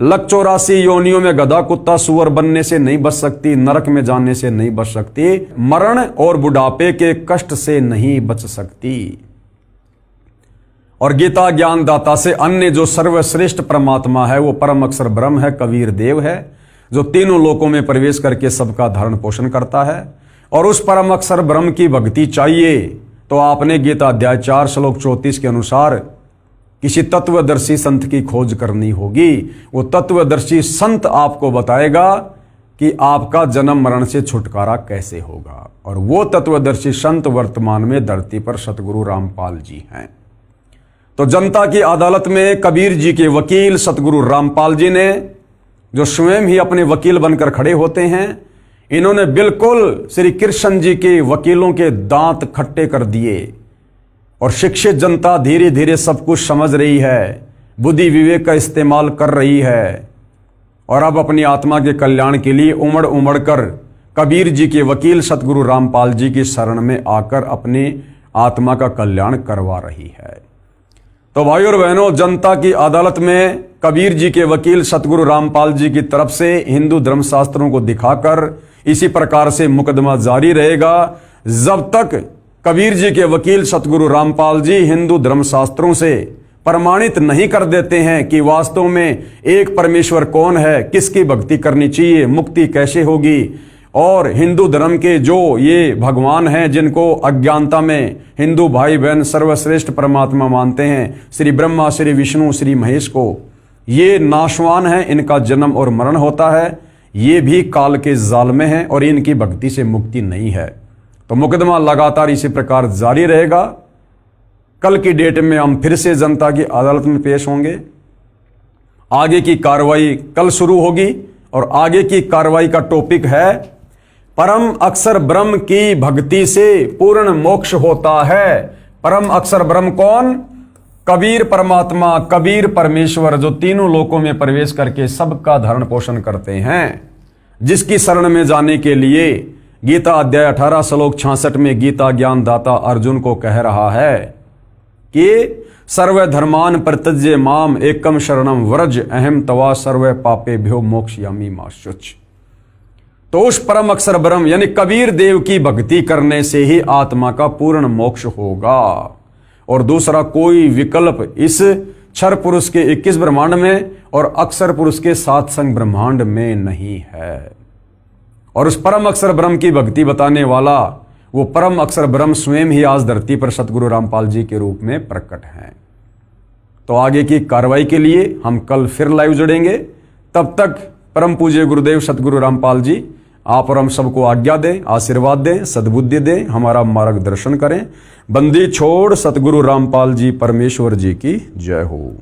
184 योनियों में गधा कुत्ता सुअर बनने से नहीं बच सकती, नरक में जाने से नहीं बच सकती, मरण और बुढ़ापे के कष्ट से नहीं बच सकती। और गीता ज्ञान दाता से अन्य जो सर्वश्रेष्ठ परमात्मा है वो परम अक्षर ब्रह्म है, कबीर देव है, जो तीनों लोकों में प्रवेश करके सबका धारण पोषण करता है। और उस परम अक्षर ब्रह्म की भक्ति चाहिए तो आपने गीता अध्याय 4 श्लोक 34 के अनुसार किसी तत्वदर्शी संत की खोज करनी होगी। वो तत्वदर्शी संत आपको बताएगा कि आपका जन्म मरण से छुटकारा कैसे होगा। और वो तत्वदर्शी संत वर्तमान में धरती पर सतगुरु रामपाल जी हैं। तो जनता की अदालत में कबीर जी के वकील सतगुरु रामपाल जी ने, जो स्वयं ही अपने वकील बनकर खड़े होते हैं, इन्होंने बिल्कुल श्री कृष्ण जी के वकीलों के दांत खट्टे कर दिए। और शिक्षित जनता धीरे धीरे सब कुछ समझ रही है, बुद्धि विवेक का इस्तेमाल कर रही है और अब अपनी आत्मा के कल्याण के लिए उमड़ उमड़ कर कबीर जी के वकील सतगुरु रामपाल जी की शरण में आकर अपनी आत्मा का कल्याण करवा रही है। तो भाइयों और बहनों, जनता की अदालत में कबीर जी के वकील सतगुरु रामपाल जी की तरफ से हिंदू धर्मशास्त्रों को दिखाकर इसी प्रकार से मुकदमा जारी रहेगा जब तक कबीर जी के वकील सतगुरु रामपाल जी हिंदू धर्मशास्त्रों से प्रमाणित नहीं कर देते हैं कि वास्तव में एक परमेश्वर कौन है, किसकी भक्ति करनी चाहिए, मुक्ति कैसे होगी। और हिंदू धर्म के जो ये भगवान हैं जिनको अज्ञानता में हिंदू भाई बहन सर्वश्रेष्ठ परमात्मा मानते हैं, श्री ब्रह्मा, श्री विष्णु, श्री महेश को, ये नाशवान है, इनका जन्म और मरण होता है, ये भी काल के जाल में है और इनकी भक्ति से मुक्ति नहीं है। तो मुकदमा लगातार इसी प्रकार जारी रहेगा। कल की डेट में हम फिर से जनता की अदालत में पेश होंगे। आगे की कार्रवाई कल शुरू होगी और आगे की कार्रवाई का टॉपिक है परम अक्षर ब्रह्म की भक्ति से पूर्ण मोक्ष होता है। परम अक्षर ब्रह्म कौन? कबीर परमात्मा, कबीर परमेश्वर, जो तीनों लोकों में प्रवेश करके सबका धरण पोषण करते हैं, जिसकी शरण में जाने के लिए गीता अध्याय 18 श्लोक 66 में गीता ज्ञान दाता अर्जुन को कह रहा है कि सर्व धर्मान परित्यज्य माम एकम शरणम व्रज अहम तवा सर्व पापेभ्यो मोक्षयामि मा शुच। तो उस परम अक्षर ब्रह्म यानी कबीर देव की भक्ति करने से ही आत्मा का पूर्ण मोक्ष होगा और दूसरा कोई विकल्प इस क्षर पुरुष के 21 ब्रह्मांड में और अक्षर पुरुष के 7 संग ब्रह्मांड में नहीं है। और उस परम अक्षर ब्रह्म की भक्ति बताने वाला वो परम अक्षर ब्रह्म स्वयं ही आज धरती पर सतगुरु रामपाल जी के रूप में प्रकट हैं। तो आगे की कार्रवाई के लिए हम कल फिर लाइव जुड़ेंगे। तब तक परम पूज्य गुरुदेव सतगुरु रामपाल जी आप और हम सबको आज्ञा दें, आशीर्वाद दें, सद्बुद्धि दें, हमारा मार्गदर्शन करें। बंदी छोड़ सतगुरु रामपाल जी परमेश्वर जी की जय हो।